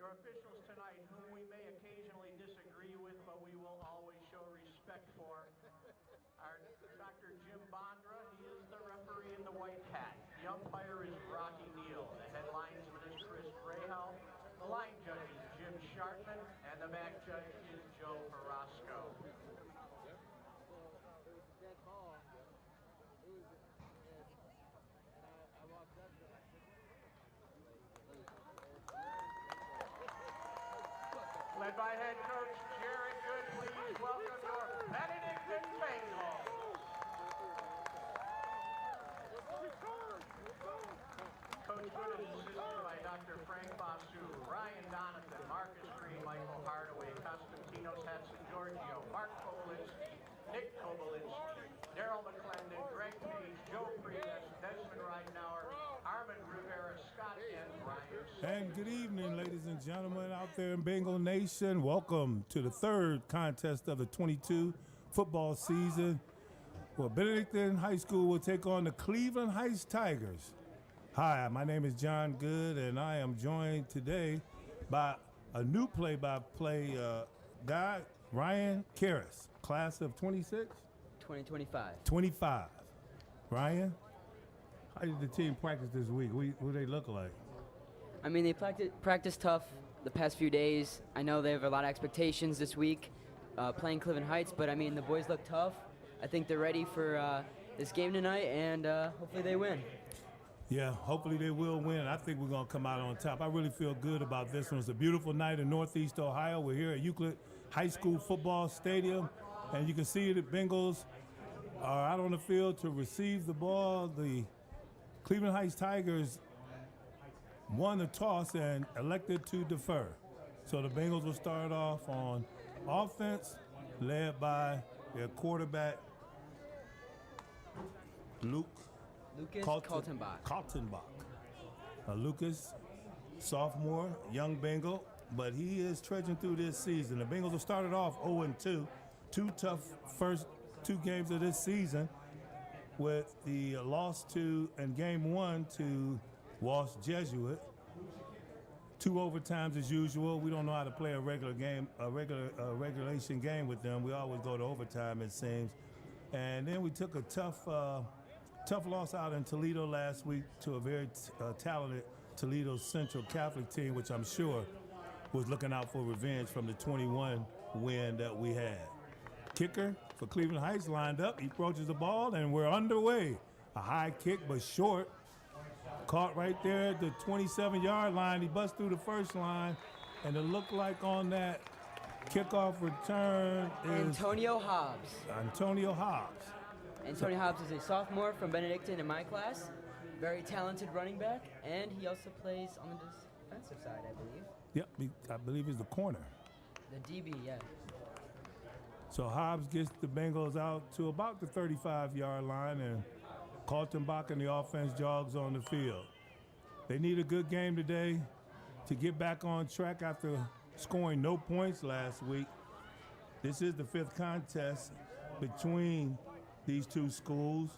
Our officials tonight, whom we may occasionally disagree with, but we will always show respect for, are Dr. Jim Bondra. He is the referee in the white hat. The umpire is Rocky Neal. The head linesman is Chris Grayhow. The line judge is Jim Shartman, and the back judge is Joe Carrasco. Led by head coach Jared Good, please welcome your Benedictine Bengals. Coach Good is assisted by Dr. Frank Basu, Ryan Donathan, Marcus Green, Michael Hardaway, Constantinos Hatson-Giorgio, Mark Kobolinsky, Nick Kobolinsky, Daryl McClendon, Greg Page, Joe Priest, Desmond Ridenour, Armand Rivera, Scott, and Brian. And good evening, ladies and gentlemen out there in Bengal Nation. Welcome to the third contest of the 22 football season, where Benedictine High School will take on the Cleveland Heights Tigers. Hi, my name is John Good, and I am joined today by a new play-by-play guy, Ryan Karras, class of 26? 2025. 25. Ryan, how did the team practice this week? What do they look like? I mean, they practice tough the past few days. I know they have a lot of expectations this week playing Cleveland Heights, but I mean, the boys look tough. I think they're ready for this game tonight, and hopefully they win. Yeah, hopefully they will win. I think we're going to come out on top. I really feel good about this one. It's a beautiful night in Northeast Ohio. We're here at Euclid High School Football Stadium, and you can see the Bengals are out on the field to receive the ball. The Cleveland Heights Tigers won the toss and elected to defer. So the Bengals will start off on offense, led by their quarterback, Lucas Kaltenbach. Lucas, sophomore, young Bengal, but he is trudging through this season. The Bengals have started off 0-2, two tough first two games of this season, with the loss in game one to Walsh Jesuit. Two overtimes as usual. We don't know how to play a regulation game with them. We always go to overtime, it seems. And then we took a tough loss out in Toledo last week to a very talented Toledo Central Catholic team, which I'm sure was looking out for revenge from the 21 win that we had. Kicker for Cleveland Heights lined up. He approaches the ball, and we're underway. A high kick, but short. Caught right there at the 27-yard line. He busts through the first line, and it looked like on that kickoff return is Antonio Hobbs. Antonio Hobbs is a sophomore from Benedictine in my class. Very talented running back, and he also plays on the defensive side, I believe. Yep, I believe he's the corner. The DB, yeah. So Hobbs gets the Bengals out to about the 35-yard line, and Kaltenbach and the offense jogs on the field. They need a good game today to get back on track after scoring no points last week. This is the fifth contest between these two schools.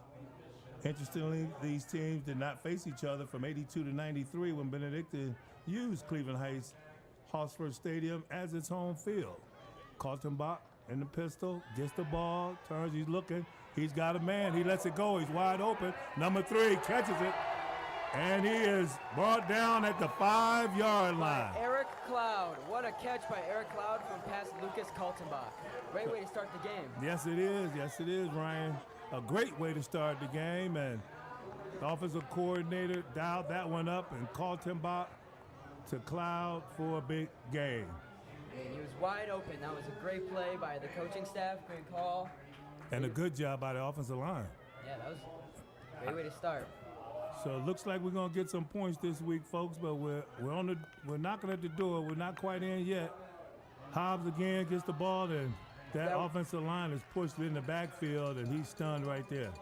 Interestingly, these teams did not face each other from 82 to 93 when Benedictine used Cleveland Heights Hosford Stadium as its home field. Kaltenbach in the pistol, gets the ball, turns, he's looking. He's got a man. He lets it go. He's wide open. Number 3 catches it. And he is brought down at the 5-yard line. Eric Cloud. What a catch by Eric Cloud from past Lucas Kaltenbach. Great way to start the game. Yes, it is. Yes, it is, Ryan. A great way to start the game. And the offensive coordinator dialed that one up and Kaltenbach to Cloud for a big game. And he was wide open. That was a great play by the coaching staff. Great call. And a good job by the offensive line. Yeah, that was a great way to start. So it looks like we're gonna get some points this week, folks. But we're knocking at the door. We're not quite in yet. Hobbs again gets the ball, and that offensive line is pushed in the backfield, and he's stunned right there.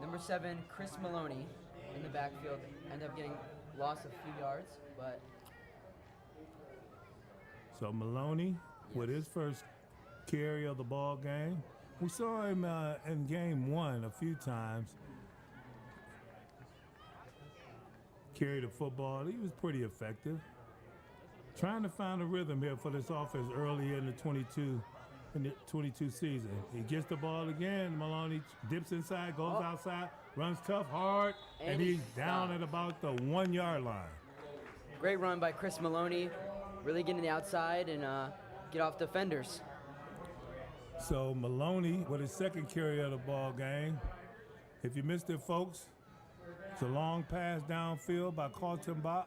Number 7, Chris Maloney, in the backfield, ended up getting lost a few yards, but. So Maloney with his first carry of the ball game. We saw him in game one a few times. Carry the football. He was pretty effective. trying to find a rhythm here for this offense early in the 22 season. He gets the ball again. Maloney dips inside, goes outside, runs tough, hard, and he's down at about the 1 yard line. Great run by Chris Maloney. Really getting the outside and get off defenders. So Maloney with his second carry of the ball game. If you missed it, folks, it's a long pass downfield by Kaltenbach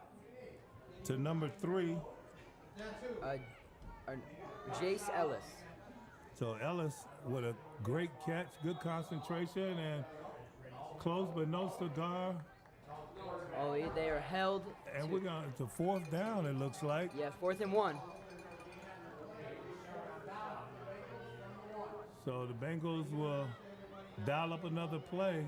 to number 3. Jace Ellis. So Ellis with a great catch, good concentration, and close but no cigar. Oh, they are held. And we're going to 4th down, it looks like. Yeah, 4th and 1. So the Bengals will dial up another play.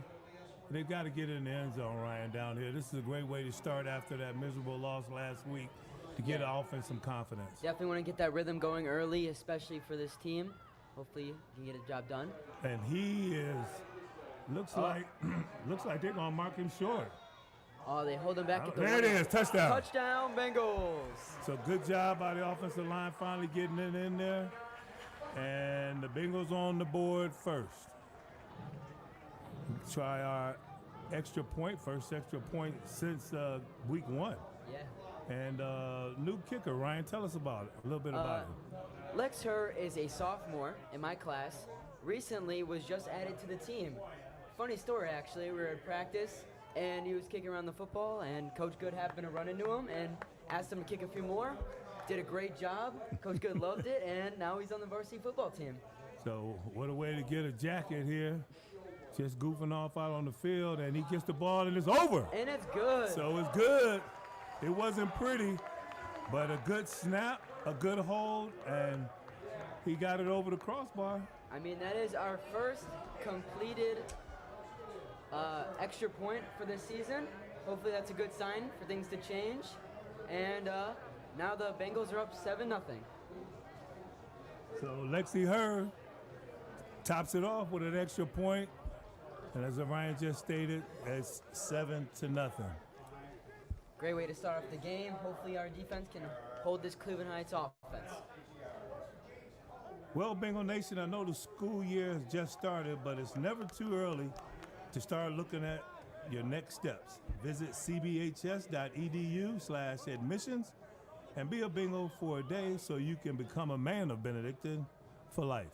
They've got to get in the end zone, Ryan, down here. This is a great way to start after that miserable loss last week to get the offense some confidence. Definitely want to get that rhythm going early, especially for this team. Hopefully you can get a job done. And he looks like they're going to mark him short. Oh, they hold him back at the there it is, touchdown. Touchdown, Bengals. So good job by the offensive line finally getting it in there. And the Bengals on the board first. Try our extra point, first extra point since week 1. Yeah. And new kicker, Ryan, tell us about it, a little bit about it. Lex Herr is a sophomore in my class. Recently was just added to the team. Funny story, actually. We were at practice, and he was kicking around the football, and Coach Good happened to run into him and asked him to kick a few more. Did a great job. Coach Good loved it, and now he's on the varsity football team. So what a way to get a jacket here. Just goofing off out on the field, and he gets the ball, and it's over. And it's good. So it's good. It wasn't pretty, but a good snap, a good hold, and he got it over the crossbar. I mean, that is our first completed extra point for this season. Hopefully that's a good sign for things to change. And now the Bengals are up 7-0. So Lexi Herr tops it off with an extra point. And as Ryan just stated, it's 7-0. Great way to start off the game. Hopefully our defense can hold this Cleveland Heights offense. Well, Bengal Nation, I know the school year has just started, but it's never too early to start looking at your next steps. Visit cbhs.edu/admissions and be a Bengal for a day so you can become a man of Benedictine for life.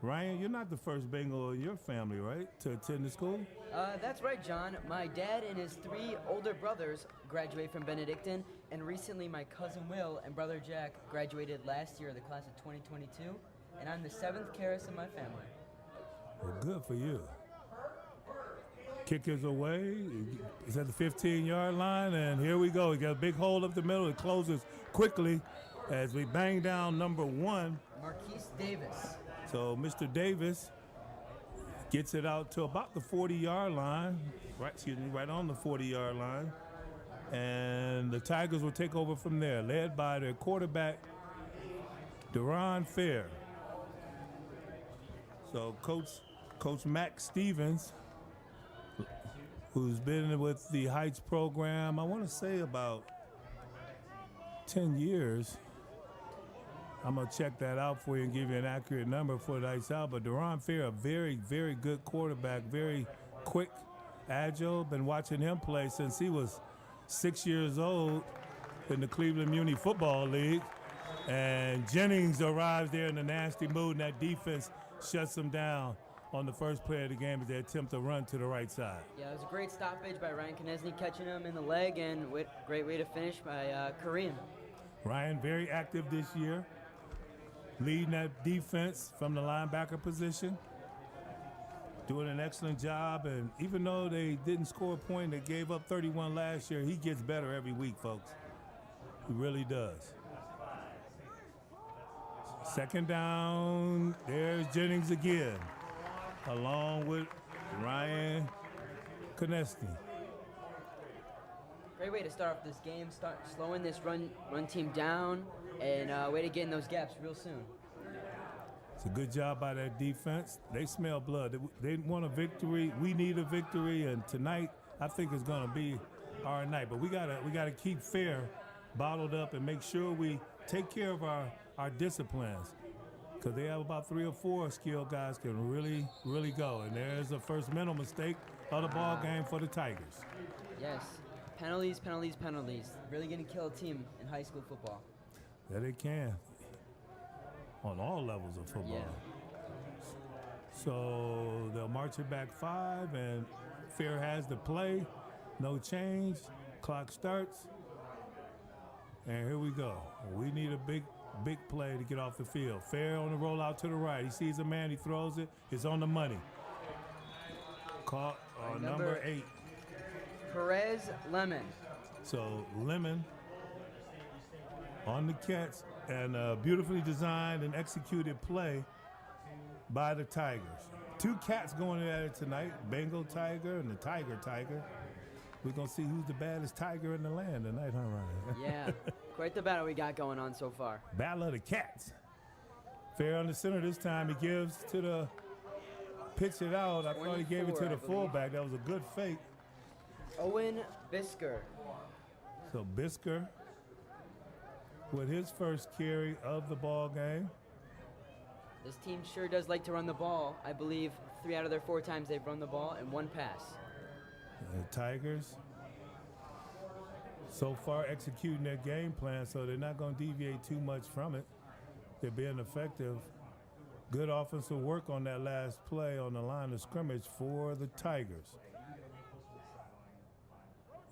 Ryan, you're not the first Bengal in your family, right, to attend the school? That's right, John. My dad and his 3 older brothers graduated from Benedictine, and recently my cousin Will and brother Jack graduated last year, the class of 2022, and I'm the 7th Karis in my family. Well, good for you. Kick is away. It's at the 15-yard line, and here we go. We got a big hole up the middle. It closes quickly as we bang down number 1. Marquise Davis. So Mr. Davis gets it out to about the 40-yard line, right on the 40-yard line. And the Tigers will take over from there, led by their quarterback, Deron Fair. So Coach Mac Stevens, who's been with the Heights program, I want to say about 10 years. I'm going to check that out for you and give you an accurate number for the Heights out. But Deron Fair, a very, very good quarterback, very quick, agile. Been watching him play since he was 6 years old in the Cleveland Muni Football League. And Jennings arrives there in a nasty mood, and that defense shuts him down on the first play of the game as they attempt to run to the right side. Yeah, it was a great stoppage by Ryan Konechny, catching him in the leg, and great way to finish by Kareem. Ryan, very active this year, leading that defense from the linebacker position, doing an excellent job. And even though they didn't score a point, they gave up 31 last year, he gets better every week, folks. He really does. Second down, there's Jennings again, along with Ryan Konechny. Great way to start off this game, start slowing this run team down, and way to get in those gaps real soon. It's a good job by that defense. They smell blood. They want a victory. We need a victory, and tonight I think is going to be our night. But we gotta keep Fair bottled up and make sure we take care of our disciplines. Because they have about 3 or 4 skilled guys can really, really go. And there's the first mental mistake of the ball game for the Tigers. Yes, penalties, penalties, penalties. Really going to kill a team in high school football. Yeah, they can. On all levels of football. Yeah. So they'll march it back 5, and Fair has the play. No change. Clock starts. And here we go. We need a big play to get off the field. Fair on the rollout to the right. He sees a man, he throws it. It's on the money. Caught number 8. Perez Lemon. So Lemon on the catch, and a beautifully designed and executed play by the Tigers. 2 cats going at it tonight, Bengal Tiger and the Tiger. We're going to see who's the baddest tiger in the land tonight, huh, Ryan? Yeah, quite the battle we got going on so far. Battle of the Cats. Fair on the center this time. He gives to the pitch it out. I thought he gave it to the fullback. That was a good fake. Owen Bisker. So Bisker with his first carry of the ball game. This team sure does like to run the ball. I believe 3 out of their 4 times they've run the ball and 1 pass. The Tigers so far executing their game plan, so they're not going to deviate too much from it. They're being effective. Good offensive work on that last play on the line of scrimmage for the Tigers.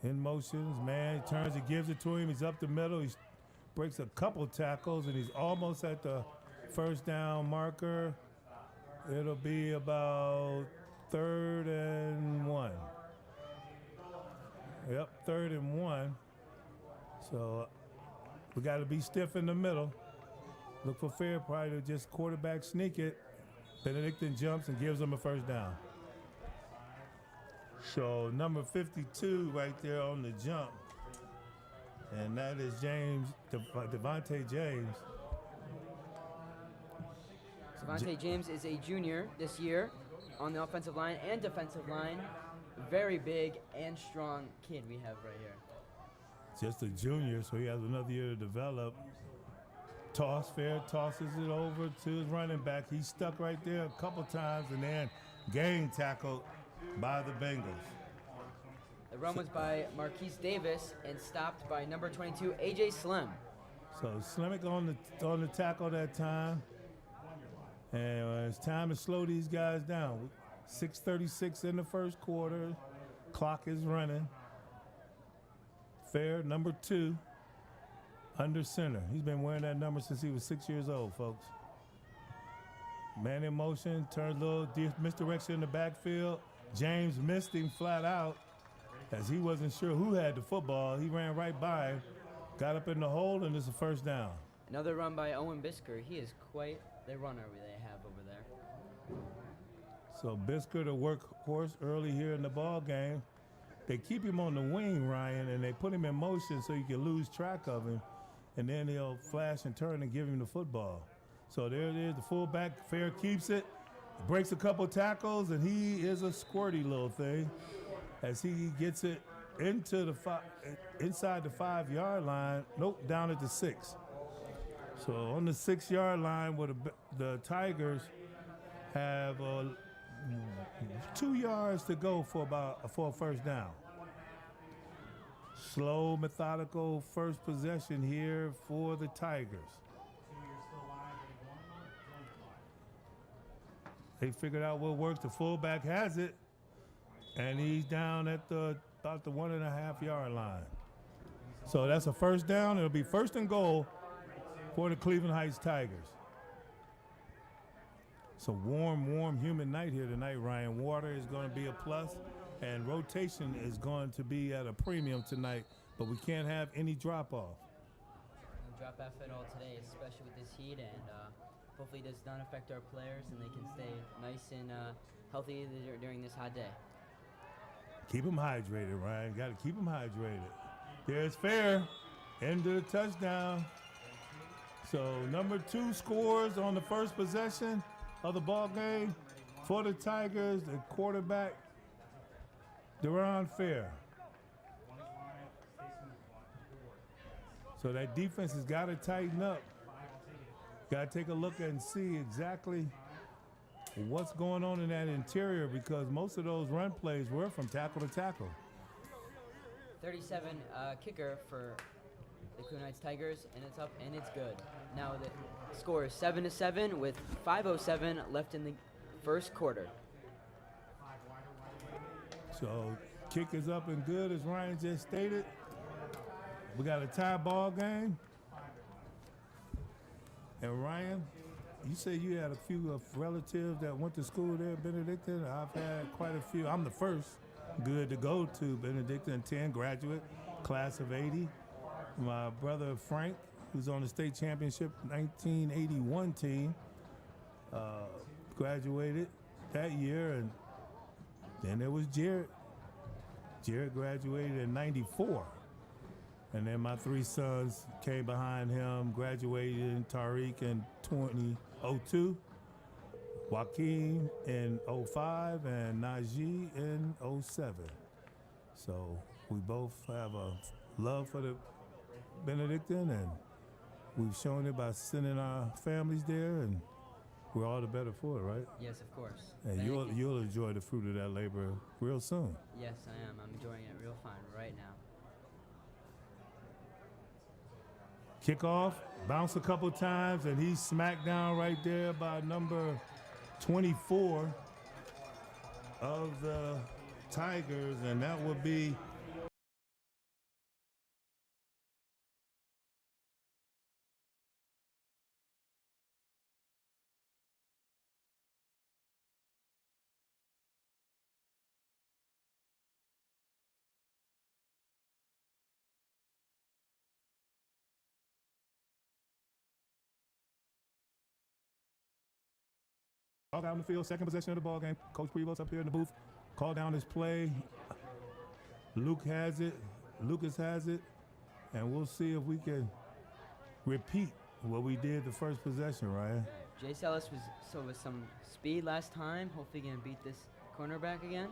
In motions, man, he turns, he gives it to him. He's up the middle. He breaks a couple tackles, and he's almost at the first down marker. It'll be about 3rd and 1. Yep, 3rd and 1. So we got to be stiff in the middle. Look for Fair probably to just quarterback sneak it. Benedictine jumps and gives them a first down. So number 52 right there on the jump. And that is Devontae James. Devontae James is a junior this year on the offensive line and defensive line. Very big and strong kid we have right here. Just a junior, so he has another year to develop. Toss, Fair tosses it over to his running back. He's stuck right there a couple times and then gang tackled by the Bengals. The run was by Marquise Davis and stopped by number 22, AJ Slim. So Slimick on the tackle that time. And it's time to slow these guys down. 6:36 in the first quarter. Clock is running. Fair, number 2, under center. He's been wearing that number since he was 6 years old, folks. Man in motion, turns a little misdirection in the backfield. James missed him flat out as he wasn't sure who had the football. He ran right by him, got up in the hole, and it's a first down. Another run by Owen Bisker. He is quite the runner they have over there. So Bisker, the workhorse early here in the ball game. They keep him on the wing, Ryan, and they put him in motion so you can lose track of him, and then he'll flash and turn and give him the football. So there it is, the fullback. Fair keeps it, breaks a couple tackles, and he is a squirty little thing as he gets it into the inside the 5-yard line. Nope, down at the 6. So on the 6-yard line, where the Tigers have 2 yards to go for a first down. Slow, methodical first possession here for the Tigers. They figured out what works. The fullback has it, and he's down at about the 1.5-yard line. So that's a first down. It'll be 1st and goal for the Cleveland Heights Tigers. It's a warm, humid night here tonight, Ryan. Water is going to be a plus, and rotation is going to be at a premium tonight, but we can't have any drop-off. No drop-off at all today, especially with this heat, and hopefully it does not affect our players and they can stay nice and healthy during this hot day. Keep them hydrated, Ryan. Got to keep them hydrated. There's Fair into the touchdown. So number 2 scores on the first possession of the ball game for the Tigers, the quarterback, Deron Fair. So that defense has got to tighten up. Got to take a look and see exactly what's going on in that interior, because most of those run plays were from tackle to tackle. 37 kicker for the Cleveland Heights Tigers, and it's up and it's good. Now the score is 7-7 with 5:07 left in the first quarter. So kick is up and good, as Ryan just stated. We got a tie ball game. And Ryan, you say you had a few relatives that went to school there at Benedictine. I've had quite a few. I'm the first good to go to Benedictine, 10 graduate, class of 80. My brother Frank, who's on the state championship 1981 team, graduated that year. And then there was Jared. Jared graduated in 94. And then my three sons came behind him, graduated in Tariq in 2002, Joaquin in 05, and Najee in 07. So we both have a love for the Benedictine, and we've shown it by sending our families there, and we're all the better for it, right? Yes, of course. And you'll enjoy the fruit of that labor real soon. Yes, I am. I'm enjoying it real fine right now. Kickoff, bounce a couple times, and he's smacked down right there by number 24 of the Tigers, and that would be all down the field, second possession of the ball game. Coach Prevost up here in the booth, call down his play. Lucas has it, and we'll see if we can repeat what we did the first possession, Ryan. Jay Ellis was with some speed last time. Hopefully gonna beat this cornerback again.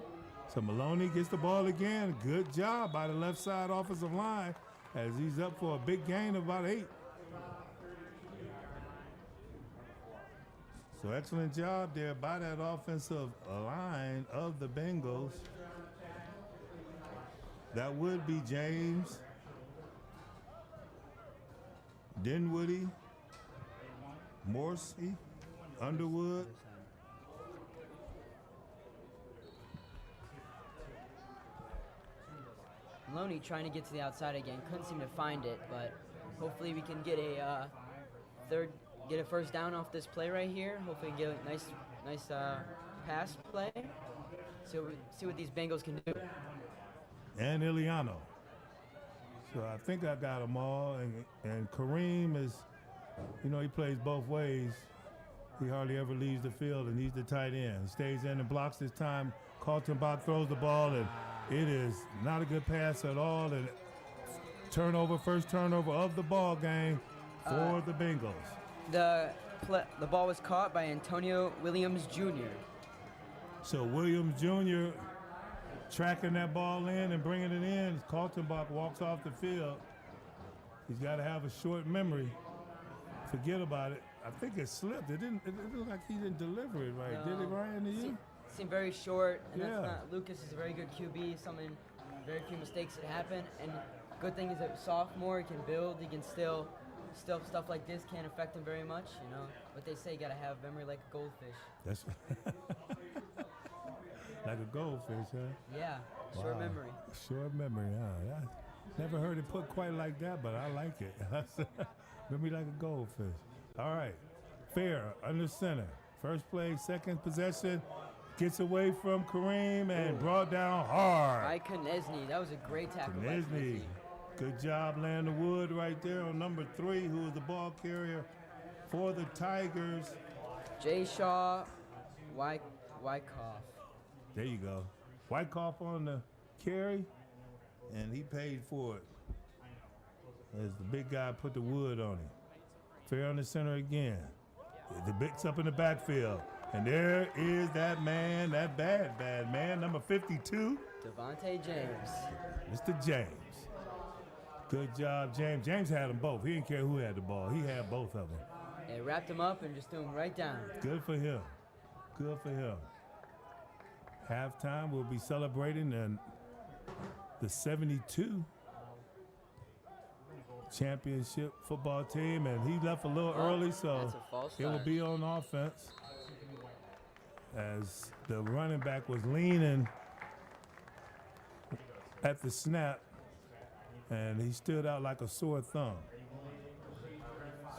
So Maloney gets the ball again. Good job by the left side offensive line as he's up for a big gain of about 8. So excellent job there by that offensive line of the Bengals. That would be James, Dinwiddie, Morsey, Underwood. Maloney trying to get to the outside again. Couldn't seem to find it, but hopefully we can get a first down off this play right here. Hopefully get a nice pass play. See what these Bengals can do. And Iliano. So I think I got them all. And Kareem is, he plays both ways. He hardly ever leaves the field, and he's the tight end. Stays in and blocks this time. Kaltenbach throws the ball, and it is not a good pass at all. And first turnover of the ball game for the Bengals. The ball was caught by Antonio Williams Jr. So Williams Jr. tracking that ball in and bringing it in. Kaltenbach walks off the field. He's got to have a short memory. Forget about it. I think it slipped. It looked like he didn't deliver it right. Did it, Ryan, to you? Seemed very short. And Yeah. that's not, Lucas is a very good QB. Very few mistakes that happen. And good thing is that sophomore, he can build. He can still stuff like this can't affect him very much. But they say you got to have memory like a goldfish. That's like a goldfish, huh? Yeah, short Wow. memory. Short memory, huh? I never heard it put quite like that, but I like it. Memory like a goldfish. All right, Fair under center. First play, second possession. Gets away from Kareem and brought down hard. By Konechny. That was a great tackle by Konechny. Konechny. Good job laying the wood right there on number 3, who is the ball carrier for the Tigers. Jay Shaw, Wyckoff. There you go. Wyckoff on the carry, and he paid for it as the big guy put the wood on him. Fair on the center again. The Big's up in the backfield. And there is that man, that bad man, number 52. Devontae James. Mr. James. Good job, James. James had them both. He didn't care who had the ball. He had both of them. They wrapped him up and just threw him right down. Good for him. Good for him. Halftime, we'll be celebrating the 72 championship football team, and he left a little early, so that's a false it will start. be on offense as the running back was leaning at the snap, and he stood out like a sore thumb.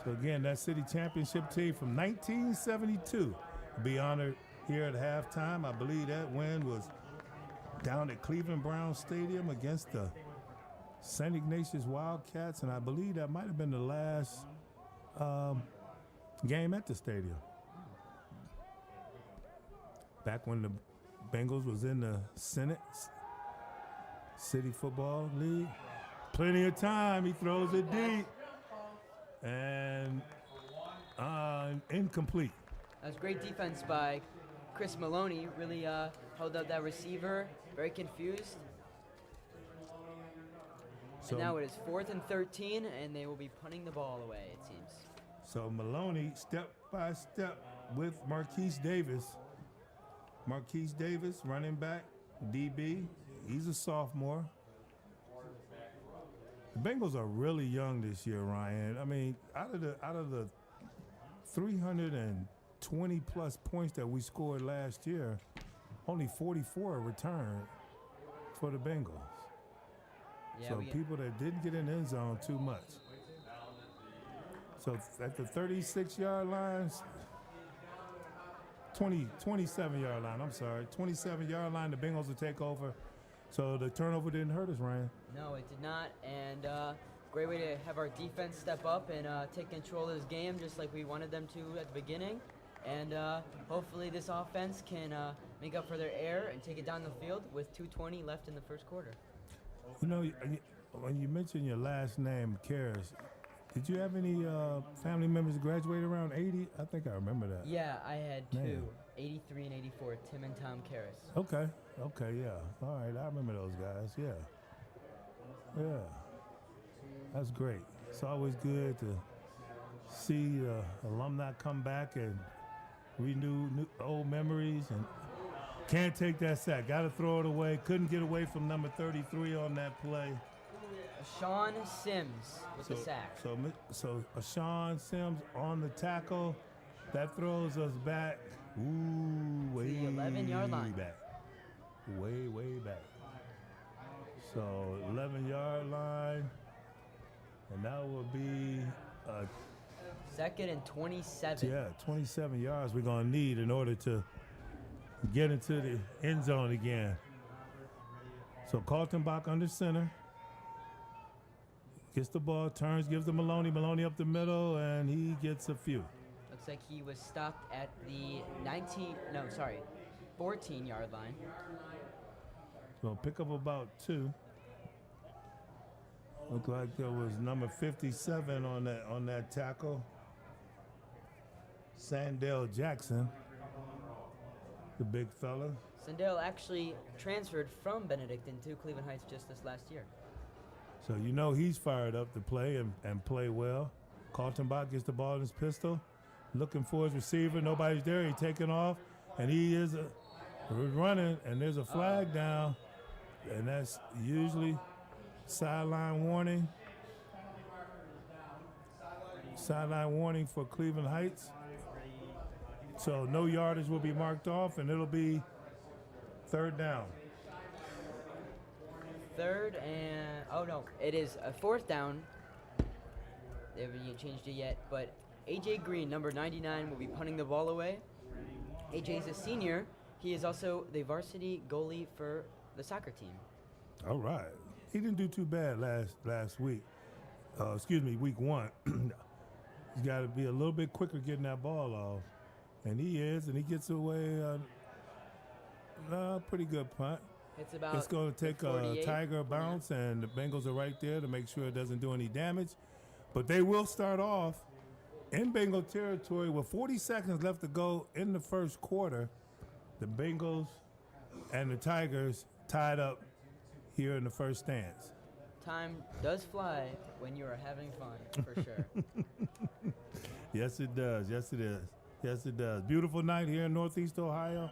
So again, that city championship team from 1972 will be honored here at halftime. I believe that win was down at Cleveland Brown Stadium against the St. Ignatius Wildcats, and I believe that might have been the last game at the stadium. Back when the Bengals was in the Senate City Football League. Plenty of time, he throws it deep. And incomplete. That was great defense by Chris Maloney. Really held up that receiver. Very confused. So, and now it is 4th and 13, and they will be punting the ball away, it seems. So Maloney, step by step with Marquise Davis. Marquise Davis, running back, DB. He's a sophomore. The Bengals are really young this year, Ryan. I mean, out of the 320 plus points that we scored last year, only 44 returned for the Bengals. Yeah, So people that didn't get in the end zone too much. So at the 36-yard lines, 27-yard line, I'm sorry, 27-yard line, the Bengals will take over. So the turnover didn't hurt us, Ryan. No, it did not. And great way to have our defense step up and take control of this game just like we wanted them to at the beginning. And hopefully this offense can make up for their error and take it down the field with 2:20 left in the first quarter. You know, when you mentioned your last name, Karras, did you have any family members graduate around 80? I think I remember that. Yeah, I had two, Man. 83 and 84, Tim and Tom Karras. Okay, yeah. All right, I remember those guys, yeah. That's great. It's always good to see alumni come back and renew old memories, and can't take that sack. Got to throw it away. Couldn't get away from number 33 on that play. Sean Sims with the sack. So Sean Sims on the tackle. That throws us back. Ooh, way the 11-yard line. back. Way back. So 11-yard line. And that will be 2nd and 27. Yeah, 27 yards we're going to need in order to get into the end zone again. So Kaltenbach under center. Gets the ball, turns, gives to Maloney. Maloney up the middle, and he gets a few. Looks like he was stopped at the 14-yard line. So pick up about 2. Looked like there was number 57 on that tackle. Sandell Jackson, the big fella. Sandell actually transferred from Benedictine to Cleveland Heights just this last year. So you know he's fired up to play and play well. Kaltenbach gets the ball in his pistol, looking for his receiver. Nobody's there. He's taking off, and he is running, and there's a flag down, and that's usually sideline warning. Sideline warning for Cleveland Heights. So no yardage will be marked off, and it'll be 3rd down. 3rd and it is a 4th down. They haven't even changed it yet, but AJ Green, number 99, will be punting the ball away. AJ is a senior. He is also the varsity goalie for the soccer team. All right. He didn't do too bad last week. Week 1. He's got to be a little bit quicker getting that ball off. And he is, and he gets away pretty good punt. It's going to take a Tiger bounce, and the Bengals are right there to make sure it doesn't do any damage. But they will start off in Bengal territory with 40 seconds left to go in the first quarter. The Bengals and the Tigers tied up here in the first stance. time does fly when you are having fun, for sure. Yes, it does. Yes, it is. Yes, it does. Beautiful night here in Northeast Ohio.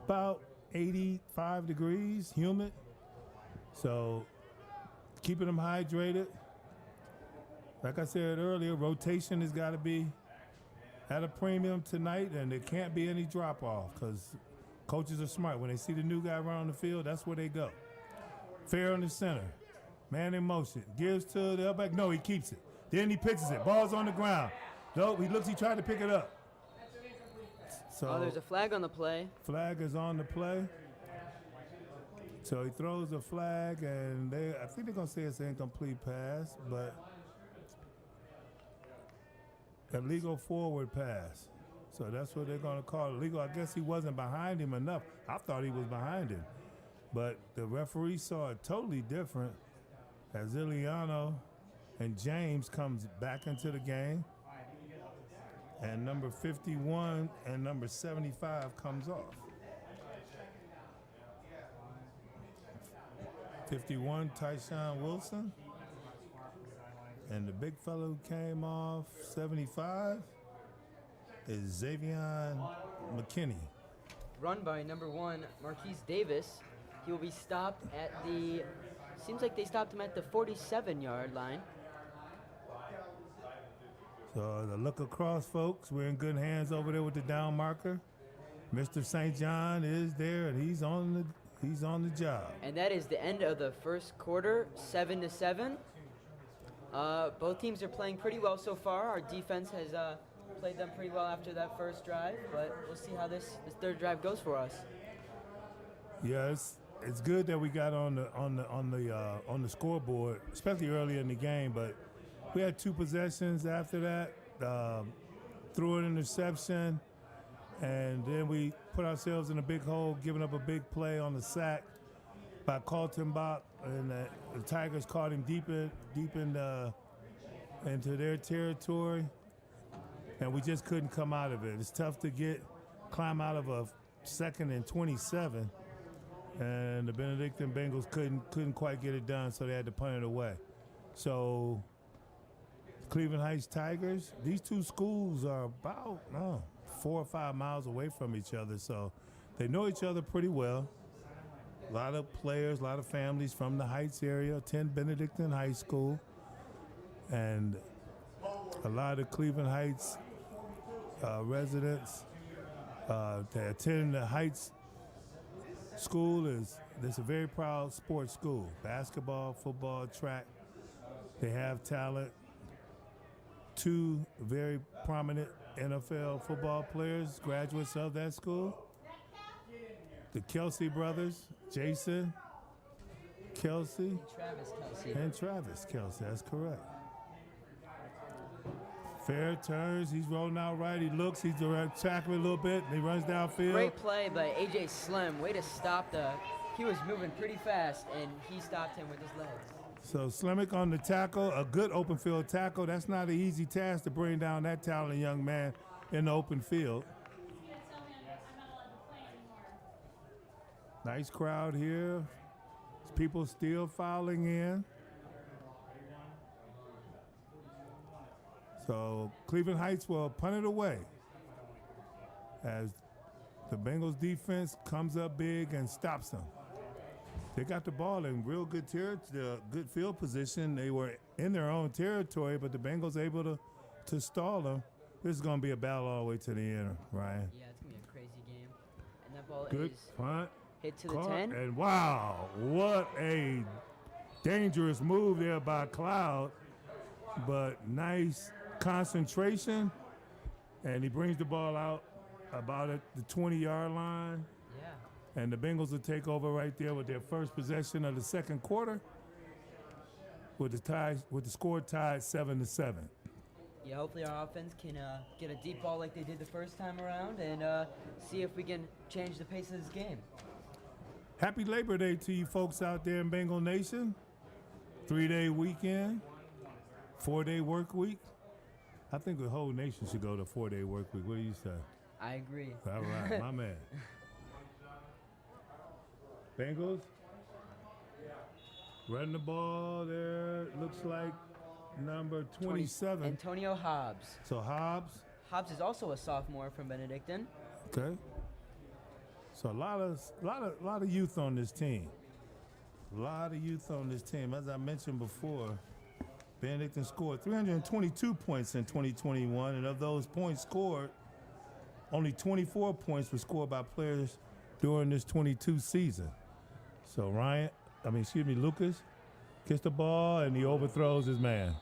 About 85 degrees, humid. So keeping them hydrated. Like I said earlier, rotation has got to be at a premium tonight, and there can't be any drop-off because coaches are smart. When they see the new guy run on the field, that's where they go. Fair in the center. Man in motion. Gives to the back. No, he keeps it. Then he pitches it. Ball's on the ground. Nope, he looks, he tried to pick it up. So There's a flag on the play. Flag is on the play. So he throws a flag, and I think they're going to say it's an incomplete pass, but illegal forward pass. So that's what they're going to call it. Illegal. I guess he wasn't behind him enough. I thought he was behind him. But the referee saw it totally different as Iliano and James comes back into the game. And number 51 and number 75 comes off. 51, Tyshawn Wilson. And the big fellow who came off, 75, is Xavion McKinney. Run by number 1, Marquise Davis. He will be stopped at seems like they stopped him at the 47-yard line. So the look across, folks. We're in good hands over there with the down marker. Mr. St. John is there, and he's on the job. And that is the end of the first quarter, 7-7. Both teams are playing pretty well so far. Our defense has played them pretty well after that first drive, but we'll see how this third drive goes for us. Yes, it's good that we got on the scoreboard, especially early in the game. But we had 2 possessions after that. Threw an interception, and then we put ourselves in a big hole, giving up a big play on the sack by Kaltenbach, and the Tigers caught him deep into their territory, and we just couldn't come out of it. It's tough to climb out of a 2nd and 27, and the Benedictine Bengals couldn't quite get it done, so they had to punt it away. So Cleveland Heights Tigers, these 2 schools are about 4 or 5 miles away from each other, so they know each other pretty well. A lot of players, a lot of families from the Heights area attend Benedictine High School, and a lot of Cleveland Heights residents that attend the Heights School it's a very proud sports school. Basketball, football, track. They have talent. 2 very prominent NFL football players, graduates of that school. The Kelsey brothers, Jason Kelsey, and Travis Kelsey. That's correct. Fair turns. He's rolling out right. He looks. He's tackling a little bit. And he runs downfield. Great play by A.J. Slim. Way to stop he was moving pretty fast, and he stopped him with his legs. So Slimick on the tackle, a good open field tackle. That's not an easy task to bring down that talented young man in the open field. Nice crowd here. People still filing in. So Cleveland Heights will punt it away as the Bengals defense comes up big and stops them. They got the ball in real good good field position. They were in their own territory, but the Bengals able to stall them. This is going to be a battle all the way to the end, Ryan. Yeah, it's going to be a crazy game. And that ball good is punt. Hit to the 10. And wow, what a dangerous move there by Cloud, but nice concentration. And he brings the ball out about at the 20-yard line. Yeah. And the Bengals will take over right there with their first possession of the second quarter with the score tied 7-7. Yeah, hopefully our offense can get a deep ball like they did the first time around and see if we can change the pace of this game. Happy Labor Day to you folks out there in Bengal Nation. 3-day weekend, 4-day work week. I think the whole nation should go to 4-day work week. What do you say? I agree. All right, my man. Bengals Running the ball there, looks like number 27. Antonio Hobbs. So Hobbs. Hobbs is also a sophomore from Benedictine. Okay. So a lot of youth on this team. A lot of youth on this team. As I mentioned before, Benedictine scored 322 points in 2021, and of those points scored, only 24 points were scored by players during this 22 season. So Lucas gets the ball and he overthrows his man.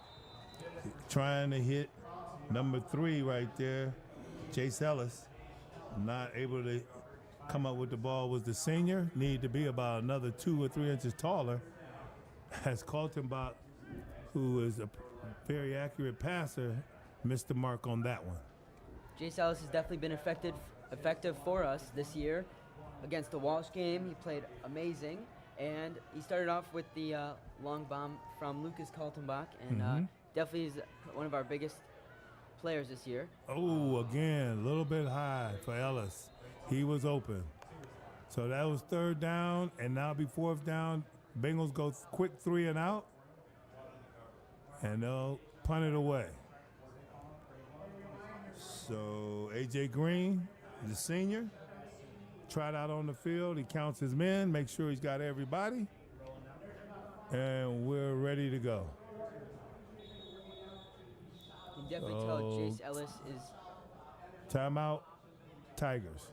Trying to hit number 3 right there, Jace Ellis. Not able to come up with the ball was the senior. Need to be about another 2 or 3 inches taller. As Kaltenbach, who is a very accurate passer, missed the mark on that one. Jace Ellis has definitely been effective for us this year. Against the Walsh game, he played amazing. And he started off with the long bomb from Lucas Kaltenbach, and definitely is one of our biggest players this year. Oh, again, a little bit high for Ellis. He was open. So that was 3rd down, and now be 4th down. Bengals go quick 3 and out, and they'll punt it away. So A.J. Green, the senior, tried out on the field. He counts his men, makes sure he's got everybody, and we're ready to go. You can definitely tell Jace Ellis is... Timeout, Tigers.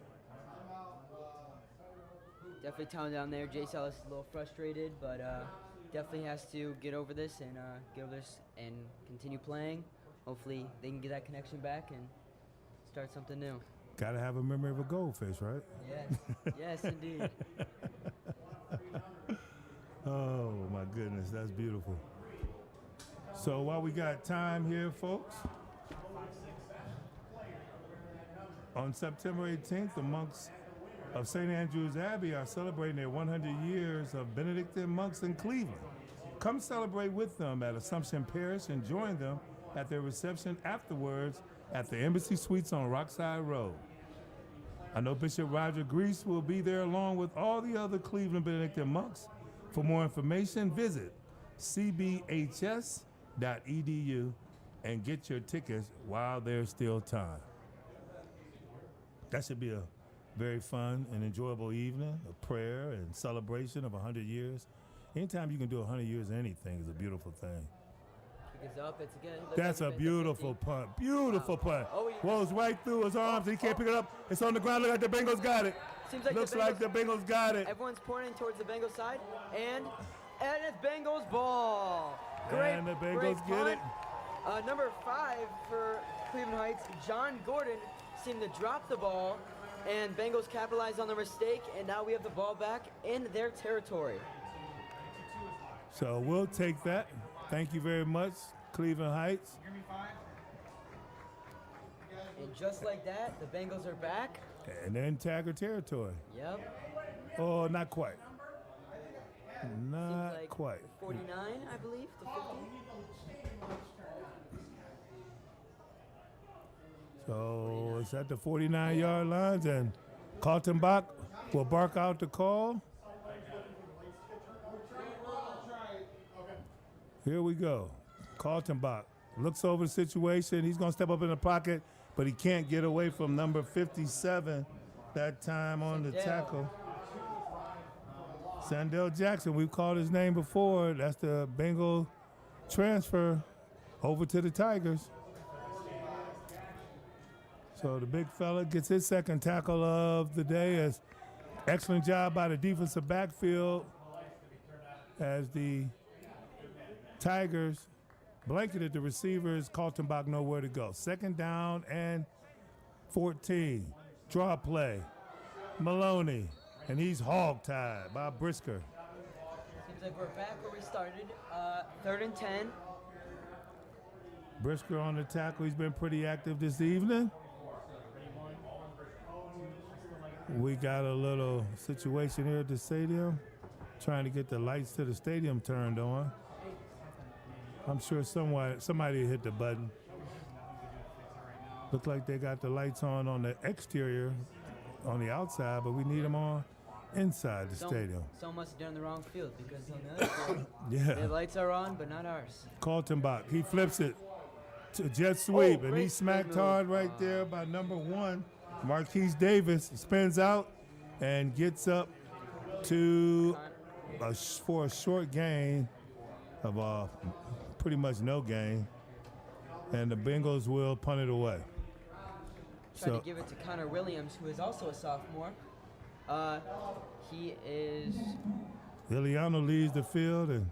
Definitely telling down there, Jace Ellis is a little frustrated, but definitely has to get over this and continue playing. Hopefully they can get that connection back and start something new. Got to have a memory of a goldfish, right? Yes, yes, indeed. Oh, my goodness, that's beautiful. So while we got time here, folks, on September 18th, the monks of St. Andrew's Abbey are celebrating their 100 years of Benedictine monks in Cleveland. Come celebrate with them at Assumption Parish and join them at their reception afterwards at the Embassy Suites on Rockside Road. I know Bishop Roger Grease will be there along with all the other Cleveland Benedictine monks. For more information, visit cbhs.edu and get your tickets while there's still time. That should be a very fun and enjoyable evening of prayer and celebration of 100 years. Anytime you can do 100 years of anything is a beautiful thing. Kick is up, it's again. That's a beautiful punt. Beautiful punt. Rolls right through his arms. He can't pick it up. It's on the ground. Look like the Bengals got it. Looks like the Bengals got it. Everyone's pointing towards the Bengals side, and it's Bengals ball. Great, and the Bengals great get punt. it. Number 5 for Cleveland Heights, John Gordon, seemed to drop the ball, and Bengals capitalized on the mistake, and now we have the ball back in their territory. So we'll take that. Thank you very much, Cleveland Heights. And just like that, the Bengals are back. And they're in Tiger territory. Yep. Oh, not quite. Not like quite. 49, I believe, to 50. So it's at the 49-yard lines, and Kaltenbach will bark out the call. Here we go. Kaltenbach looks over the situation. He's going to step up in the pocket, but he can't get away from number 57 that time on the tackle. Sandell Jackson, we've called his name before. That's the Bengal transfer over to the Tigers. So the big fella gets his second tackle of the day. Excellent job by the defensive backfield as the Tigers blanketed the receivers. Kaltenbach nowhere to go. 2nd down and 14. Draw play. Maloney, and he's hog-tied by Brisker. Seems like we're back where we started. 3rd and 10. Brisker on the tackle. He's been pretty active this evening. We got a little situation here at the stadium, trying to get the lights to the stadium turned on. I'm sure somebody hit the button. Looked like they got the lights on the exterior, on the outside, but we need them on inside the stadium. Someone must have done the wrong field because on the other field, Yeah. the lights are on, but not ours. Kaltenbach, he flips it to jet sweep, and great he smacked move. hard right there by number 1, Marquise Davis. Spins out and gets up to for a short gain of pretty much no gain, and the Bengals will punt it away. Tried to give it to Connor Williams, who is also a sophomore. He is... Iliano leaves the field, and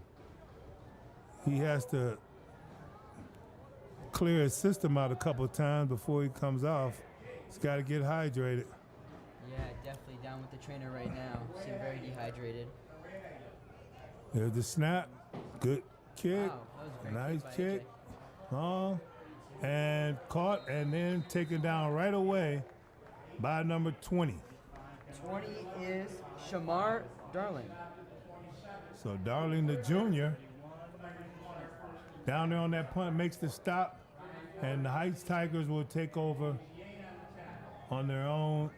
he has to clear his system out a couple of times before he comes off. He's got to get hydrated. Yeah, definitely down with the trainer right now. Seem very dehydrated. There's the snap. Good kick. Wow, that was a great Nice by kick. AJ. Long. And caught and then taken down right away by number 20. 20 is Shamar Darling. So Darling, the junior, down there on that punt, makes the stop, and the Heights Tigers will take over on their own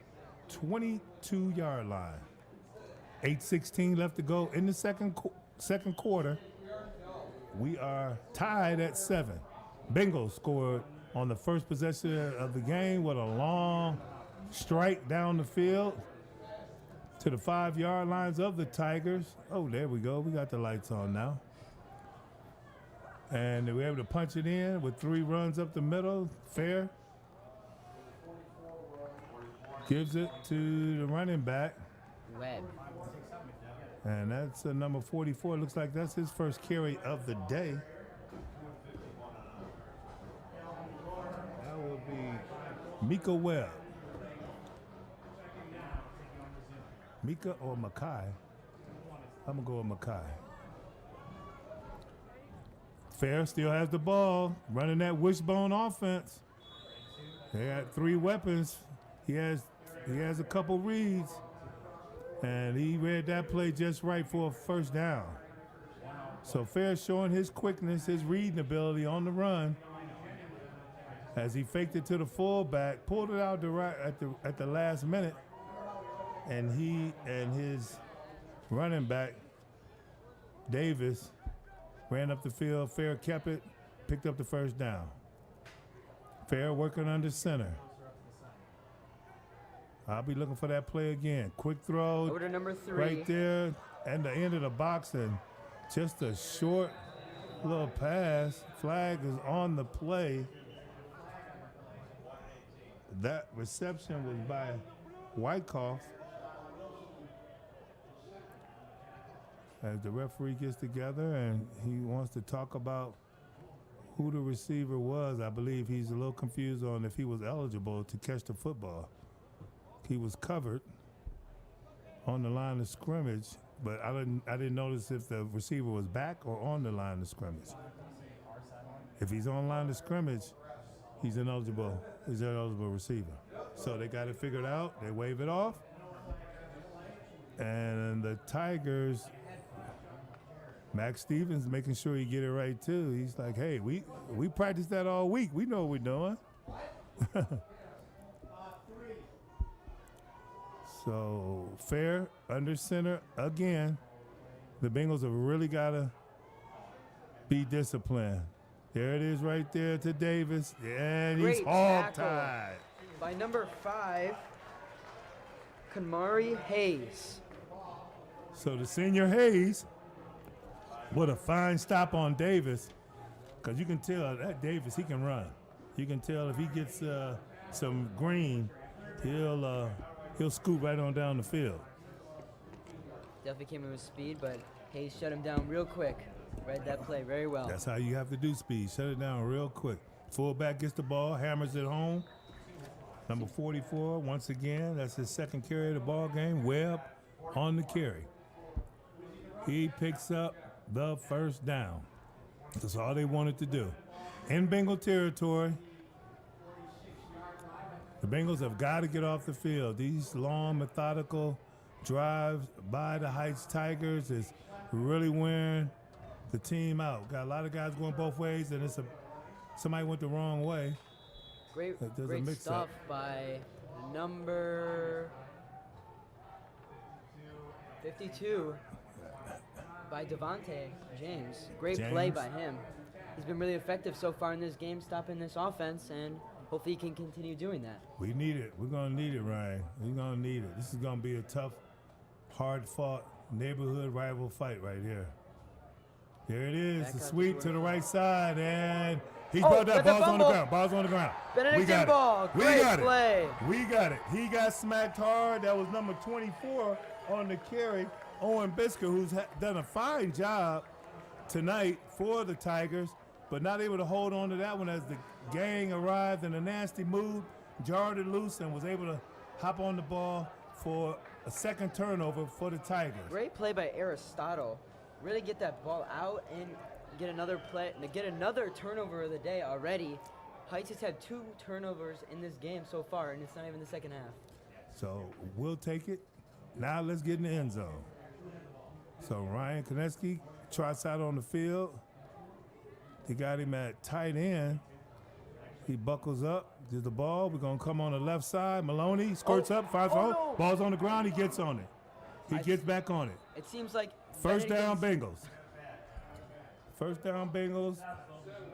22-yard line. 8:16 left to go in the second quarter. We are tied at 7. Bengals scored on the first possession of the game with a long strike down the field to the 5-yard lines of the Tigers. Oh, there we go. We got the lights on now. And they were able to punch it in with 3 runs up the middle. Fair gives it to the running back. Webb. And that's number 44. Looks like that's his first carry of the day. That will be Mika Webb. Mika or Makai? I'm going to go with Makai. Fair still has the ball, running that wishbone offense. They got 3 weapons. He has a couple reads. And he read that play just right for a first down. So Fair showing his quickness, his reading ability on the run, as he faked it to the fullback, pulled it out at the last minute, and he and his running back Davis ran up the field. Fair kept it, picked up the first down. Fair working under center. I'll be looking for that play again. Quick throw. Over to number 3. Right there at the end of the box, and just a short little pass. Flag is on the play. That reception was by Wyckoff. As the referee gets together and he wants to talk about who the receiver was, I believe he's a little confused on if he was eligible to catch the football. He was covered on the line of scrimmage, but I didn't notice if the receiver was back or on the line of scrimmage. If he's on line of scrimmage, he's an eligible receiver. So they got it figured out. They wave it off, and the Tigers, Max Stevens making sure he get it right too. He's like, hey, we practiced that all week. We know what we're doing. So Fair under center again. The Bengals have really got to be disciplined. There it is right there to Davis. And he's hog-tied. By number 5, Kamari Hayes. So the senior Hayes, what a fine stop on Davis, because you can tell that Davis, he can run. You can tell if he gets some green, he'll scoot right on down the field. Definitely came in with speed, but Hayes shut him down real quick. Read that play very well. That's how you have to do speed. Shut it down real quick. Fullback gets the ball, hammers it home. Number 44, once again, that's his second carry of the ball game. Webb on the carry. He picks up the first down. That's all they wanted to do. In Bengal territory, the Bengals have got to get off the field. These long, methodical drives by the Heights Tigers is really wearing the team out. Got a lot of guys going both ways, and somebody went the wrong way. Great stuff by number 52 by Devontae James. Great play by him. He's been really effective so far in this game, stopping this offense, and hopefully he can continue doing that. We need it. We're going to need it, Ryan. We're going to need it. This is going to be a tough, hard-fought neighborhood rival fight right here. There it is, Back the out sweep the to the right side, and he's Oh, brought that. that's a Ball's on the fumble. ground. Ball's on the ground. Benedictine ball. We Great got it. play. We got it. He got smacked hard. That was number 24 on the carry, Owen Bisker, who's done a fine job tonight for the Tigers, but not able to hold on to that one as the gang arrived in a nasty move, jarred it loose, and was able to hop on the ball for a second turnover for the Tigers. Great play by Aristotle. Really get that ball out and get another turnover of the day already. Heights has had 2 turnovers in this game so far, and it's not even the second half. So we'll take it. Now let's get in the end zone. So Ryan Konecki trots out on the field. They got him at tight end. He buckles up, gives the ball. We're going to come on the left side. Maloney skirts up, finds home. no. Ball's on the ground. He gets on it. He gets back on it. It seems like First down, Benedictine's- Bengals. First down, Bengals.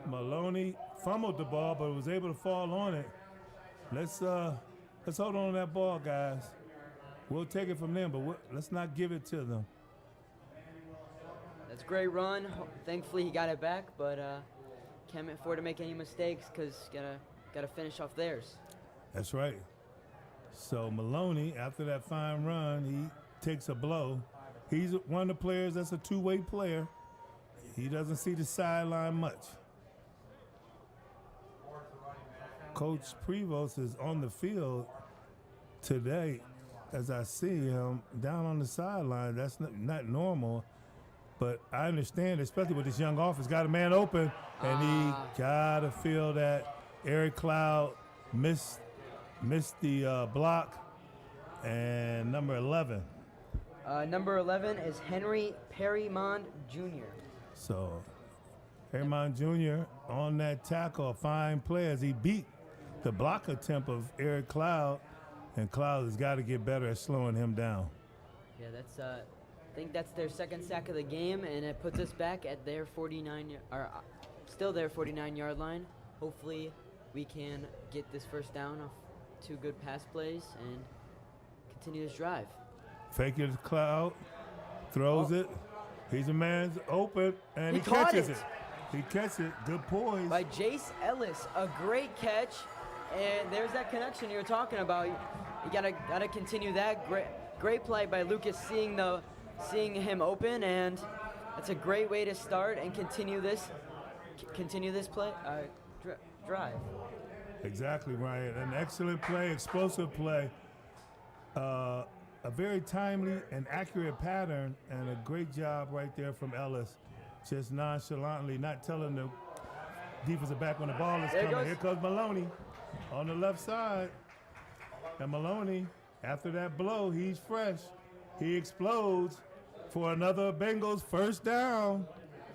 Maloney fumbled the ball, but was able to fall on it. Let's hold on to that ball, guys. We'll take it from them, but let's not give it to them. That's a great run. Thankfully he got it back, but can't afford to make any mistakes because gotta finish off theirs. That's right. So Maloney, after that fine run, he takes a blow. He's one of the players that's a two-way player. He doesn't see the sideline much. Coach Prevost is on the field today. As I see him down on the sideline, that's not normal. But I understand, especially with this young offense, got a man open, and he got to feel that Eric Cloud missed the block. And number 11. Number 11 is Henry Perrymond Jr. So Perrymond Jr. on that tackle, a fine play as he beat the block attempt of Eric Cloud, and Cloud has got to get better at slowing him down. Yeah, that's I think that's their second sack of the game, and it puts us back at their 49-yard line. Hopefully, we can get this first down off 2 good pass plays and continue this drive. Fake it to Cloud, throws it. He's a man's open, and he caught catches it. it. He catches it. Good poise. By Jace Ellis, a great catch, and there's that connection you were talking about. You gotta continue that. Great play by Lucas, seeing him open, and that's a great way to start and continue this play drive. Exactly, Ryan. An excellent play, explosive play. A very timely and accurate pattern, and a great job right there from Ellis. Just nonchalantly, not telling the defensive back when the ball is coming. Here comes Maloney on the left side. And Maloney, after that blow, he's fresh. He explodes for another Bengals first down.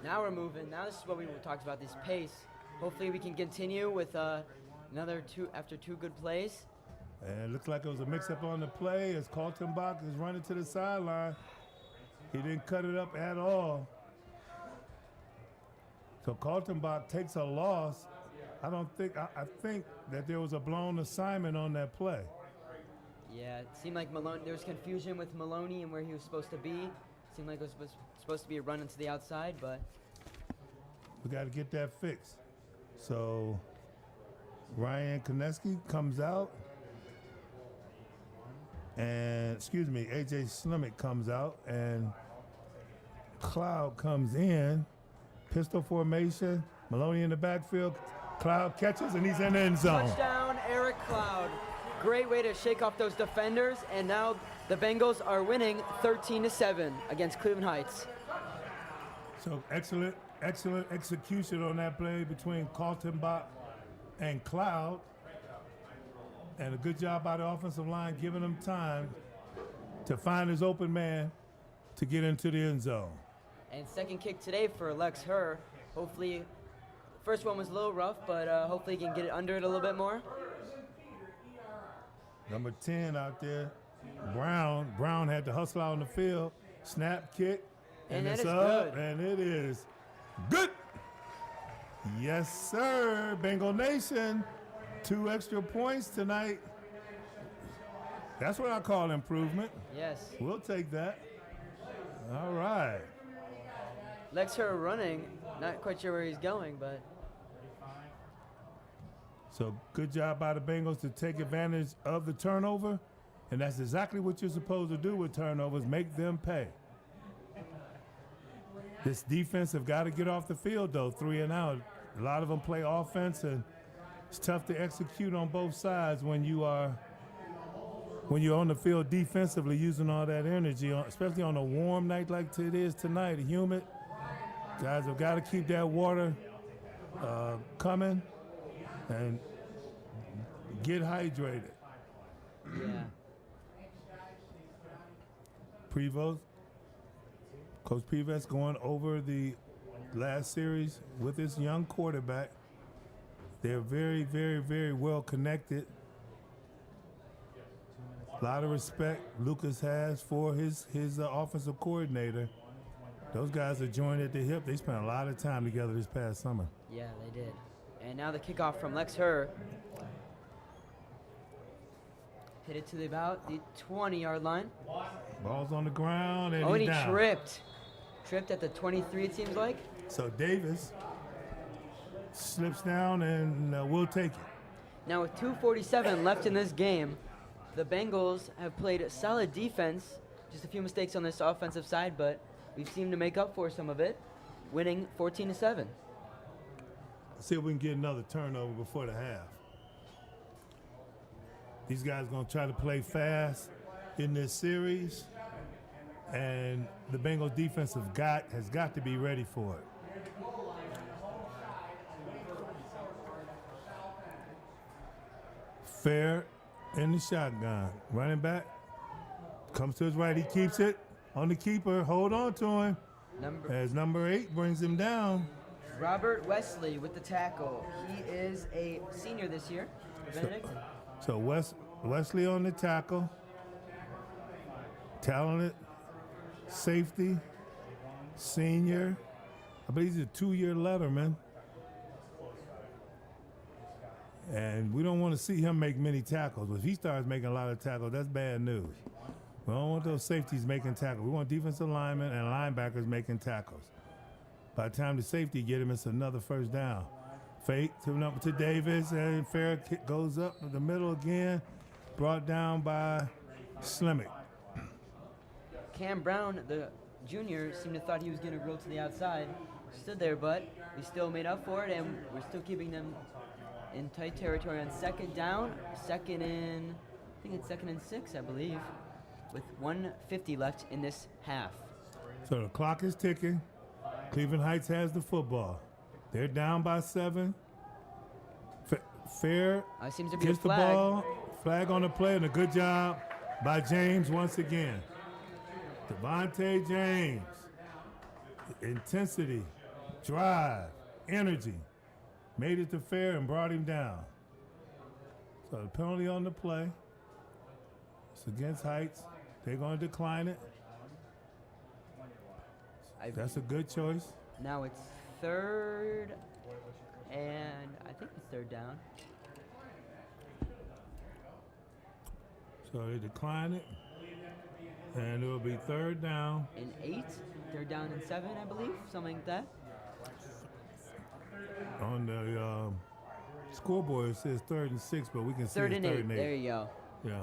Now we're moving. Now this is what we talked about, this pace. Hopefully we can continue with another 2 after 2 good plays. And it looks like it was a mix-up on the play as Kaltenbach is running to the sideline. He didn't cut it up at all. So Kaltenbach takes a loss. I think that there was a blown assignment on that play. Yeah, it seemed like there was confusion with Maloney and where he was supposed to be. It seemed like it was supposed to be a run into the outside, but we got to get that fixed. So Ryan Konecki comes out. And, A.J. Slimick comes out, and Cloud comes in. Pistol formation, Maloney in the backfield. Cloud catches, and he's in the end zone. Touchdown, Eric Cloud. Great way to shake off those defenders, and now the Bengals are winning 13-7 against Cleveland Heights. So excellent execution on that play between Kaltenbach and Cloud. And a good job by the offensive line giving him time to find his open man to get into the end zone. And second kick today for Lex Herr. Hopefully, first one was a little rough, but hopefully he can get it under it a little bit more. Number 10 out there, Brown. Brown had to hustle out on the field. Snap, kick, And it's that is up, good. and it is good. Yes, sir. Bengal Nation, 2 extra points tonight. That's what I call improvement. Yes. We'll take that. All right. Lex Her running. Not quite sure where he's going, but So good job by the Bengals to take advantage of the turnover. And that's exactly what you're supposed to do with turnovers, make them pay. This defense have got to get off the field, though, 3 and out. A lot of them play offense, and it's tough to execute on both sides when you're on the field defensively using all that energy, especially on a warm night like it is tonight, humid. Guys have got to keep that water coming and get hydrated. yeah. Prevost, Coach Prevost going over the last series with his young quarterback. They're very, very, very well connected. A lot of respect Lucas has for his offensive coordinator. Those guys are joined at the hip. They spent a lot of time together this past summer. Yeah, they did. And now the kickoff from Lex Her. Hit it to about the 20-yard line. Ball's on the ground, and Oh, and he's he down. tripped. Tripped at the 23, it seems like. So Davis slips down, and we'll take it. Now with 2:47 left in this game, the Bengals have played solid defense. Just a few mistakes on this offensive side, but we've seemed to make up for some of it, winning 14-7. See if we can get another turnover before the half. These guys going to try to play fast in this series, and the Bengals defense has got to be ready for it. Fair in the shotgun. Running back comes to his right. He keeps it on the keeper. Hold on to him. As number 8 brings him down. Robert Wesley with the tackle. He is a senior this year. Benedictine. So Wesley on the tackle. Talented safety, senior. I believe he's a 2-year letterman. And we don't want to see him make many tackles. If he starts making a lot of tackles, that's bad news. We don't want those safeties making tackles. We want defensive linemen and linebackers making tackles. By the time the safety get him, it's another first down. Fake to Davis, and fair kick goes up to the middle again. Brought down by Slimick. Cam Brown, the junior, seemed to thought he was going to roll to the outside. Stood there, but we still made up for it, and we're still keeping them in tight territory on second down. I think it's second and 6, I believe, with 1:50 left in this half. So the clock is ticking. Cleveland Heights has the football. They're down by 7. Fair Seems to be gets a the flag. ball. Flag on the play, and a good job by James once again. Devontae James. Intensity, drive, energy. Made it to Fair and brought him down. So the penalty on the play. It's against Heights. They're going to decline it. That's a good choice. Now it's third, and I think it's third down. So they decline it, and it will be third down. And 8, third down and 7, I believe, something like that. On the scoreboard, it says 3rd and 6, but we can see Third it's and 8. 3rd and 8. There you go. Yeah,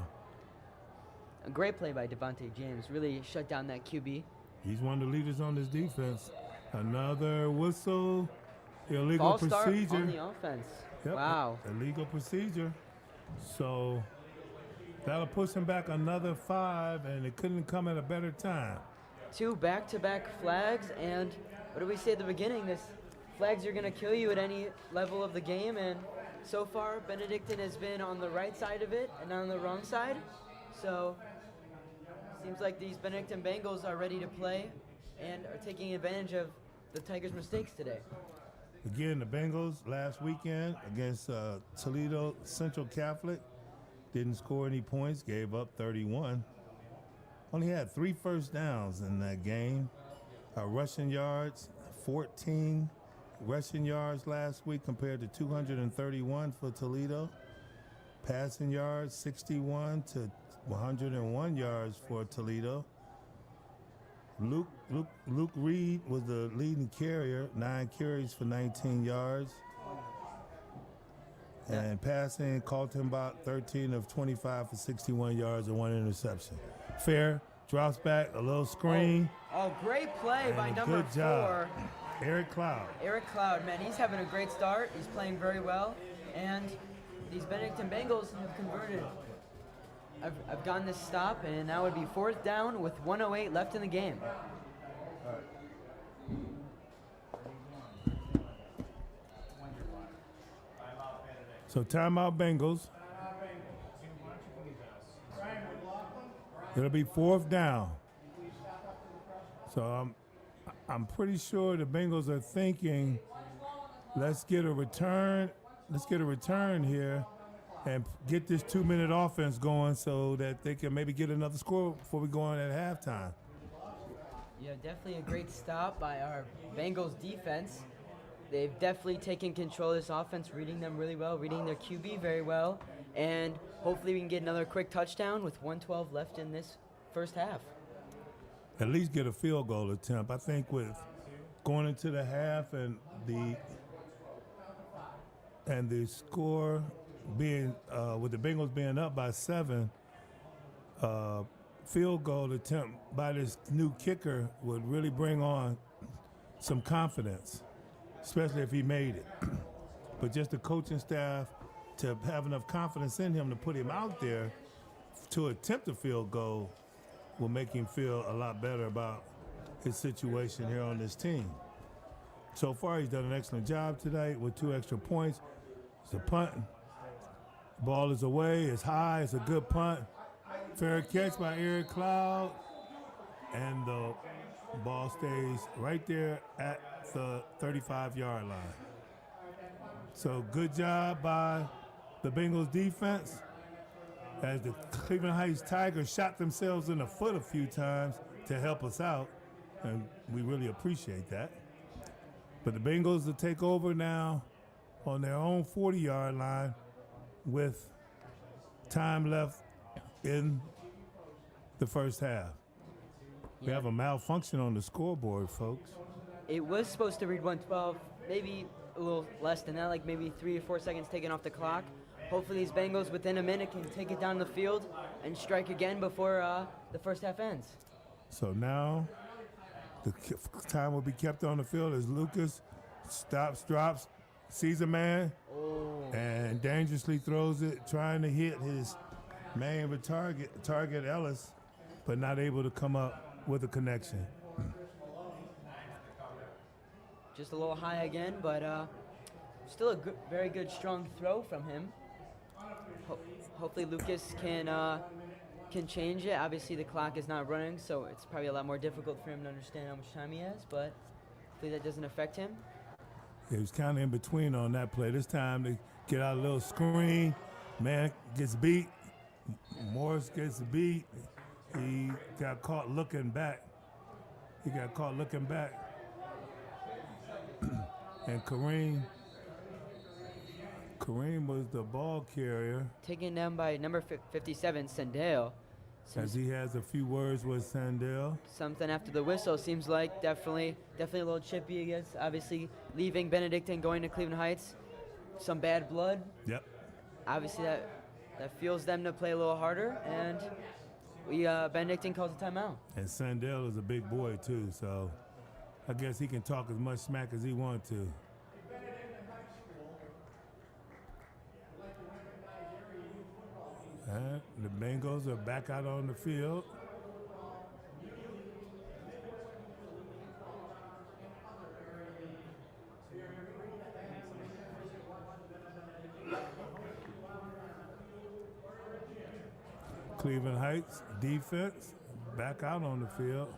A great play by Devontae James. Really shut down that QB. he's one of the leaders on this defense. Another whistle, illegal False start procedure. on the offense. Yep, Wow. illegal procedure. So that'll push him back another 5, and it couldn't come at a better time. 2 back-to-back flags, and what did we say at the beginning? This flags are going to kill you at any level of the game, and so far Benedictine has been on the right side of it and on the wrong side. So seems like these Benedictine Bengals are ready to play and are taking advantage of the Tigers' mistakes today. Again, the Bengals last weekend against Toledo Central Catholic didn't score any points, gave up 31. only had 3 first downs in that game. Rushing yards, 14 rushing yards last week compared to 231 for Toledo. Passing yards, 61 to 101 yards for Toledo. Luke Reed was the leading carrier, 9 carries for 19 yards. And passing, Kaltenbach, 13 of 25 for 61 yards and 1 interception. Fair drops back, a little screen. Oh, great play by number Good job. 4. Eric Cloud. Eric Cloud, man, he's having a great start. He's playing very well. And these Benedictine Bengals have converted. I've gotten this stop, and now it would be 4th down with 1:08 left in the game. So timeout Bengals. It'll be 4th down. So I'm pretty sure the Bengals are thinking, let's get a return. Let's get a return here and get this 2-minute offense going so that they can maybe get another score before we go on at halftime. Yeah, definitely a great stop by our Bengals defense. They've definitely taken control of this offense, reading them really well, reading their QB very well, and hopefully we can get another quick touchdown with 1:12 left in this first half. At least get a field goal attempt. I think with going into the half and the score being with the Bengals being up by 7, field goal attempt by this new kicker would really bring on some confidence, especially if he made it. But just the coaching staff to have enough confidence in him to put him out there to attempt a field goal will make him feel a lot better about his situation here on this team. So far, he's done an excellent job today with 2 extra points. It's a punt. Ball is away. It's high. It's a good punt. Fair catch by Eric Cloud. And the ball stays right there at the 35-yard line. So good job by the Bengals defense as the Cleveland Heights Tigers shot themselves in the foot a few times to help us out, and we really appreciate that. But the Bengals will take over now on their own 40-yard line with time left in the first half. We have a malfunction on the scoreboard, folks. It was supposed to read 1:12, maybe a little less than that, like maybe 3 or 4 seconds taken off the clock. Hopefully these Bengals within a minute can take it down the field and strike again before the first half ends. So now the time will be kept on the field as Lucas stops, drops, sees a man, and dangerously throws it, trying to hit his man with target Ellis, but not able to come up with a connection. Just a little high again, but still a very good, strong throw from him. Hopefully Lucas can change it. Obviously the clock is not running, so it's probably a lot more difficult for him to understand how much time he has, but hopefully that doesn't affect him. He was kind of in between on that play. This time they get out a little screen. Man gets beat. Morris gets beat. He got caught looking back. And Kareem was the ball carrier. Taken down by number 57, Sandell. As he has a few words with Sandell. Something after the whistle seems like definitely a little chippy, I guess. Obviously leaving Benedictine, going to Cleveland Heights. Some bad blood. Yep. Obviously that fuels them to play a little harder, and Benedictine calls a timeout. And Sandell is a big boy too, so I guess he can talk as much smack as he wants to. And the Bengals are back out on the field. Cleveland Heights defense back out on the field.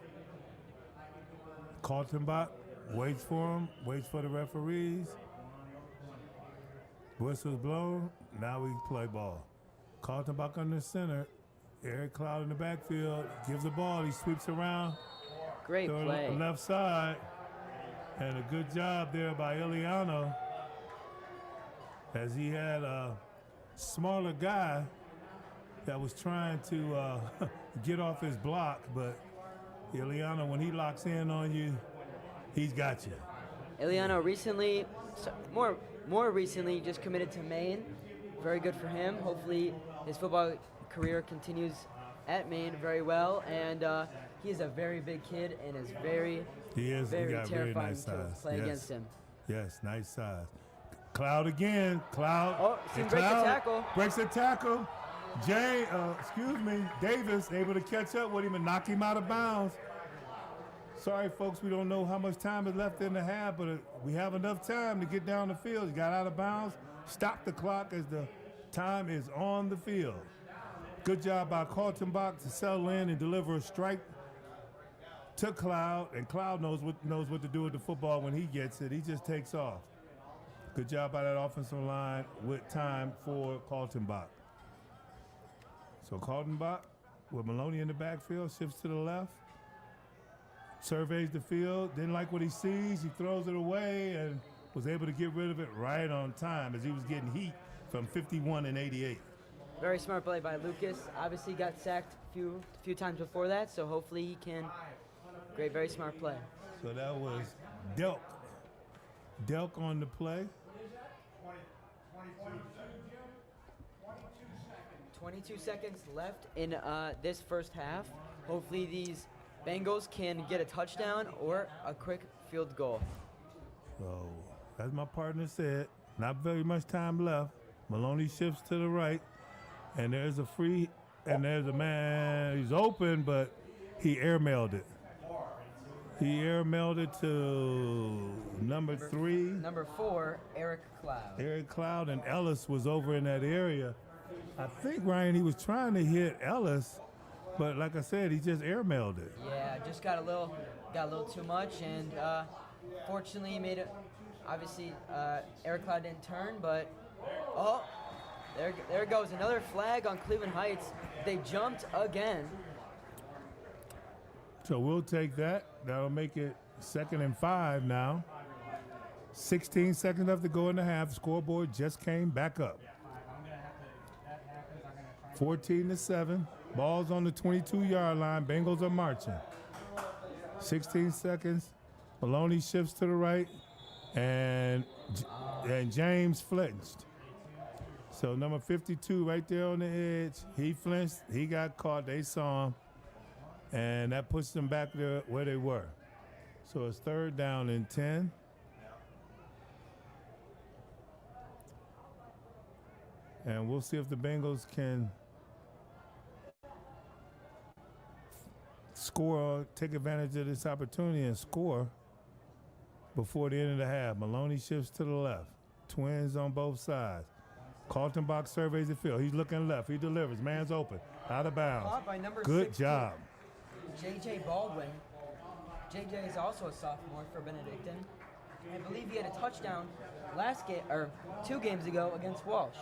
Kaltenbach waits for him, waits for the referees. Whistle's blown, now we play ball. Kaltenbach under center, Eric Cloud in the backfield, gives the ball, he sweeps around. Great play. Left side. And a good job there by Ileano, as he had a smaller guy that was trying to get off his block, but Ileano, when he locks in on you, he's got you. Ileano recently, more recently, just committed to Maine. Very good for him. Hopefully his football career continues at Maine very well. And he is a very big kid and is very terrifying nice to size. play against him. Yes, nice size. Cloud again. Cloud. Oh, breaks the tackle. Breaks the tackle. Davis able to catch up with him and knock him out of bounds. Sorry, folks, we don't know how much time is left in the half, but we have enough time to get down the field. He got out of bounds. Stop the clock as the time is on the field. Good job by Kaltenbach to settle in and deliver a strike to Cloud, and Cloud knows what to do with the football when he gets it. He just takes off. Good job by that offensive line with time for Kaltenbach. So Kaltenbach with Maloney in the backfield, shifts to the left, surveys the field, didn't like what he sees, he throws it away and was able to get rid of it right on time as he was getting heat from 51 and 88. Very smart play by Lucas. Obviously got sacked a few times before that, so hopefully he can. Very smart play. So that was Delk. Delk on the play. 22 seconds left in this first half. Hopefully these Bengals can get a touchdown or a quick field goal. So, as my partner said, not very much time left. Maloney shifts to the right, and there's a free, and there's a man. He's open, but he airmailed it. He airmailed it to number 4, Eric Cloud. Eric Cloud, and Ellis was over in that area. I think, Ryan, he was trying to hit Ellis, but like I said, he just airmailed it. Yeah, just got a little too much, and fortunately he made it. Obviously, Eric Cloud didn't turn, but there goes another flag on Cleveland Heights. They jumped again. So we'll take that. That'll make it 2nd and 5 now. 16 seconds left to go in the half. The scoreboard just came back up. 14-7. Ball's on the 22-yard line. Bengals are marching. 16 seconds. Maloney shifts to the right, and James flinched. So number 52 right there on the edge. He flinched. He got caught. They saw him. And that puts them back there where they were. So it's 3rd down and 10. And we'll see if the Bengals can score, take advantage of this opportunity and score before the end of the half. Maloney shifts to the left. Twins on both sides. Kaltenbach surveys the field. He's looking left. He delivers. Man's open. Out of bounds. Good 16. job. J.J. Baldwin. J.J. is also a sophomore for Benedictine. I believe he had a touchdown last game, or 2 games ago against Walsh.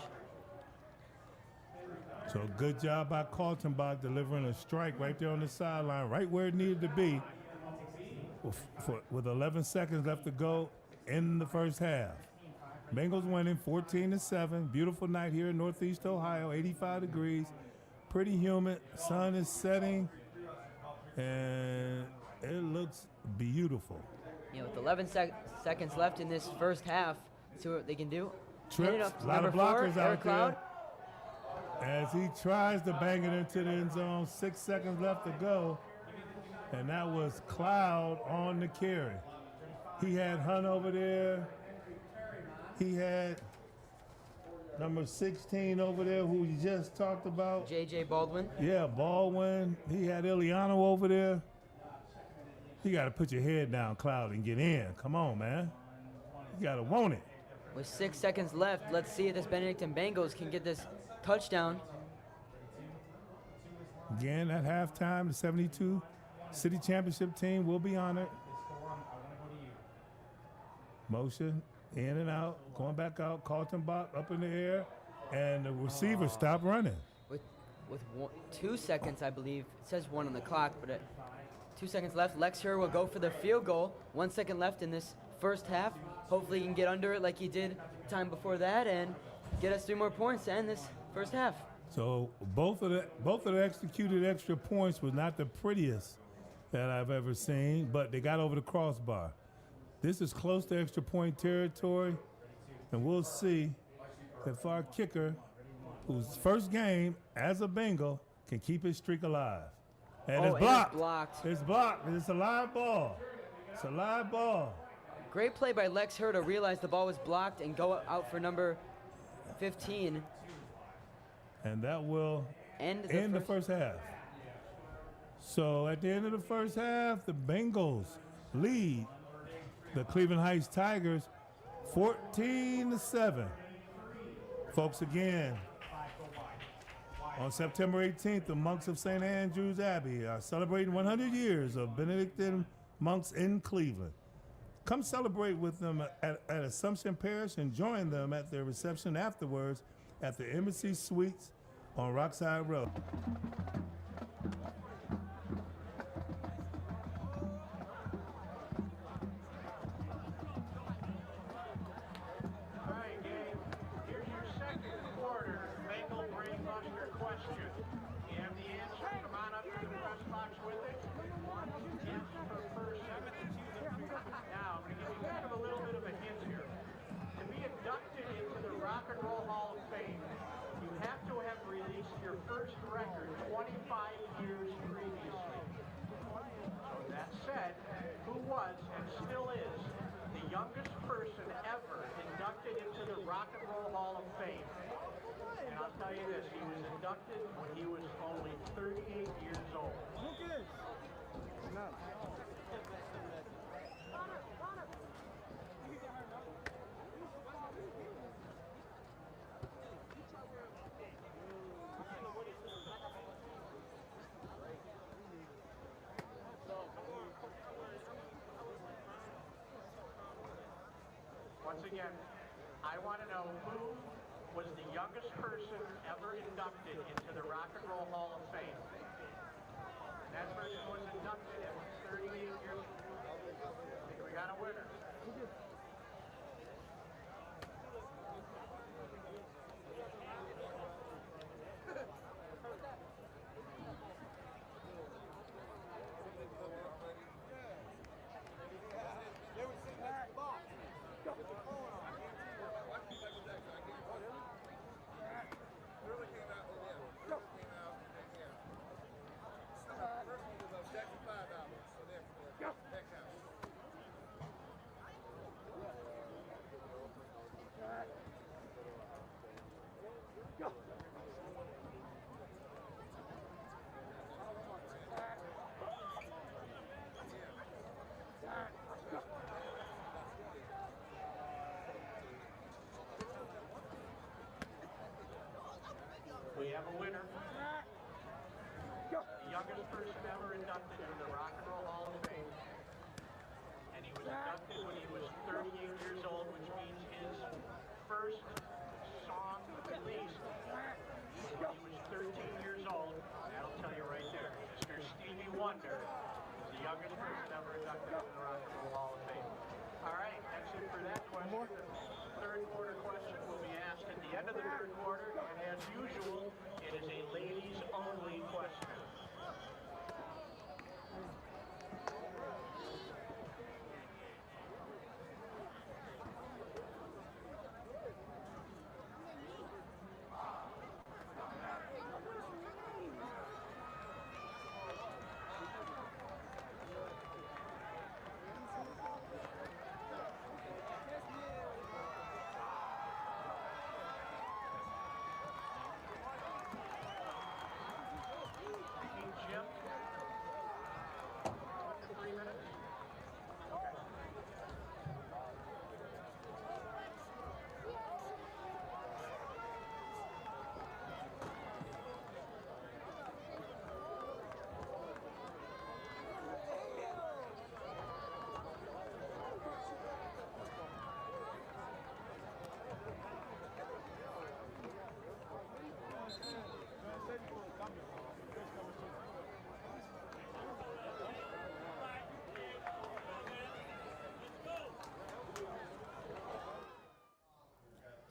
So good job by Kaltenbach delivering a strike right there on the sideline, right where it needed to be, with 11 seconds left to go in the first half. Bengals winning 14-7. Beautiful night here in Northeast Ohio, 85 degrees, pretty humid. Sun is setting, and it looks beautiful. You know, with 11 seconds left in this first half, see what they can do. Trips, a lot of blockers out there. As he tries to bang it into the end zone, 6 seconds left to go. And that was Cloud on the carry. He had Hunt over there. He had number 16 over there, who you just talked about. J.J. Baldwin. Yeah, Baldwin. He had Ileano over there. You got to put your head down, Cloud, and get in. Come on, man. You got to want it. With 6 seconds left, let's see if this Benedictine Bengals can get this touchdown. Again, at halftime, the 72 City Championship team will be honored. Motion, in and out, going back out. Kaltenbach up in the air, and the receiver stopped running. with 2 seconds, I believe. It says 1 on the clock, but 2 seconds left. Lex Hur will go for the field goal. 1 second left in this first half. Hopefully he can get under it like he did time before that and get us 3 more points to end this first half. So both of the executed extra points was not the prettiest that I've ever seen, but they got over the crossbar. This is close to extra point territory, and we'll see if our kicker, whose first game as a Bengal, can keep his streak alive. And it's blocked. It's blocked. It's a live ball. It's a live ball. Great play by Lex Hur to realize the ball was blocked and go out for number 15. And that will end the first half. So at the end of the first half, the Bengals lead the Cleveland Heights Tigers 14-7. Folks, again, on September 18th, the monks of St. Andrew's Abbey are celebrating 100 years of Benedictine monks in Cleveland. Come celebrate with them at Assumption Parish and join them at their reception afterwards at the Embassy Suites on Rockside Road. When he was only 38 years old. Once again, I want to know who was the youngest person ever inducted into the Rock and Roll Hall of Fame. That person was inducted at 38 years old. I think we got a winner. We have a winner. The youngest person ever inducted into the Rock and Roll Hall of Fame. And he was inducted when he was 38 years old, which means his first song released when he was 13 years old. That'll tell you right there. Mr. Stevie Wonder is the youngest person ever inducted into the Rock and Roll Hall of Fame. All right, that's it for that question. The third quarter question will be asked at the end of the third quarter, and as usual, it is a ladies-only question.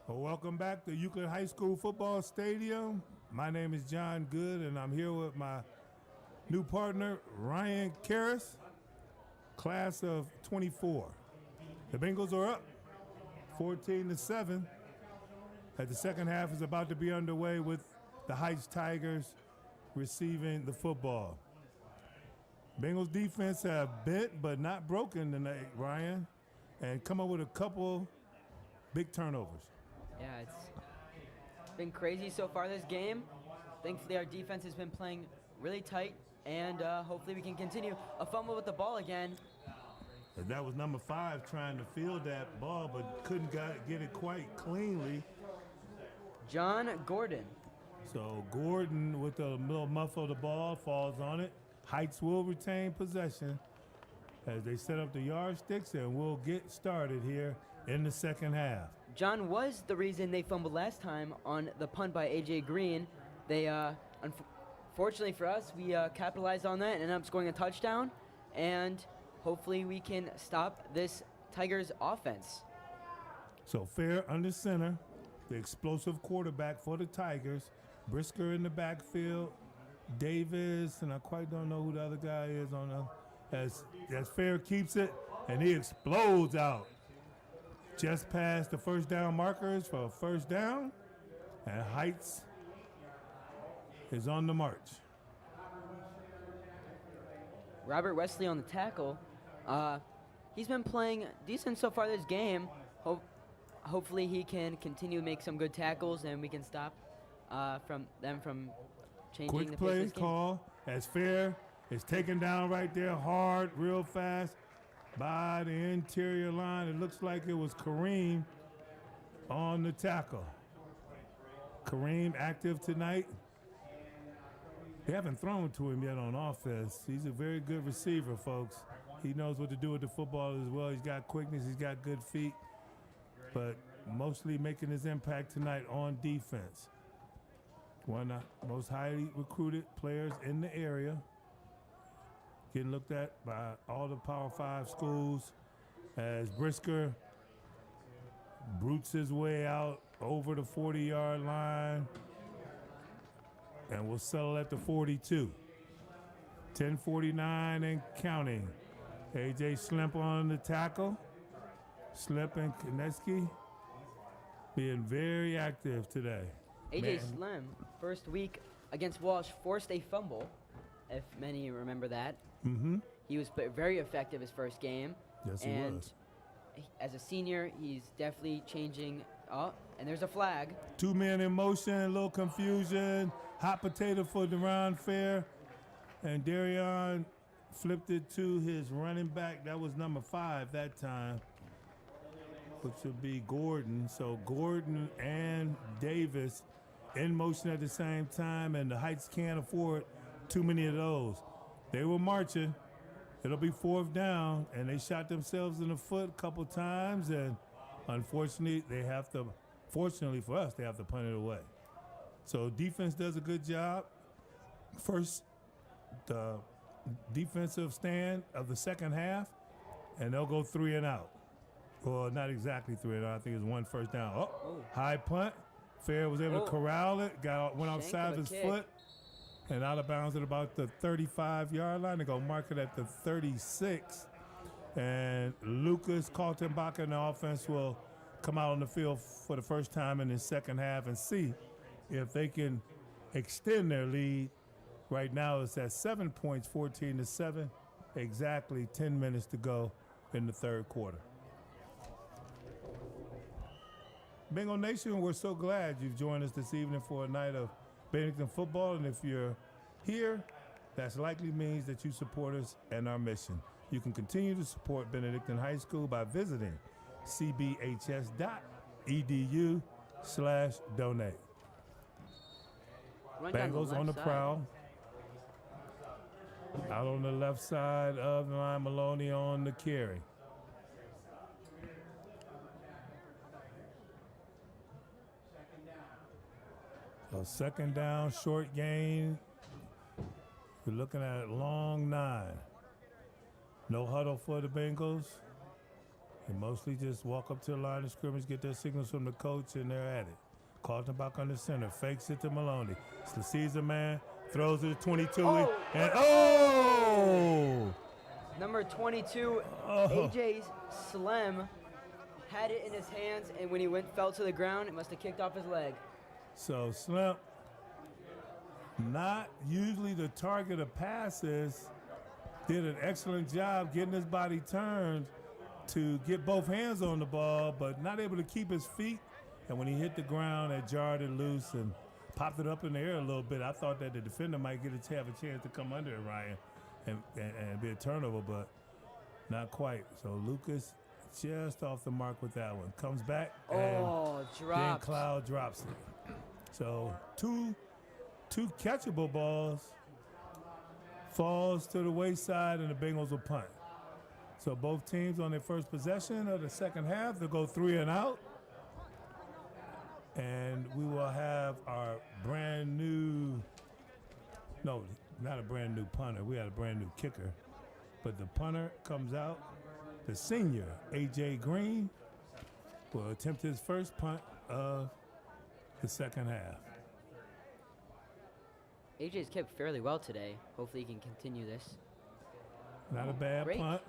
Well, welcome back to Euclid High School Football Stadium. My name is John Good, and I'm here with my new partner, Ryan Karras, class of 24. The Bengals are up 14-7. As the second half is about to be underway with the Heights Tigers receiving the football. Bengals defense have bent but not broken tonight, Ryan, and come up with a couple big turnovers. Yeah, it's been crazy so far this game. Thankfully, our defense has been playing really tight, and hopefully we can continue. A fumble with the ball again. And that was number 5 trying to field that ball, but couldn't get it quite cleanly. John Gordon. So Gordon, with a little muff of the ball, falls on it. Heights will retain possession as they set up the yarsticks, and we'll get started here in the second half. John was the reason they fumbled last time on the punt by A.J. Green. They, unfortunately for us, we capitalized on that and ended up scoring a touchdown, and hopefully we can stop this Tigers offense. So Fair under center, the explosive quarterback for the Tigers. Brisker in the backfield, Davis, and I quite don't know who the other guy is on the, as Fair keeps it, and he explodes out. Just past the first down markers for a first down, and Heights is on the march. Robert Wesley on the tackle. He's been playing decent so far this game. Hopefully he can continue to make some good tackles, and we can stop from changing Quick the play pace of this game. call as Fair is taken down right there hard, real fast by the interior line. It looks like it was Kareem on the tackle. Kareem active tonight. They haven't thrown to him yet on offense. He's a very good receiver, folks. He knows what to do with the football as well. He's got quickness, he's got good feet, but mostly making his impact tonight on defense. One of the most highly recruited players in the area. Getting looked at by all the Power 5 schools as Brisker brutes his way out over the 40-yard line, and will settle at the 42. 10:49 and counting. A.J. Slimp on the tackle. Slimp and Konecki being very active today. A.J. Slim, first week against Walsh, forced a fumble, if many remember that. Mm-hmm. He was very effective his first game. Yes, he and was. As a senior, he's definitely changing. Oh, and there's a flag. 2 men in motion, a little confusion. Hot potato for Deron Fair. And Darion flipped it to his running back. That was number 5 that time, which would be Gordon. So Gordon and Davis in motion at the same time, and the Heights can't afford too many of those. They were marching. It'll be 4th down, and they shot themselves in the foot a couple times, and unfortunately, fortunately for us, they have to punt it away. So defense does a good job. First, the defensive stand of the second half, and they'll go 3 and out. Well, not exactly 3 and out. I think it was 1 first down. Oh, high punt. Fair was able to corral it, went outside of his foot, and out of bounds at about the 35-yard line. They're going to mark it at the 36. And Lucas Kaltenbach and the offense will come out on the field for the first time in the second half and see if they can extend their lead. Right now it's at 7 points, 14-7. Exactly 10 minutes to go in the third quarter. Bengal Nation, we're so glad you've joined us this evening for a night of Benedictine football, and if you're here, that likely means that you support us and our mission. You can continue to support Benedictine High School by visiting cbhs.edu/donate. Bengals on the prowl. Out on the left side of the line, Maloney on the carry. So second down, short gain. We're looking at long 9. No huddle for the Bengals. They mostly just walk up to the line of scrimmage, get their signals from the coach, and they're at it. Kaltenbach on the center, fakes it to Maloney. Sees a man, throws it to 22, and Number 22, AJ Slem had it in his hands, and when he fell to the ground, it must have kicked off his leg. So Slem, not usually the target of passes, did an excellent job getting his body turned to get both hands on the ball, but not able to keep his feet. And when he hit the ground, it jarred it loose and popped it up in the air a little bit. I thought that the defender might have a chance to come under it, Ryan, and be a turnover, but not quite. So Lucas just off the mark with that one. Comes back, and then Cloud drops it. So two catchable balls, falls to the wayside, and the Bengals will punt. So both teams on their first possession of the second half, they'll go 3 and out. And we will have our brand new, no, not a brand new punter. We had a brand new kicker. But the punter comes out, the senior, A.J. Green, will attempt his first punt of the second half. AJ's kept fairly well today. Hopefully he can continue this. Not a bad punt.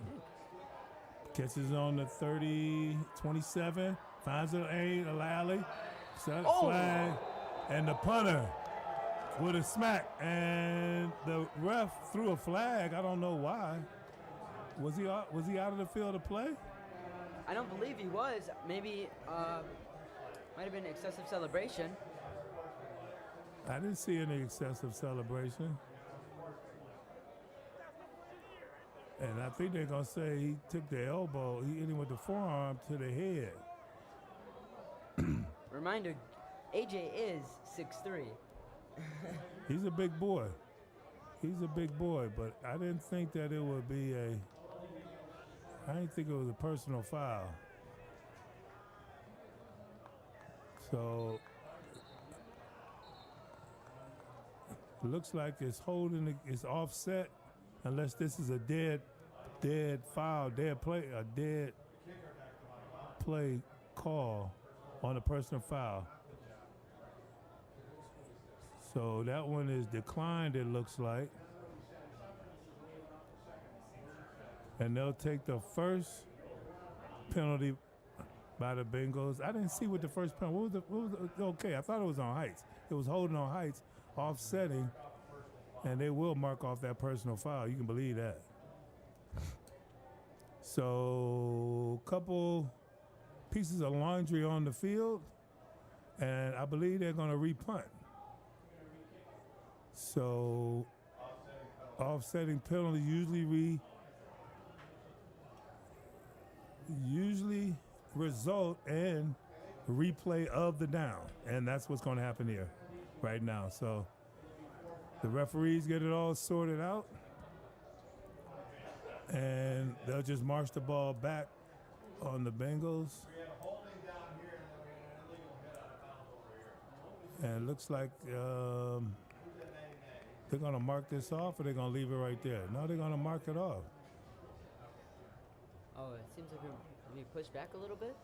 Catches on the 30, 27, finds an alley, set flag, and the punter with a smack. And the ref threw a flag. I don't know why. Was he out of the field of play? I don't believe he was. Maybe might have been excessive celebration. I didn't see any excessive celebration. And I think they're going to say he took the elbow, he hit him with the forearm to the head. Reminder, AJ is 6'3". He's a big boy. He's a big boy, but I didn't think that it would be I didn't think it was a personal foul. So it looks like it's it's offset unless this is a dead foul, dead play call on a personal foul. So that one is declined, it looks like. And they'll take the first penalty by the Bengals. I didn't see what the first penalty, okay, I thought it was on Heights. It was holding on Heights, offsetting, and they will mark off that personal foul. You can believe that. So a couple pieces of laundry on the field, and I believe they're going to repunt. So offsetting penalties usually result in replay of the down, and that's what's going to happen here right now. So the referees get it all sorted out, and they'll just march the ball back on the Bengals. And it looks like they're going to mark this off, or they're going to leave it right there. No, they're going to mark it off. Oh, it seems like we pushed back a little bit.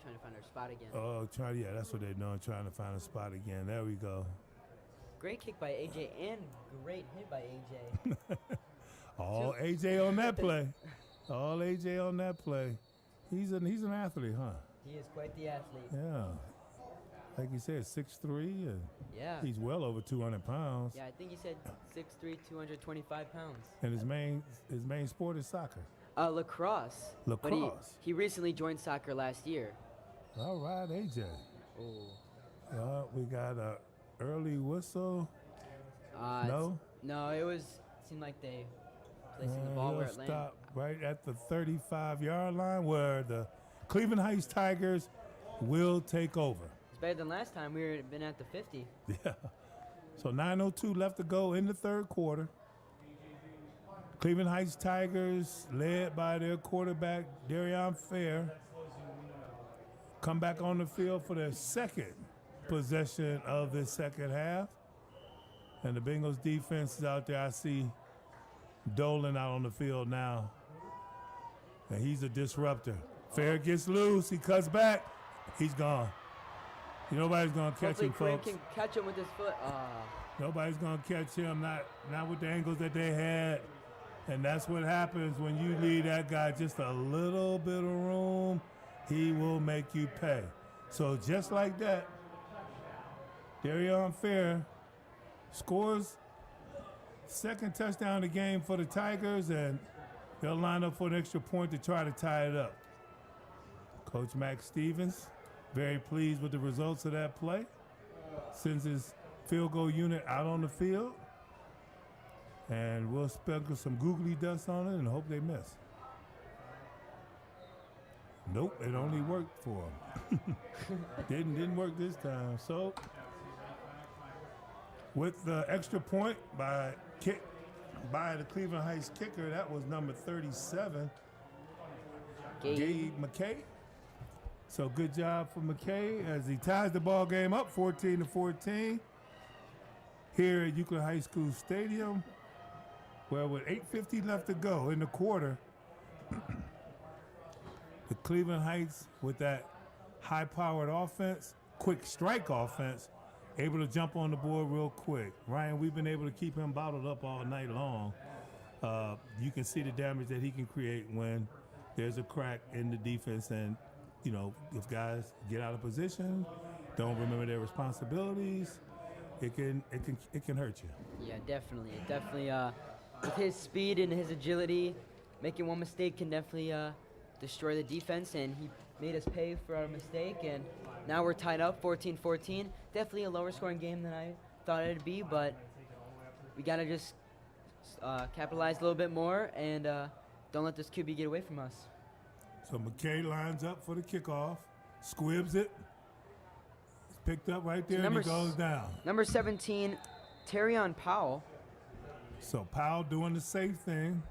Trying to find our spot again. Oh, yeah, that's what they're doing, trying to find a spot again. There we go. Great kick by AJ and great hit by AJ. All AJ on that play. All AJ on that play. He's an athlete, huh? He is quite the athlete. Yeah. Like you said, 6'3", and yeah. He's well over 200 pounds. Yeah, I think he said 6'3", 225 pounds. And his main sport is soccer. Lacrosse. Lacrosse. But he recently joined soccer last year. All right, AJ. Oh. We got a early whistle. No, it seemed like they placing the ball where it landed. Stop right at the 35-yard line, where the Cleveland Heights Tigers will take over. It's better than last time. We've been at the 50. Yeah. So 9:02 left to go in the third quarter. Cleveland Heights Tigers, led by their quarterback, Darion Fair, come back on the field for their second possession of the second half. And the Bengals defense is out there. I see Dolan out on the field now. And he's a disruptor. Fair gets loose. He cuts back. He's gone. Nobody's going to catch him, Hopefully folks. Kareem can catch him with his foot. Nobody's going to catch him, not with the angles that they had. And that's what happens when you leave that guy just a little bit of room. He will make you pay. So just like that, Darion Fair scores second touchdown of the game for the Tigers, and they'll line up for an extra point to try to tie it up. Coach Max Stevens, very pleased with the results of that play. Sends his field goal unit out on the field. And we'll sprinkle some googly dust on it and hope they miss. Nope, it only worked for them. Didn't work this time. So, with the extra point by the Cleveland Heights kicker, that was number 37, Gabe McKay. So good job for McKay as he ties the ball game up 14-14 here at Euclid High School Stadium, where with 8:50 left to go in the quarter, the Cleveland Heights with that high-powered offense, quick strike offense, able to jump on the board real quick. Ryan, we've been able to keep him bottled up all night long. You can see the damage that he can create when there's a crack in the defense, and if guys get out of position, don't remember their responsibilities, it can hurt you. Yeah, definitely. With his speed and his agility, making one mistake can definitely destroy the defense, and he made us pay for our mistake, and now we're tied up 14-14. Definitely a lower scoring game than I thought it'd be, but we gotta just capitalize a little bit more and don't let this QB get away from us. So McKay lines up for the kickoff, squibs it. It's picked up right there, and he goes down. Number 17, Terrion Powell. So Powell doing the safe thing.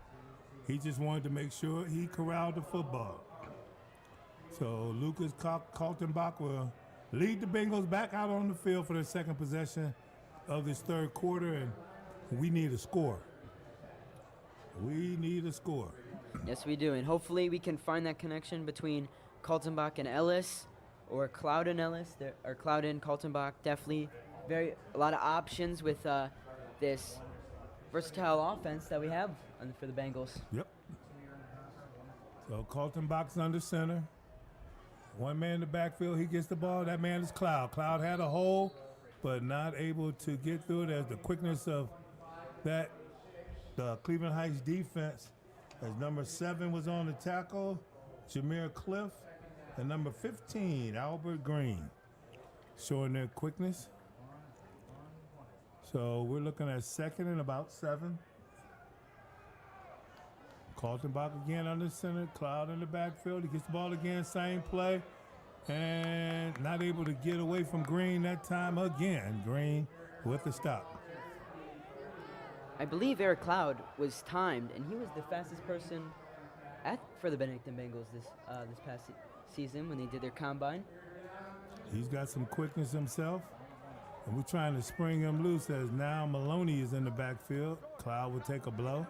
He just wanted to make sure he corralled the football. So Lucas Kaltenbach will lead the Bengals back out on the field for their second possession of this third quarter, and we need a score. We need a score. Yes, we do, and hopefully we can find that connection between Kaltenbach and Ellis, or Cloud and Ellis, or Cloud and Kaltenbach. Definitely a lot of options with this versatile offense that we have for the Bengals. Yep. So Kaltenbach's under center. One man in the backfield, he gets the ball. That man is Cloud. Cloud had a hole, but not able to get through it as the quickness of the Cleveland Heights defense, as number 7 was on the tackle, Jameer Cliff, and number 15, Albert Green, showing their quickness. So we're looking at second and about 7. Kaltenbach again under center, Cloud in the backfield. He gets the ball again, same play, and not able to get away from Green that time again. Green with the stop. I believe Eric Cloud was timed, and he was the fastest person for the Benedictine Bengals this past season when they did their combine. He's got some quickness himself, and we're trying to spring him loose as now Maloney is in the backfield. Cloud will take a blow.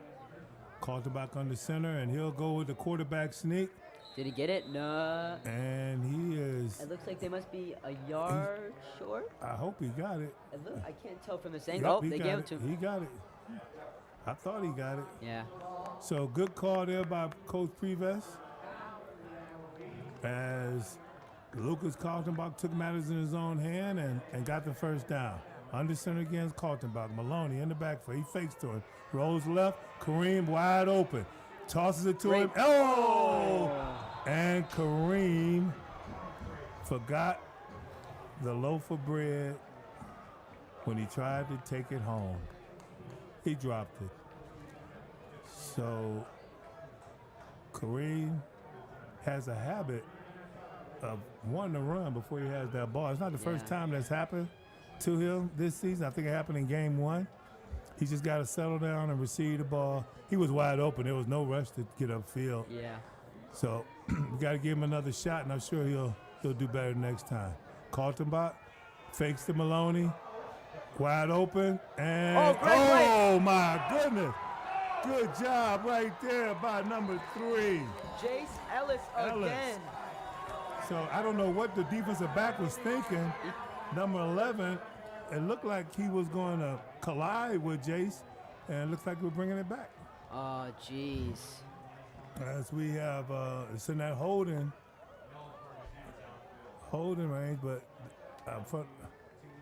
Kaltenbach under center, and he'll go with the quarterback sneak. Did he get it? No. And he is. It looks like they must be a yard short. I hope he got it. I can't tell from this angle. Yep, They gave it to him. He got it. I thought he got it. Yeah. So good call there by Coach Preves, as Lucas Kaltenbach took matters in his own hand and got the first down. Under center against Kaltenbach. Maloney in the backfield. He fakes to him. Rolls left. Kareem wide open. Tosses it to him. Oh! And Kareem forgot the loaf of bread when he tried to take it home. He dropped it. So Kareem has a habit of wanting to run before he has that ball. It's not the first time that's happened to him this season. I think it happened in game 1. He just got to settle down and receive the ball. He was wide open. There was no rush to get upfield. Yeah. So we got to give him another shot, and I'm sure he'll do better next time. Kaltenbach fakes to Maloney. Wide open, and great play. my goodness. Good job right there by number 3. Jace Ellis again. So I don't know what the defensive back was thinking. Number 11, it looked like he was going to collide with Jace, and it looks like we're bringing it back. Oh, jeez. As we have, it's in that holding range, but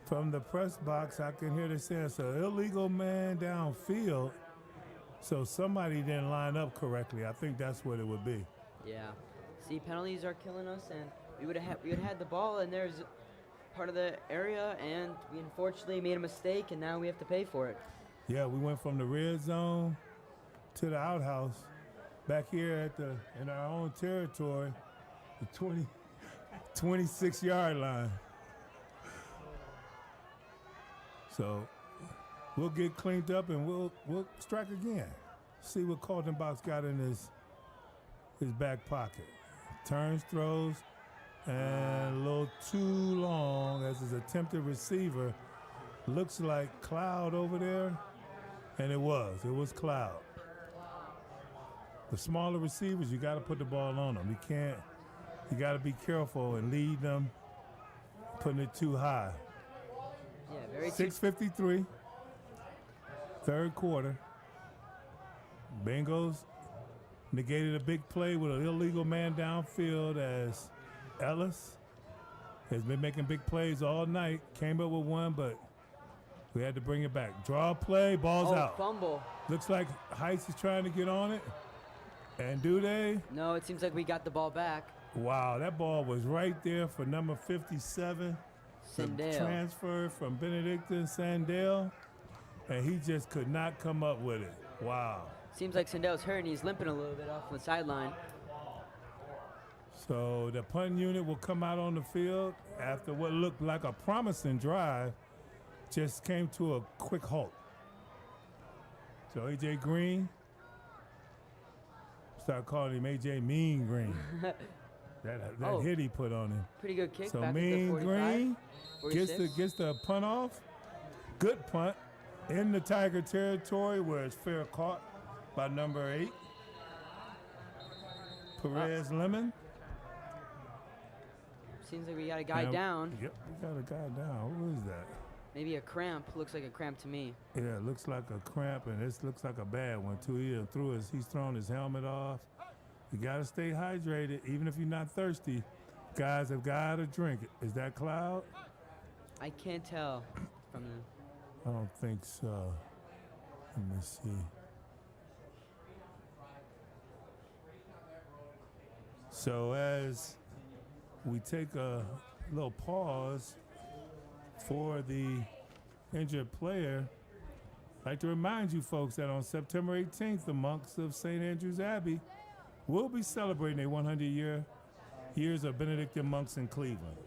from the press box, I can hear they say it's an illegal man downfield. So somebody didn't line up correctly. I think that's what it would be. Yeah. See, penalties are killing us, and we would have had the ball, and there's part of the area, and we unfortunately made a mistake, and now we have to pay for it. Yeah, we went from the red zone to the outhouse, back here in our own territory, the 26-yard line. So we'll get cleaned up and we'll strike again. See what Kaltenbach's got in his back pocket. Turns, throws, and a little too long as his attempted receiver. Looks like Cloud over there, and it was Cloud. The smaller receivers, you got to put the ball on them. You got to be careful and lead them, putting it too high. Yeah, very 6:53, third quarter. Bengals negated a big play with an illegal man downfield as Ellis has been making big plays all night. Came up with one, but we had to bring it back. Draw play, ball's out. Fumble. Looks like Heights is trying to get on it. And do they? No, it seems like we got the ball back. Wow, that ball was right there for number 57. Sandell. Transfer from Benedictine, Sandell. And he just could not come up with it. Wow. Seems like Sandell's hurt and he's limping a little bit off the sideline. So the punt unit will come out on the field after what looked like a promising drive just came to a quick halt. So A.J. Green, start calling him A.J. Mean Green. that hit he put on him. Pretty good kick. So back Mean at the 45, Green 46. gets the punt off. Good punt in the Tiger territory where it's fair caught by number 8, Perez Lemon. Seems like we got a guy down. Yep, we got a guy down. Who is that? Maybe a cramp. Looks like a cramp to me. Yeah, it looks like a cramp, and this looks like a bad one too. He's thrown his helmet off. You gotta stay hydrated, even if you're not thirsty. Guys have gotta drink it. Is that Cloud? I can't tell from the. I don't think so. Let me see. So as we take a little pause for the injured player, I'd like to remind you folks that on September 18th, the monks of St. Andrew's Abbey will be celebrating their 100 years of Benedictine monks in Cleveland.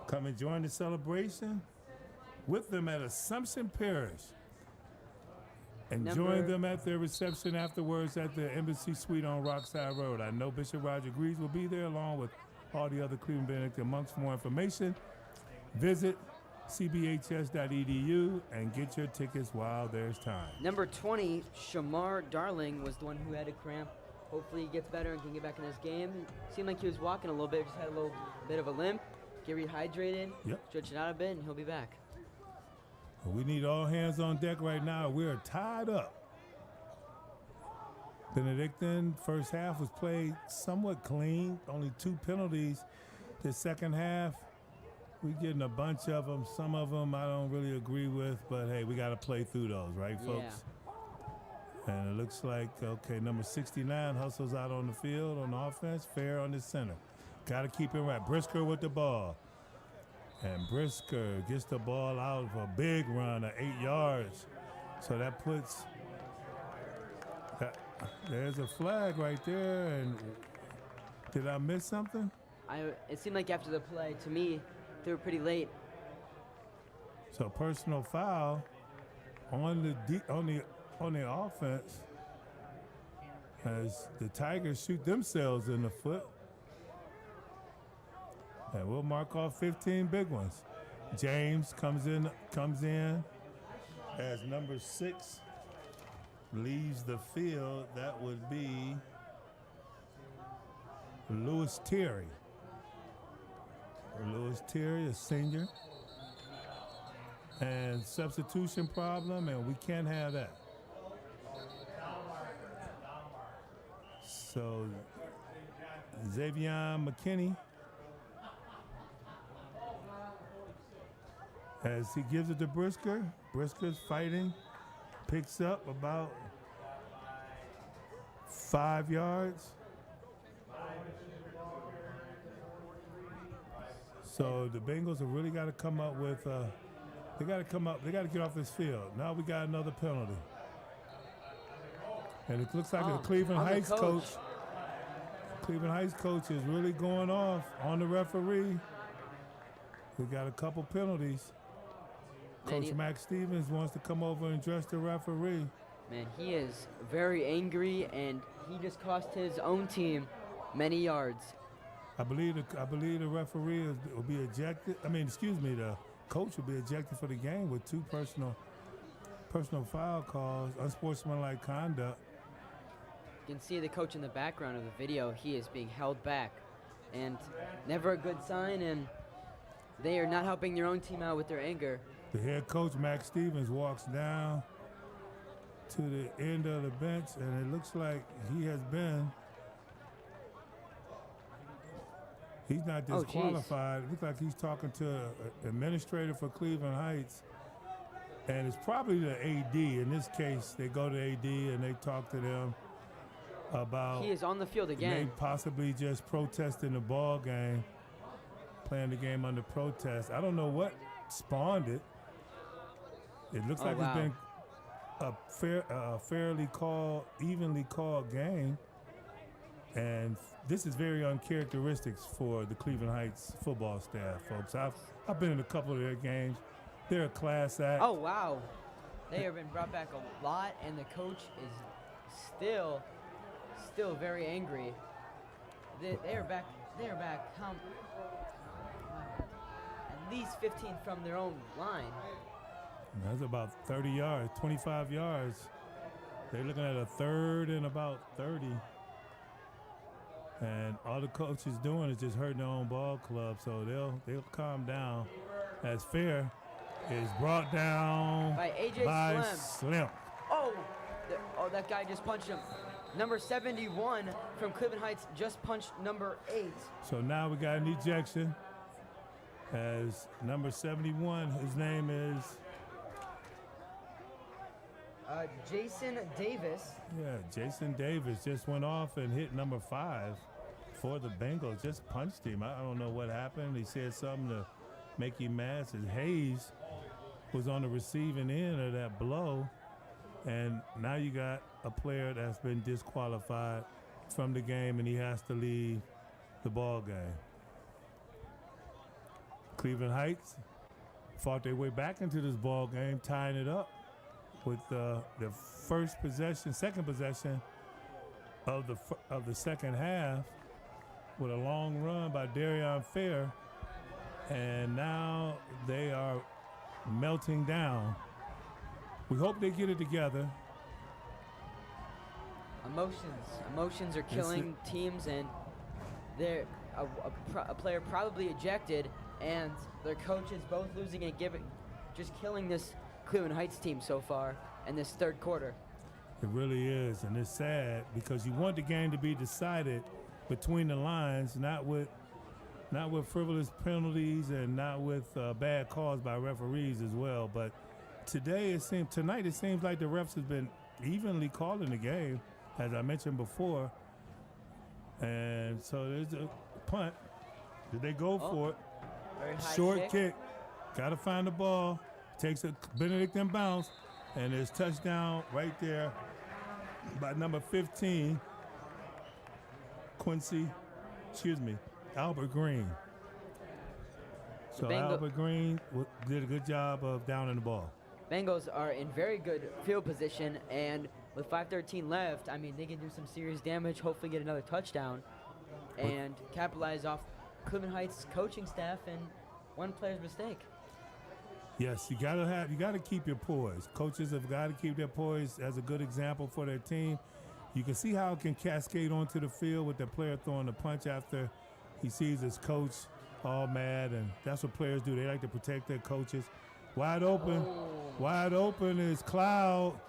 Come and join the celebration with them at Assumption Parish. And join them at their reception afterwards at the Embassy Suite on Rockside Road. I know Bishop Roger Greaves will be there along with all the other Cleveland Benedictine monks. For more information, visit cbhs.edu and get your tickets while there's time. Number 20, Shamar Darling, was the one who had a cramp. Hopefully he gets better and can get back in this game. Seemed like he was walking a little bit, just had a little bit of a limp. Get rehydrated, stretch it out a bit, and he'll be back. We need all hands on deck right now. We're tied up. Benedictine, first half was played somewhat clean. Only 2 penalties. The second half, we're getting a bunch of them. Some of them I don't really agree with, but hey, we got to play through those, right, folks? Yeah. And it looks like, okay, number 69 hustles out on the field on the offense. Fair on the center. Got to keep it right. Brisker with the ball. And Brisker gets the ball out for a big run of 8 yards. So that puts, there's a flag right there. And did I miss something? It seemed like after the play, to me, they were pretty late. So personal foul on the offense as the Tigers shoot themselves in the foot. And we'll mark off 15 big ones. James comes in as number 6 leaves the field, that would be Lewis Terry. Lewis Terry, a senior. And substitution problem, and we can't have that. So Xavier McKinney, as he gives it to Brisker. Brisker's fighting, picks up about 5 yards. So the Bengals have really got to come up with, they got to get off this field. Now we got another penalty. And it looks like the Cleveland Heights coach. Cleveland Heights coach is really going off on the referee. We got a couple penalties. Coach Max Stevens wants to come over and address the referee. Man, he is very angry, and he just cost his own team many yards. I believe the referee will be ejected. The coach will be ejected for the game with 2 personal foul calls, unsportsmanlike conduct. You can see the coach in the background of the video. He is being held back, and never a good sign, and they are not helping their own team out with their anger. The head coach, Max Stevens, walks down to the end of the bench, and it looks like he's not disqualified. It looks like he's talking to an administrator for Cleveland Heights, and it's probably the AD. In this case, they go to AD and they talk to them about he is on the field again. They possibly just protesting the ball game, playing the game under protest. I don't know what spawned it. It looks like it's been a fairly evenly called game, and this is very uncharacteristic for the Cleveland Heights football staff, folks. I've been in a couple of their games. They're a class act. Oh wow, they have been brought back a lot, and the coach is still very angry. They are back. At least 15 from their own line. That's about 30 yards, 25 yards. They're looking at a 3rd and about 30. And all the coach is doing is just hurting their own ball club, so they'll calm down. As Fair is brought down by AJ Slim. Oh, that guy just punched him. Number 71 from Cleveland Heights just punched number 8. So now we got an ejection. As number 71, his name is Jason Davis. Yeah, Jason Davis just went off and hit number 5 for the Bengals. Just punched him. I don't know what happened. He said something to make him mad. Says Hayes was on the receiving end of that blow. And now you got a player that's been disqualified from the game, and he has to leave the ball game. Cleveland Heights fought their way back into this ball game, tying it up with the second possession of the second half, with a long run by Darion Fair, and now they are melting down. We hope they get it together. Emotions are killing teams, and they're a player probably ejected, and their coaches both losing and just killing this Cleveland Heights team so far in this 3rd quarter. It really is, and it's sad because you want the game to be decided between the lines, not with frivolous penalties and not with bad calls by referees as well. But tonight it seems like the refs have been evenly calling the game, as I mentioned before. And so there's a punt. Did they go for it? Very high Short kick. Got to find the ball. Takes a Benedictine bounce, and there's touchdown right there by number 15, Albert Green. So Albert Green did a good job of downing the ball. Bengals are in very good field position, and with 5:13 left, I mean, they can do some serious damage, hopefully get another touchdown, and capitalize off Cleveland Heights coaching staff and one player's mistake. Yes, you gotta keep your poise. Coaches have got to keep their poise as a good example for their team. You can see how it can cascade onto the field with the player throwing a punch after he sees his coach all mad, and that's what players do. They like to protect their coaches. Wide open is Cloud,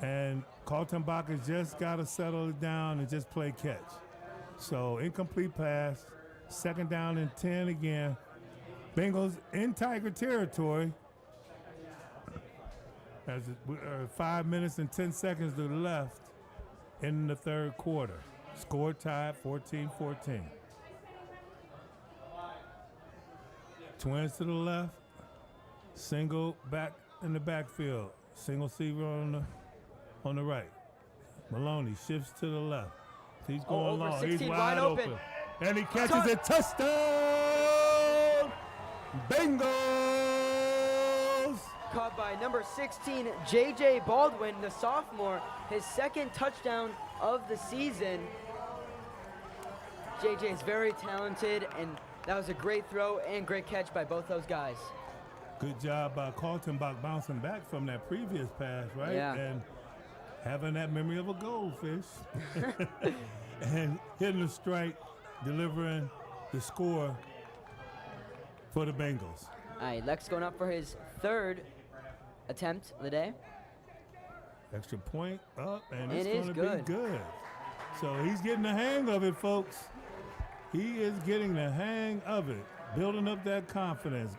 and Kaltenbach has just got to settle it down and just play catch. So incomplete pass, 2nd down and 10 again. Bengals in Tiger territory. As 5 minutes and 10 seconds to the left in the 3rd quarter. Score tied 14-14. Twins to the left. Single back in the backfield. Single receiver on the right. Maloney shifts to the left. He's going long. He's wide open. And he catches it. Touchdown! Bengals! Caught by number 16, J.J. Baldwin, the sophomore, his 2nd touchdown of the season. J.J. is very talented, and that was a great throw and great catch by both those guys. Good job by Kaltenbach bouncing back from that previous pass, right? Yeah. And having that memory of a goldfish. And hitting the strike, delivering the score for the Bengals. All right, Lex going up for his 3rd attempt of the day. Extra point up, and It it's is going to be good. So he's getting the hang of it, folks. He is getting the hang of it, building up that confidence.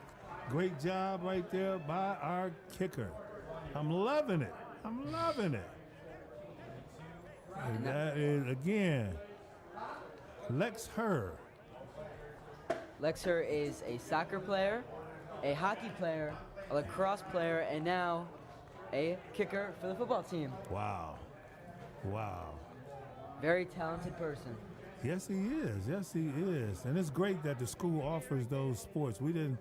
Great job right there by our kicker. I'm loving it. And that is, again, Lex Herr. Lex Herr is a soccer player, a hockey player, a lacrosse player, and now a kicker for the football team. Wow. Very talented person. Yes, he is. And it's great that the school offers those sports. We didn't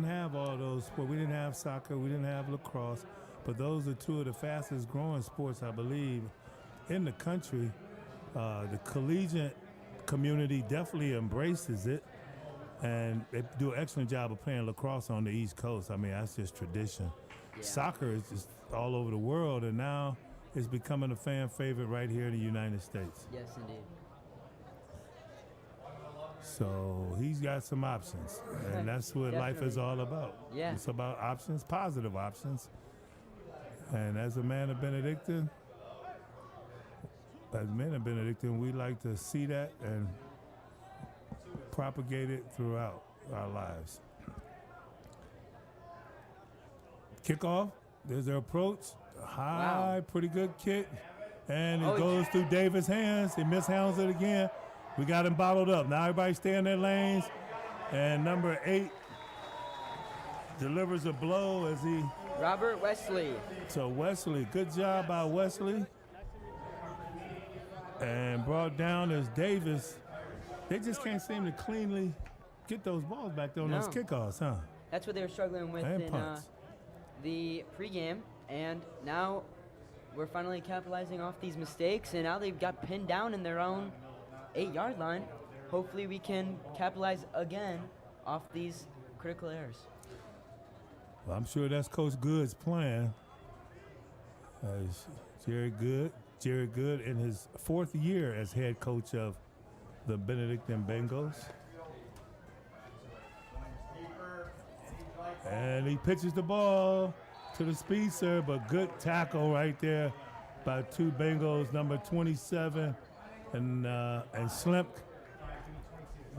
have all those sports. We didn't have soccer. We didn't have lacrosse. But those are 2 of the fastest growing sports, I believe, in the country. The collegiate community definitely embraces it. And they do an excellent job of playing lacrosse on the East Coast. I mean, that's just tradition. Yeah. Soccer is just all over the world, and now it's becoming a fan favorite right here in the United States. Yes, indeed. So he's got some options, and that's what life is all about. Yeah. It's about options, positive options. And as a man of Benedictine, we like to see that and propagate it throughout our lives. Kickoff, there's their approach. High, pretty good kick. And it goes through Davis' hands. He mishandles it again. We got him bottled up. Now everybody stay in their lanes. And number 8 delivers a blow as he... Robert Wesley. So Wesley, good job by Wesley. And brought down as Davis. They just can't seem to cleanly get those balls back there on those kickoffs, huh? That's what they were struggling with And in punts. the pregame. And now we're finally capitalizing off these mistakes, and now they've got pinned down in their own 8-yard line. Hopefully we can capitalize again off these critical errors. Well, I'm sure that's Coach Good's plan. Jerry Good in his 4th year as head coach of the Benedictine Bengals. And he pitches the ball to the speedster, but good tackle right there by 2 Bengals, number 27 and Slimp.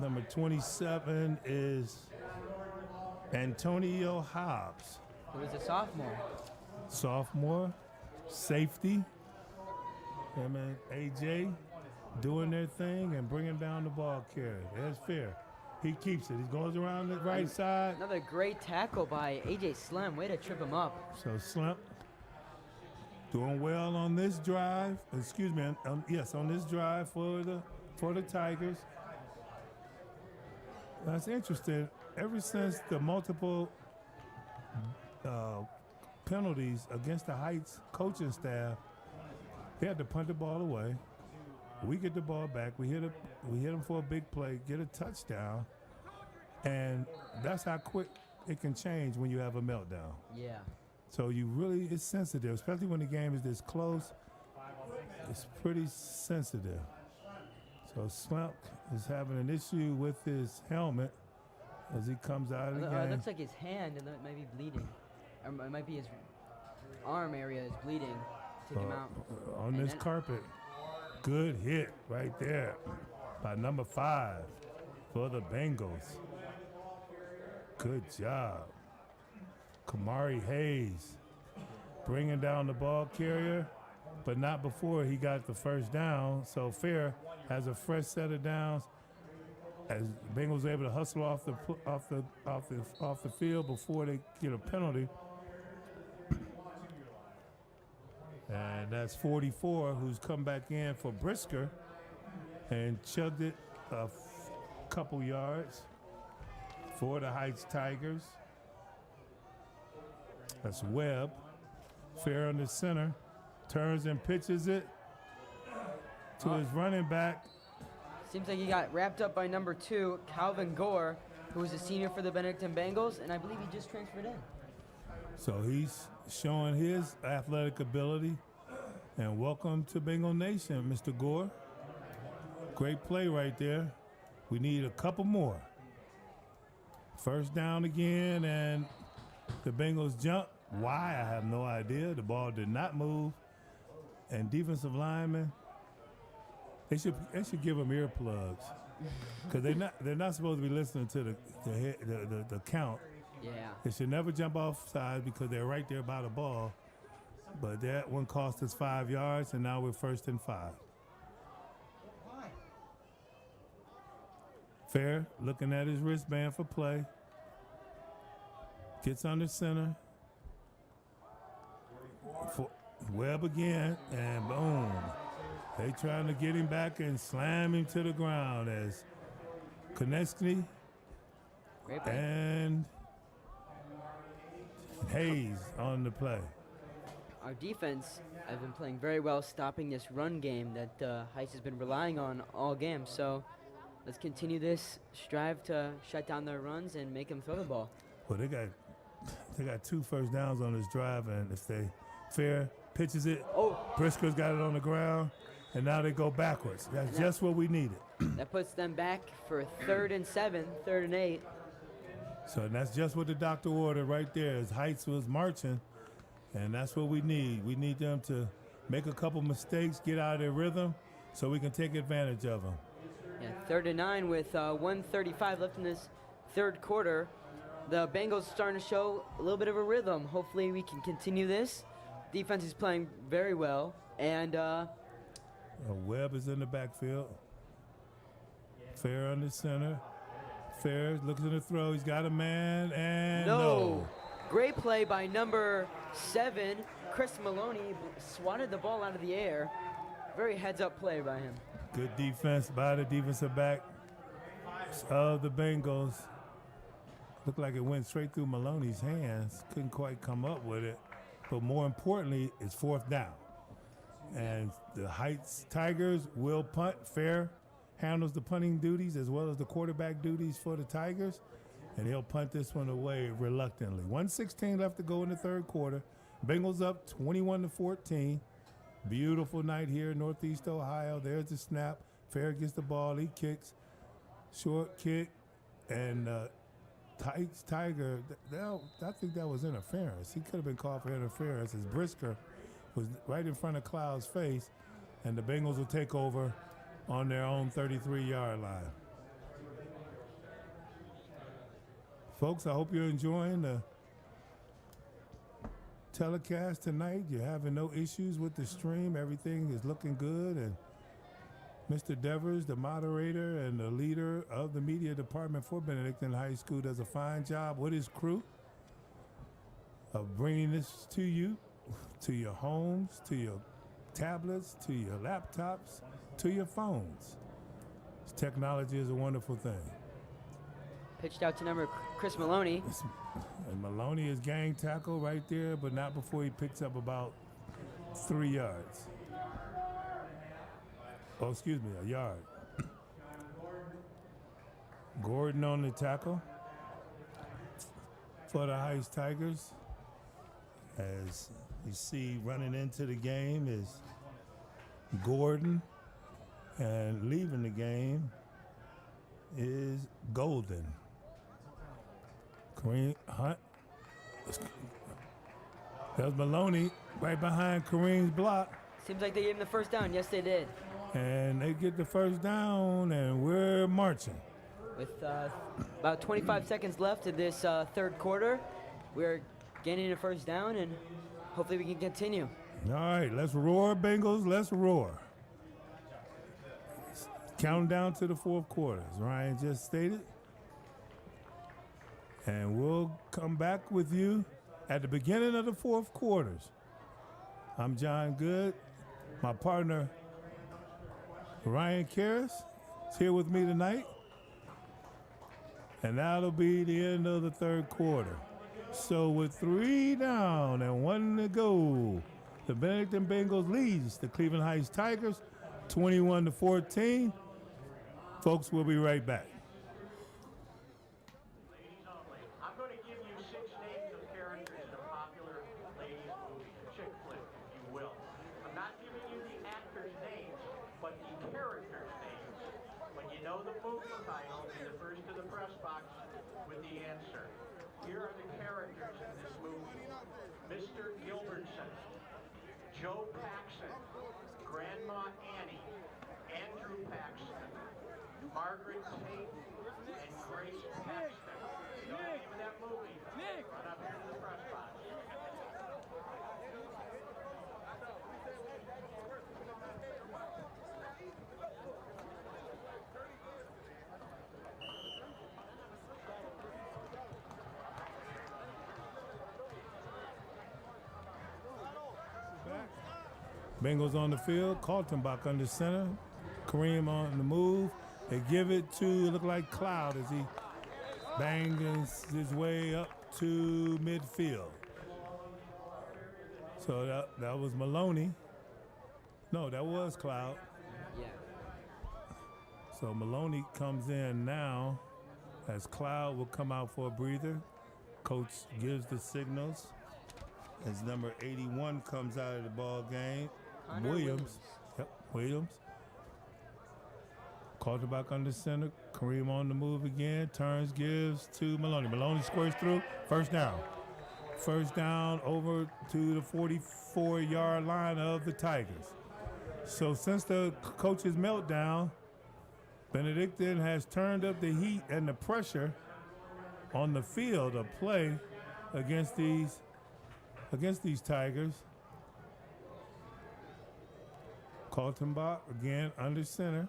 Number 27 is Antonio Hobbs. Who was a sophomore. Sophomore, safety. Him and AJ doing their thing and bringing down the ball carrier. That's fair. He keeps it. He goes around the right side. Another great tackle by AJ Slim. Way to trip him up. So Slimp doing well on this drive. Excuse me. On this drive for the Tigers. That's interesting. Ever since the multiple penalties against the Heights coaching staff, they had to punt the ball away. We get the ball back. We hit them for a big play, get a touchdown, and that's how quick it can change when you have a meltdown. Yeah. So you really, it's sensitive, especially when the game is this close. It's pretty sensitive. So Slump is having an issue with his helmet as he comes out of the It game. looks like his hand and it might be bleeding. Or it might be his arm area is bleeding. Take him out. On And this then- carpet. Good hit right there by number 5 for the Bengals. Good job. Kamari Hayes bringing down the ball carrier, but not before he got the first down. So Fair has a fresh set of downs as Bengals able to hustle off the field before they get a penalty. And that's 44 who's come back in for Brisker and chugged it a couple yards for the Heights Tigers. That's Webb. Fair on the center. Turns and pitches it to his running back. Seems like he got wrapped up by number 2, Calvin Gore, who was a senior for the Benedictine Bengals, and I believe he just transferred in. So he's showing his athletic ability. And welcome to Bengal Nation, Mr. Gore. Great play right there. We need a couple more. First down again, and the Bengals jump. Why? I have no idea. The ball did not move. And defensive linemen, they should give them earplugs because they're not supposed to be listening to the count. Yeah. They should never jump off sides because they're right there by the ball. But that one cost us 5 yards, and now we're 1st and 5. Fair looking at his wristband for play. Gets under center. Webb again, and boom. They trying to get him back and slam him to the ground as Konechny Great play. and Hayes on the play. Our defense has been playing very well, stopping this run game that Heights has been relying on all game. So let's continue this, strive to shut down their runs and make them throw the ball. Well, they got 2 first downs on this drive, and if they Fair pitches it, Brisker's got it on the ground, and now they go backwards. That's just what we needed. That puts them back for 3rd and 7, 3rd and 8. So that's just what the doctor ordered right there as Heights was marching, and that's what we need. We need them to make a couple mistakes, get out of their rhythm, so we can take advantage of them. Yeah, 3rd and 9 with 1:35 left in this 3rd quarter. The Bengals starting to show a little bit of a rhythm. Hopefully we can continue this. Defense is playing very well, and Webb is in the backfield. Fair on the center. Fair looks at the throw. He's got a man, and no. Great play by number 7, Chris Maloney, swatted the ball out of the air. Very heads-up play by him. Good defense by the defensive back of the Bengals. Looked like it went straight through Maloney's hands. Couldn't quite come up with it. But more importantly, it's 4th down. And the Heights Tigers will punt. Fair handles the punting duties as well as the quarterback duties for the Tigers. And he'll punt this one away reluctantly. 1:16 left to go in the 3rd quarter. Bengals up 21-14. Beautiful night here in Northeast Ohio. There's the snap. Fair gets the ball. He kicks. Short kick. And Heights Tiger, I think that was interference. He could have been called for interference as Brisker was right in front of Cloud's face, and the Bengals will take over on their own 33-yard line. Folks, I hope you're enjoying the telecast tonight. You're having no issues with the stream. Everything is looking good, and Mr. Devers, the moderator and the leader of the media department for Benedictine High School, does a fine job with his crew of bringing this to you, to your homes, to your tablets, to your laptops, to your phones. Technology is a wonderful thing. Pitched out to number Chris Maloney. And Maloney is gang tackle right there, but not before he picks up about 3 yards. Oh, excuse me, a yard. Gordon on the tackle. for the Heights Tigers. As you see, running into the game is Gordon, and leaving the game is Golden. Kareem Hunt. There's Maloney right behind Kareem's block. Seems like they gave him the first down. Yes, they did. And they get the first down, and we're marching. With about 25 seconds left in this third quarter, we're gaining a first down, and hopefully we can continue. All right, let's roar, Bengals. Let's roar. Counting down to the fourth quarter, as Ryan just stated. And we'll come back with you at the beginning of the fourth quarters. I'm John Good. My partner, Ryan Karras, is here with me tonight. And that'll be the end of the third quarter. So with 3 down and 1 to go, the Benedictine Bengals leads the Cleveland Heights Tigers 21-14. Folks, we'll be right back. Ladies only. I'm going to give you 6 names of characters in a popular ladies movie, chick flick, if you will. I'm not giving you the actors' names, but the characters' names. When you know the movie title, be the first to the press box with the answer. Here are the characters in this movie. Mr. Gilbertson, Joe Paxson, Grandma Annie, Andrew Paxson, Margaret Tate, and Grace Paxton. You know the name of that movie? Run up here to the press box. Bengals on the field, Kaltenbach under center, Kareem on the move. They give it to, look like Cloud as he bangs his way up to midfield. So that was Maloney. No, that was Cloud. Yeah. So Maloney comes in now as Cloud will come out for a breather. Coach gives the signals as number 81 comes out of the ball game. Williams. Yep, Williams. Kaltenbach under center. Kareem on the move again. Turns, gives to Maloney. Maloney squares through. First down. First down over to the 44-yard line of the Tigers. So since the coach's meltdown, Benedictine has turned up the heat and the pressure on the field of play against these Tigers. Kaltenbach again under center.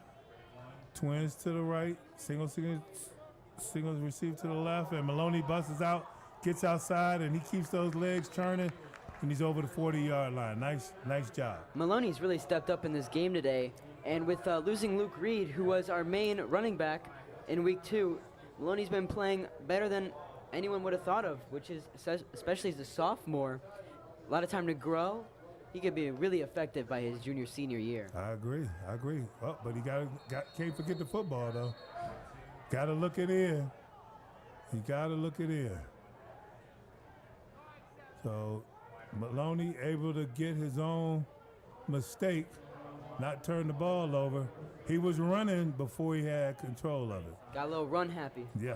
Twins to the right. Singles received to the left, and Maloney busts out, gets outside, and he keeps those legs turning, and he's over the 40-yard line. Nice job. Maloney's really stepped up in this game today, and with losing Luke Reed, who was our main running back in week 2, Maloney's been playing better than anyone would have thought of, which is, especially as a sophomore, a lot of time to grow. He could be really effective by his senior year. I agree. Oh, but he can't forget the football, though. Got to look it in. So Maloney able to get his own mistake, not turn the ball over. He was running before he had control of it. Got a little run happy. Yeah.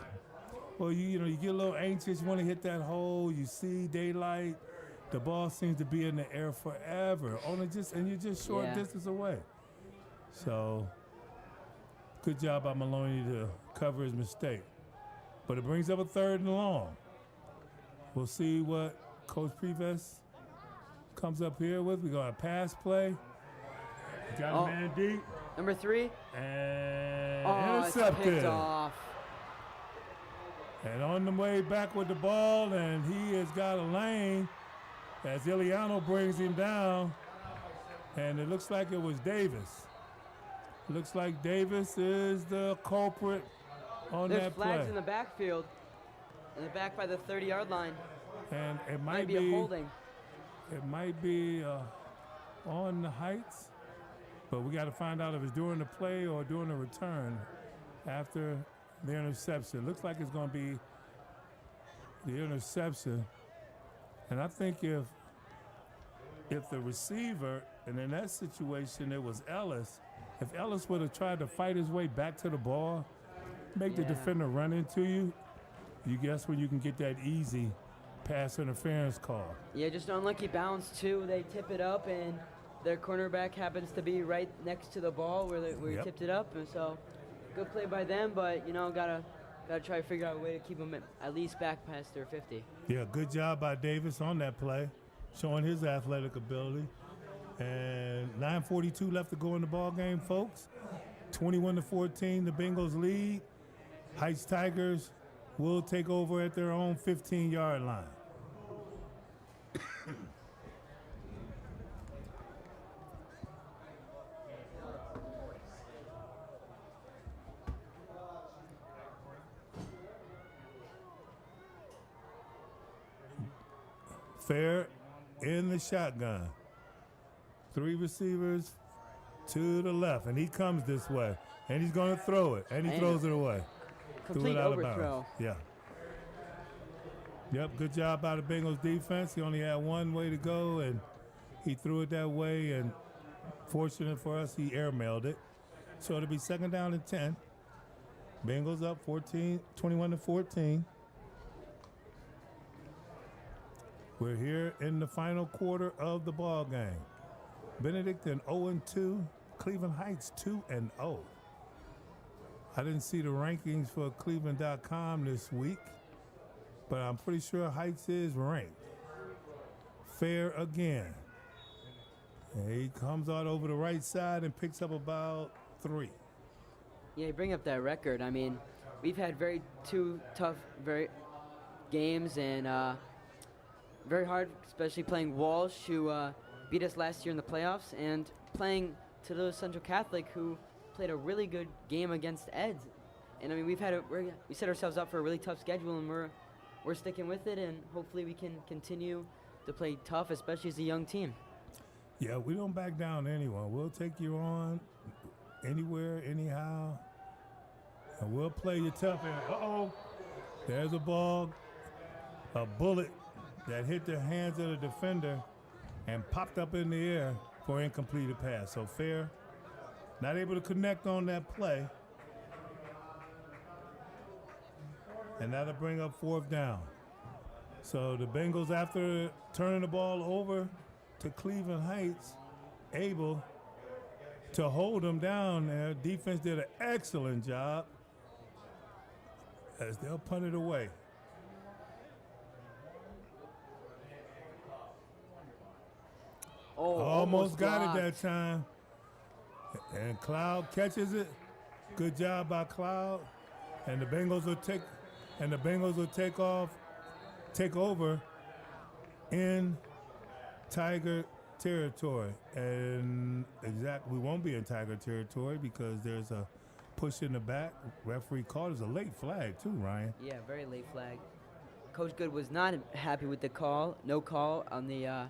Well, you get a little anxious, you want to hit that hole, you see daylight. The ball seems to be in the air forever. And you're just short distance away. So, good job by Maloney to cover his mistake. But it brings up a 3rd and long. We'll see what Coach Previs comes up here with. We got a pass play. We got a man deep. Number 3. And intercepted. It's picked off. And on the way back with the ball, and he has got a lane as Iliano brings him down, and it looks like it was Davis. Looks like Davis is the culprit on that play. There's flags in the backfield, in the back by the 30-yard line. And it might be a holding. It might be on the Heights, but we got to find out if it's during the play or during the return after the interception. Looks like it's going to be the interception. And I think if the receiver, and in that situation it was Ellis, if Ellis would have tried to fight his way back to the ball, make the defender run into you, you guess where you can get that easy pass interference call. Yeah, just an unlucky bounce too. They tip it up, and their cornerback happens to be right next to the ball where he tipped it up, and so good play by them. But gotta try to figure out a way to keep them at least back past their 50. Yeah, good job by Davis on that play, showing his athletic ability. And 9:42 left to go in the ball game, folks. 21-14, the Bengals lead. Heights Tigers will take over at their own 15-yard line. Fair in the shotgun. 3 receivers to the left, and he comes this way, and he's going to throw it, and he throws it away. Complete overthrow. Yeah. Yep, good job by the Bengals defense. He only had one way to go, and he threw it that way, and fortunate for us, he airmailed it. So it'll be 2nd down and 10. Bengals up 21-14. We're here in the final quarter of the ball game. Benedictine 0-2, Cleveland Heights 2-0. I didn't see the rankings for Cleveland.com this week, but I'm pretty sure Heights is ranked. Fair again. And he comes out over the right side and picks up about 3. Yeah, you bring up that record. I mean, we've had two tough games, and very hard, especially playing Walsh, who beat us last year in the playoffs, and playing Toledo Central Catholic, who played a really good game against Eds. And I mean, we set ourselves up for a really tough schedule, and we're sticking with it, and hopefully we can continue to play tough, especially as a young team. Yeah, we don't back down to anyone. We'll take you on anywhere, anyhow, and we'll play you tough. And there's a bullet that hit the hands of the defender and popped up in the air for an incompleted pass. So Fair, not able to connect on that play. And that'll bring up 4th down. So the Bengals, after turning the ball over to Cleveland Heights, able to hold them down there. Defense did an excellent job as they'll punt it away. Almost got it that time. And Cloud catches it. Good job by Cloud. And the Bengals will take over in Tiger territory. And we won't be in Tiger territory because there's a push in the back. Referee called it a late flag too, Ryan. Yeah, very late flag. Coach Good was not happy with the call. No call on the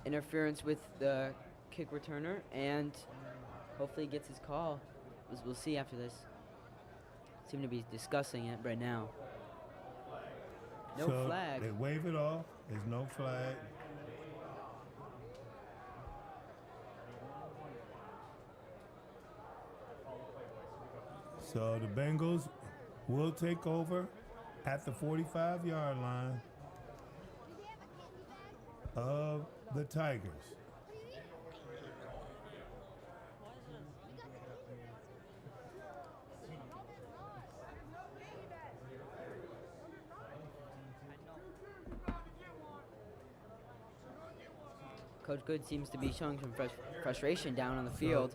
interference with the kick returner, and hopefully he gets his call. We'll see after this. Seem to be discussing it right now. No flag. They wave it off. There's no flag. So the Bengals will take over at the 45-yard line of the Tigers. Coach Good seems to be showing some frustration down on the field.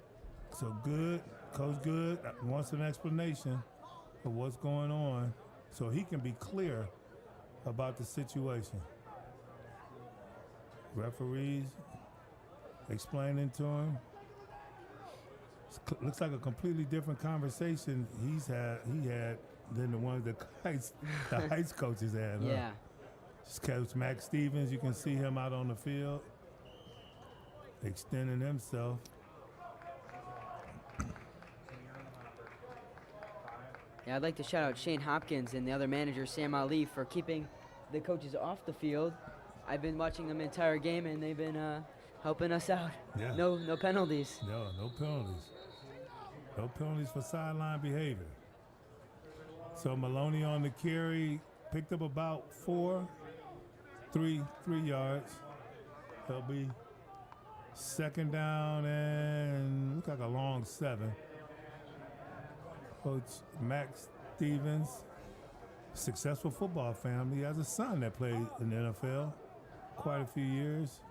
So Coach Good wants an explanation of what's going on so he can be clear about the situation. Referees explaining to him. Looks like a completely different conversation he had than the one the Heights coaches had. Yeah. Coach Max Stevens, you can see him out on the field, extending himself. Yeah, I'd like to shout out Shane Hopkins and the other manager, Sam Ali, for keeping the coaches off the field. I've been watching them the entire game, and they've been helping us out. Yeah. No penalties. No penalties. No penalties for sideline behavior. So Maloney on the carry, picked up about 3 yards. He'll be second down and look like a long 7. Coach Max Stevens, successful football family. He has a son that played in the NFL quite a few years.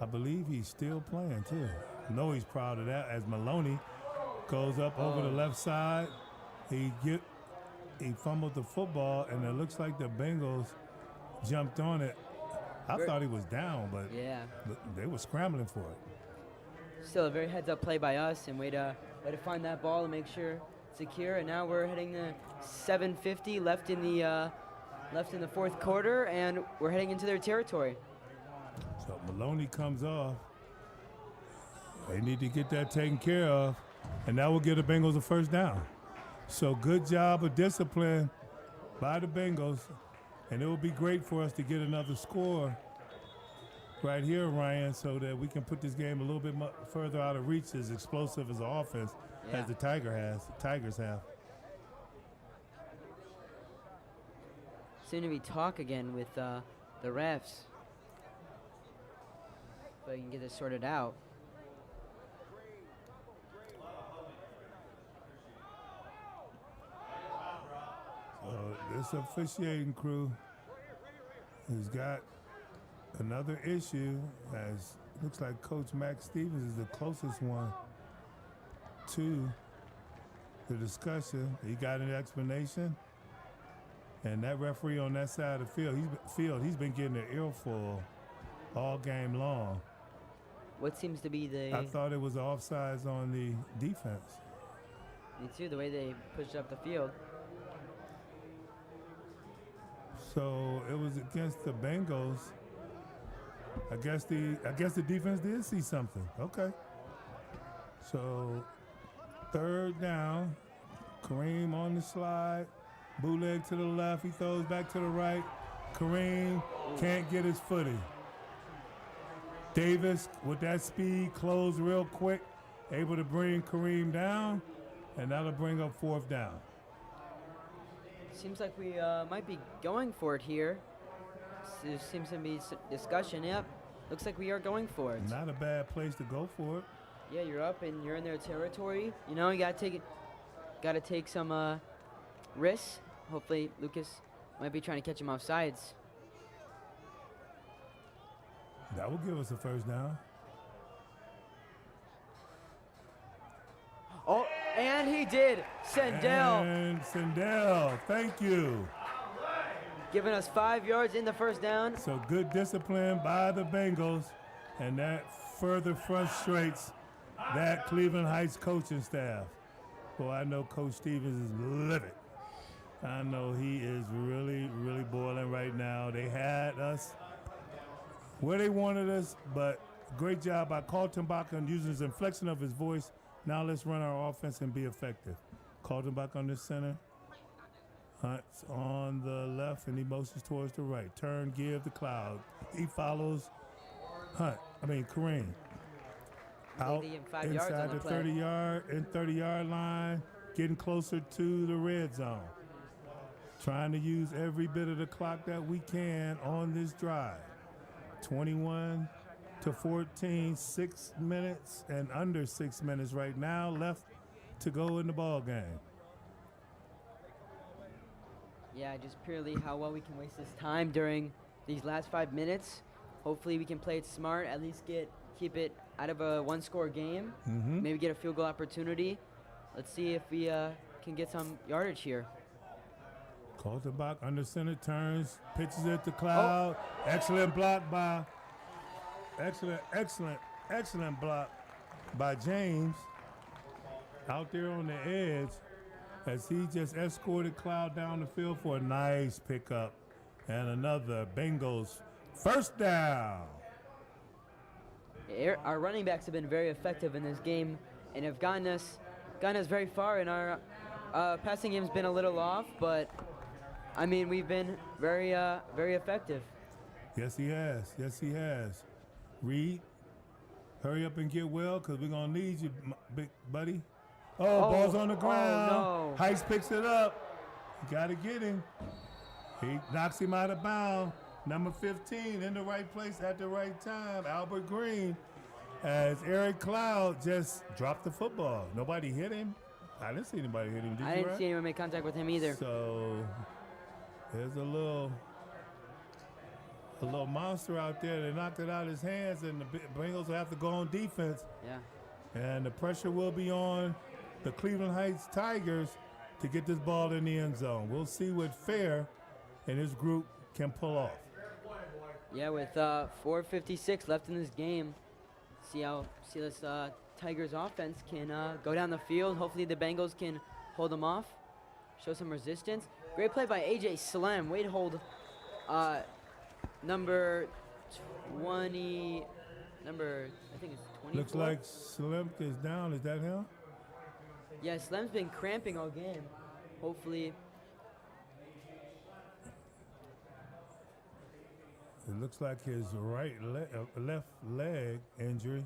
I believe he's still playing too. I know he's proud of that as Maloney goes up over the left side. He fumbled the football, and it looks like the Bengals jumped on it. I thought he was down, but yeah, they were scrambling for it. Still a very heads-up play by us, and way to find that ball and make sure it's secure. And now we're heading to 7:50 left in the fourth quarter, and we're heading into their territory. So Maloney comes off. They need to get that taken care of, and that will give the Bengals a first down. So good job of discipline by the Bengals, and it will be great for us to get another score right here, Ryan, so that we can put this game a little bit further out of reach, as explosive as an offense as the Tigers have. Soon to be talk again with the refs. But you can get this sorted out. This officiating crew has got another issue, as looks like Coach Max Stevens is the closest one to the discussion. He got an explanation, and that referee on that side of the field, he's been getting an earful all game long. What seems to be the... I thought it was offsides on the defense. Me too, the way they pushed up the field. So it was against the Bengals. I guess the defense did see something. Okay. So third down, Kareem on the slide, bootleg to the left, he throws back to the right. Kareem can't get his footing. Davis, with that speed, closed real quick, able to bring Kareem down, and that'll bring up fourth down. Seems like we might be going for it here. There seems to be discussion. Yep, looks like we are going for it. Not a bad place to go for it. Yeah, you're up and you're in their territory. You know, you gotta take some risks. Hopefully, Lucas might be trying to catch him off sides. That will give us a first down. Oh, and he did. Sendell. And Sendell, thank you. Giving us 5 yards in the first down. So good discipline by the Bengals, and that further frustrates that Cleveland Heights coaching staff. Boy, I know Coach Stevens is livid. I know he is really, really boiling right now. They had us where they wanted us, but great job by Kaltenbach on using his inflection of his voice. Now let's run our offense and be effective. Kaltenbach on the center. Hunt's on the left, and he motions towards the right. Turn, give the cloud. He follows Kareem. Out inside the 30-yard line, getting closer to the red zone. Trying to use every bit of the clock that we can on this drive. 21-14, 6 minutes and under 6 minutes right now left to go in the ball game. Yeah, just purely how well we can waste this time during these last 5 minutes. Hopefully we can play it smart, at least keep it out of a one-score game. Maybe get a field goal opportunity. Let's see if we can get some yardage here. Kaltenbach under center, turns, pitches it to Cloud. Excellent block by excellent block by James out there on the edge, as he just escorted Cloud down the field for a nice pickup and another Bengals first down. Our running backs have been very effective in this game and have gotten us very far. And our passing game's been a little off, but I mean, we've been very effective. Yes, he has. Yes, he has. Reed, hurry up and get well, because we're going to need you, big buddy. Oh, ball's on the ground. Oh, no. Heiss picks it up. You got to get him. He knocks him out of bounds. Number 15 in the right place at the right time, Albert Green, as Eric Cloud just dropped the football. Nobody hit him. I didn't see anybody hit him. Did you? I didn't see anyone make contact with him either. So there's a little monster out there that knocked it out of his hands, and the Bengals will have to go on defense. Yeah. And the pressure will be on the Cleveland Heights Tigers to get this ball in the end zone. We'll see what Fair and his group can pull off. Yeah, with 4:56 left in this game, see this Tigers offense can go down the field. Hopefully the Bengals can hold them off, show some resistance. Great play by AJ Slem. Way to hold number 20, I think it's 24. Looks like Slim is down. Is that him? Yeah, Slem's been cramping all game. Hopefully. It looks like his left leg injury.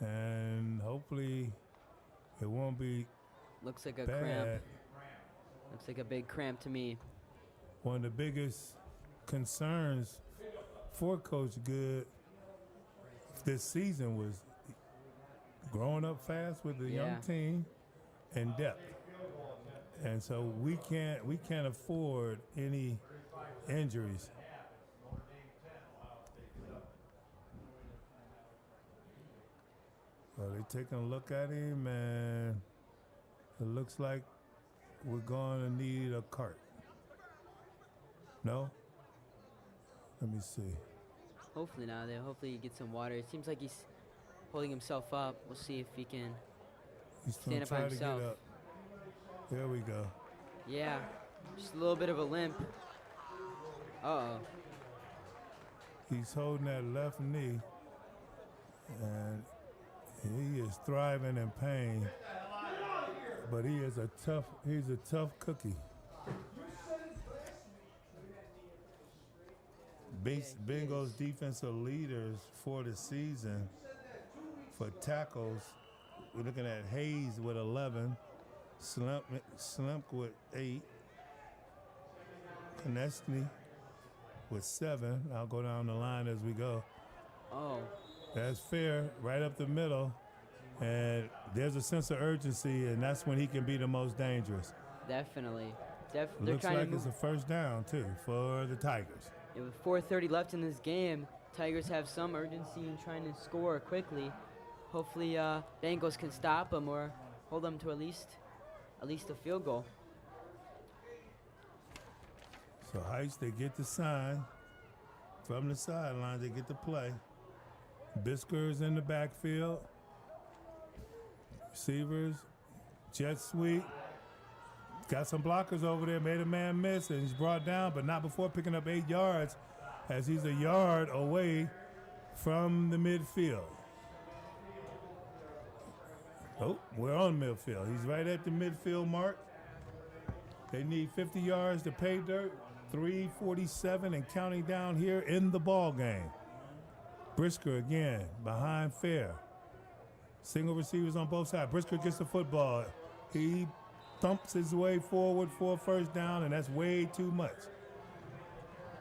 And hopefully it won't be Looks like a bad. cramp. Looks like a big cramp to me. One of the biggest concerns for Coach Good this season was growing up fast with a young team and depth. And so we can't afford any injuries. So they're taking a look at him, and it looks like we're going to need a cart. No? Let me see. Hopefully not. Hopefully he gets some water. It seems like he's holding himself up. We'll see if he can He's stand up by trying to himself. get up. There we go. Yeah, just a little bit of a limp. Uh-oh. He's holding that left knee, and he is thriving in pain. But he's a tough cookie. Bengals defensive leaders for the season for tackles, we're looking at Hayes with 11, Slump with 8, Konechny with 7. I'll go down the line as we go. Oh. That's Fair, right up the middle. And there's a sense of urgency, and that's when he can be the most dangerous. Definitely. Looks like it's a first down, too, for the Tigers. Yeah, with 4:30 left in this game, Tigers have some urgency in trying to score quickly. Hopefully Bengals can stop them or hold them to at least a field goal. So Heights, they get the sign from the sideline. They get the play. Bisker's in the backfield. Receivers, jet sweep. Got some blockers over there, made a man miss, and he's brought down, but not before picking up 8 yards, as he's a yard away from the midfield. Oh, we're on midfield. He's right at the midfield mark. They need 50 yards to pay dirt. 3:47 and counting down here in the ball game. Brisker again behind Fair. Single receivers on both sides. Brisker gets the football. He thumps his way forward for a first down, and that's way too much.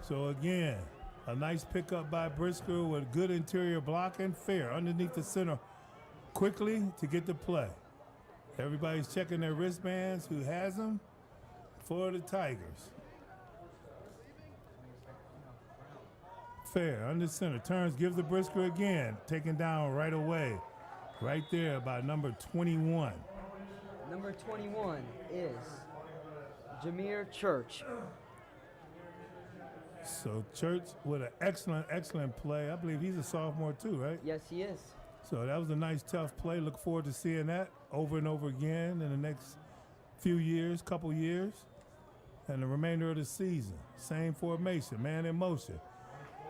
So again, a nice pickup by Brisker with good interior blocking. Fair underneath the center quickly to get the play. Everybody's checking their wristbands. Who has them? For the Tigers. Fair under center, turns, gives the Brisker again, taken down right away. Right there by number 21. Number 21 is Jameer Church. So Church with an excellent play. I believe he's a sophomore too, right? Yes, he is. So that was a nice, tough play. Look forward to seeing that over and over again in the next few years, couple years, and the remainder of the season. Same formation, man in motion.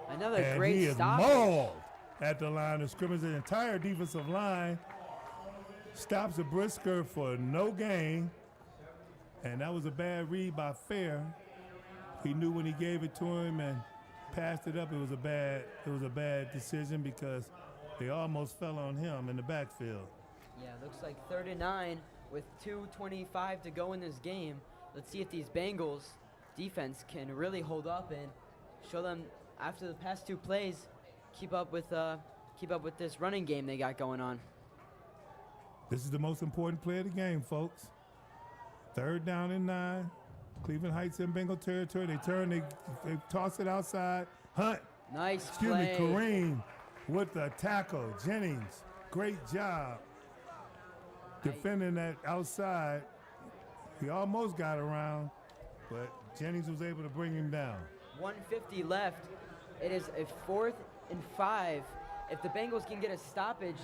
Another And great he is stop. mauled at the line of scrimmage. The entire defensive line stops a Brisker for no gain. And that was a bad read by Fair. He knew when he gave it to him and passed it up, it was a bad decision because they almost fell on him in the backfield. Yeah, looks like 3rd and 9 with 2:25 to go in this game. Let's see if these Bengals defense can really hold up and show them after the past 2 plays, keep up with this running game they got going on. This is the most important play of the game, folks. 3rd down and 9. Cleveland Heights in Bengal territory. They turn, they toss it outside. Hunt. Nice play. Kareem with the tackle. Jennings, great job defending that outside. He almost got around, but Jennings was able to bring him down. 1:50 left. It is a 4th and 5. If the Bengals can get a stoppage,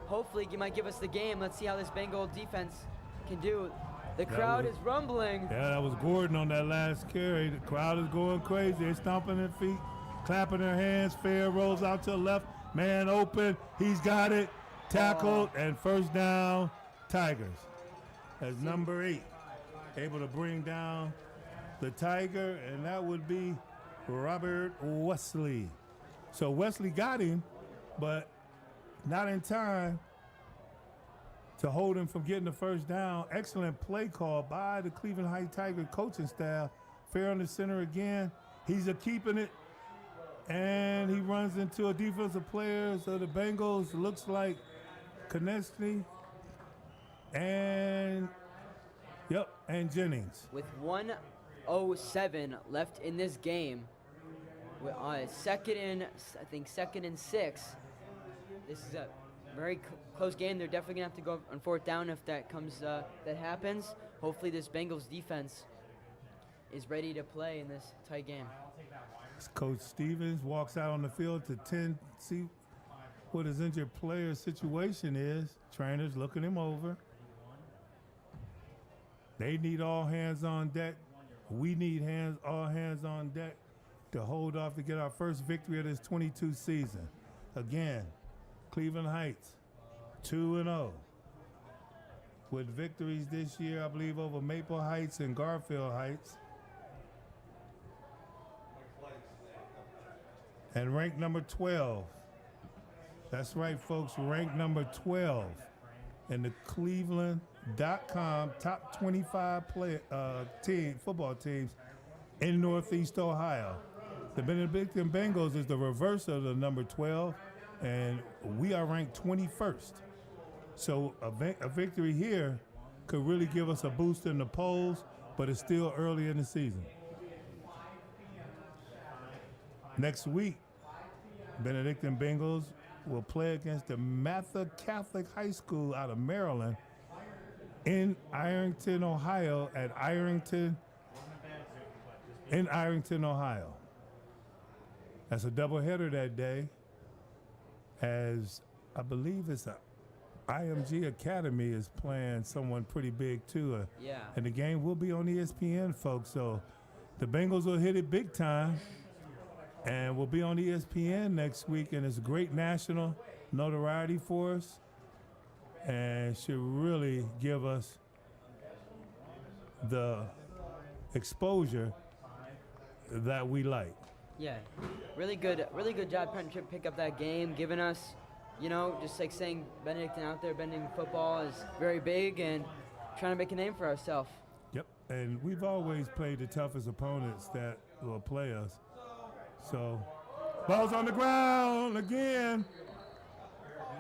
hopefully it might give us the game. Let's see how this Bengal defense can do. The crowd is rumbling. Yeah, that was Gordon on that last carry. The crowd is going crazy. They're stomping their feet, clapping their hands. Fair rolls out to the left. Man open. He's got it. Tackled and 1st down, Tigers. As number 8, able to bring down the Tiger, and that would be Robert Wesley. So Wesley got him, but not in time to hold him from getting the 1st down. Excellent play call by the Cleveland Heights Tiger coaching staff. Fair on the center again. He's keeping it, and he runs into a defensive player. So the Bengals looks like Konechny and Jennings. With 1:07 left in this game, with 2nd and 6. This is a very close game. They're definitely gonna have to go on 4th down if that happens. Hopefully, this Bengals defense is ready to play in this tight game. Coach Stevens walks out on the field to see what his injured player's situation is. Trainers looking him over. They need all hands on deck. We need all hands on deck to hold off to get our first victory of this 22 season. Again, Cleveland Heights, 2-0. With victories this year, I believe, over Maple Heights and Garfield Heights. And ranked number 12. That's right, folks, ranked number 12 in the Cleveland.com top 25 football teams in Northeast Ohio. The Benedictine Bengals is the reverse of the number 12, and we are ranked 21st. So a victory here could really give us a boost in the polls, but it's still early in the season. Next week, Benedictine Bengals will play against the Mather Catholic High School out of Maryland in Ironton, Ohio, in Ironton, Ohio. That's a doubleheader that day, as I believe it's a IMG Academy is playing someone pretty big too. Yeah. And the game will be on ESPN, folks. So the Bengals will hit it big time. And we'll be on ESPN next week, and it's great national notoriety for us and should really give us the exposure that we like. Yeah, really good job trying to pick up that game, giving us, just like saying Benedictine out there, Benedictine football is very big and trying to make a name for ourselves. Yep, and we've always played the toughest opponents that will play us. So, ball's on the ground again.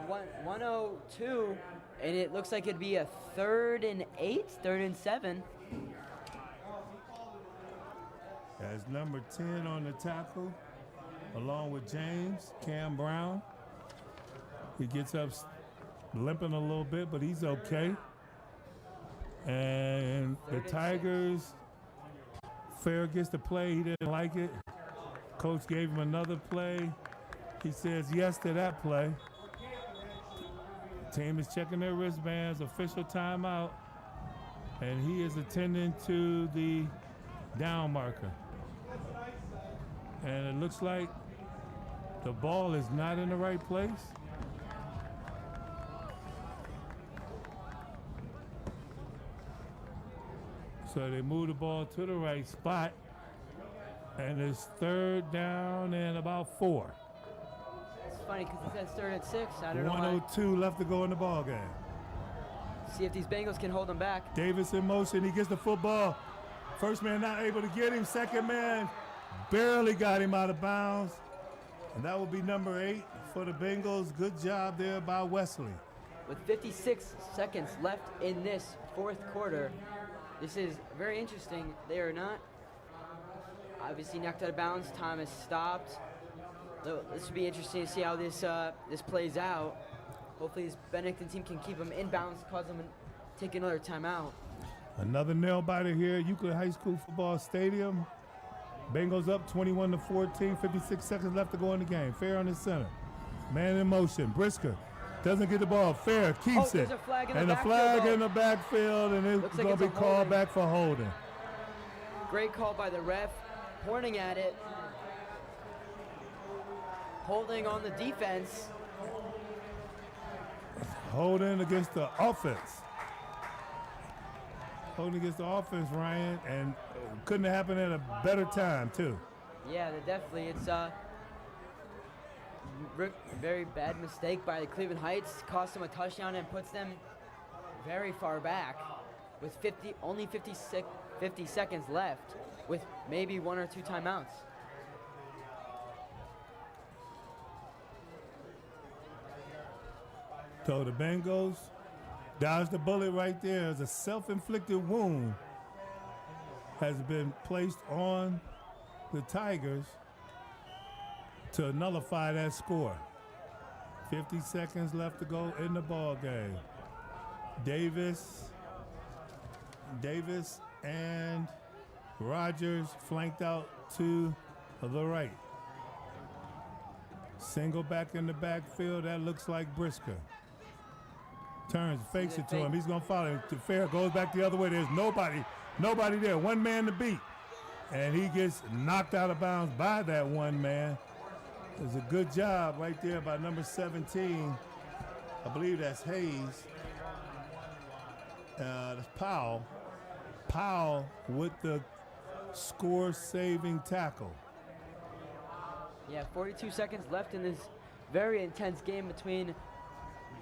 102, and it looks like it'd be a 3rd and 8, 3rd and 7. That's number 10 on the tackle, along with James, Cam Brown. He gets up limping a little bit, but he's okay. And the Tigers, Fair gets to play. He didn't like it. Coach gave him another play. He says yes to that play. Team is checking their wristbands, official timeout, and he is attending to the down marker. And it looks like the ball is not in the right place. So they move the ball to the right spot. And it's 3rd down and about 4. It's funny because it says 3rd and 6. I don't know why. 1:02 left to go in the ball game. See if these Bengals can hold them back. Davis in motion. He gets the football. First man not able to get him. Second man barely got him out of bounds. And that will be number 8 for the Bengals. Good job there by Wesley. With 56 seconds left in this 4th quarter, this is very interesting. They are not obviously knocked out of bounds. Time has stopped. So this will be interesting to see how this plays out. Hopefully this Benedictine team can keep them in bounds, cause them to take another timeout. Another nail biter here at Euclid High School Football Stadium. Bengals up 21-14, 56 seconds left to go in the game. Fair on the center. Man in motion. Brisker doesn't get the ball. Fair keeps it. A flag in and the a flag in the backfield, and it's going to be called back for holding. Great call by the ref, pointing at it. Holding on the defense. Holding against the offense. Holding against the offense, Ryan, and couldn't have happened at a better time, too. Yeah, definitely. It's a very bad mistake by the Cleveland Heights. Cost them a touchdown and puts them very far back with only 50 seconds left with maybe 1 or 2 timeouts. So the Bengals dodged the bullet right there as a self-inflicted wound has been placed on the Tigers to nullify that score. 50 seconds left to go in the ball game. Davis and Rogers flanked out to the right. Single back in the backfield, that looks like Brisker. Turns, fakes it to him. He's going to follow him. Fair goes back the other way. There's nobody there. One man to beat. And he gets knocked out of bounds by that one man. It's a good job right there by number 17. I believe that's Hayes. That's Powell. Powell with the score-saving tackle. Yeah, 42 seconds left in this very intense game between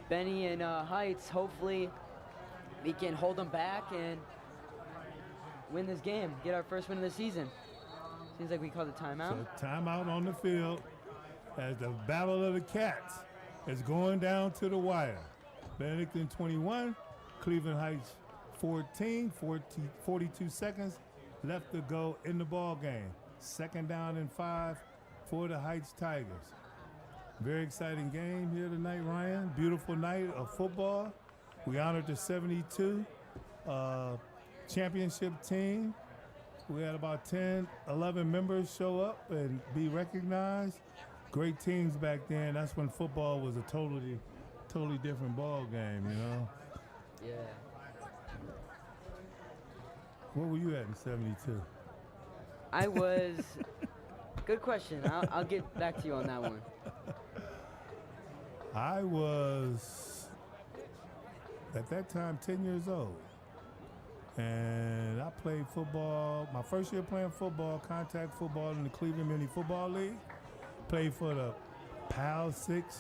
Benny and Heights. Hopefully we can hold them back and win this game, get our first win of the season. Seems like we called a timeout. So timeout on the field as the battle of the cats is going down to the wire. Benedictine 21, Cleveland Heights 14, 42 seconds left to go in the ball game. 2nd down and 5 for the Heights Tigers. Very exciting game here tonight, Ryan. Beautiful night of football. We honored the 72 championship team. We had about 10, 11 members show up and be recognized. Great teams back then. That's when football was a totally different ball game, you know? Yeah. Where were you at in 72? I was, good question. I'll get back to you on that one. I was, at that time, 10 years old. And I played football, my first year playing football, contact football in the Cleveland Mini Football League. Played for the PAL 6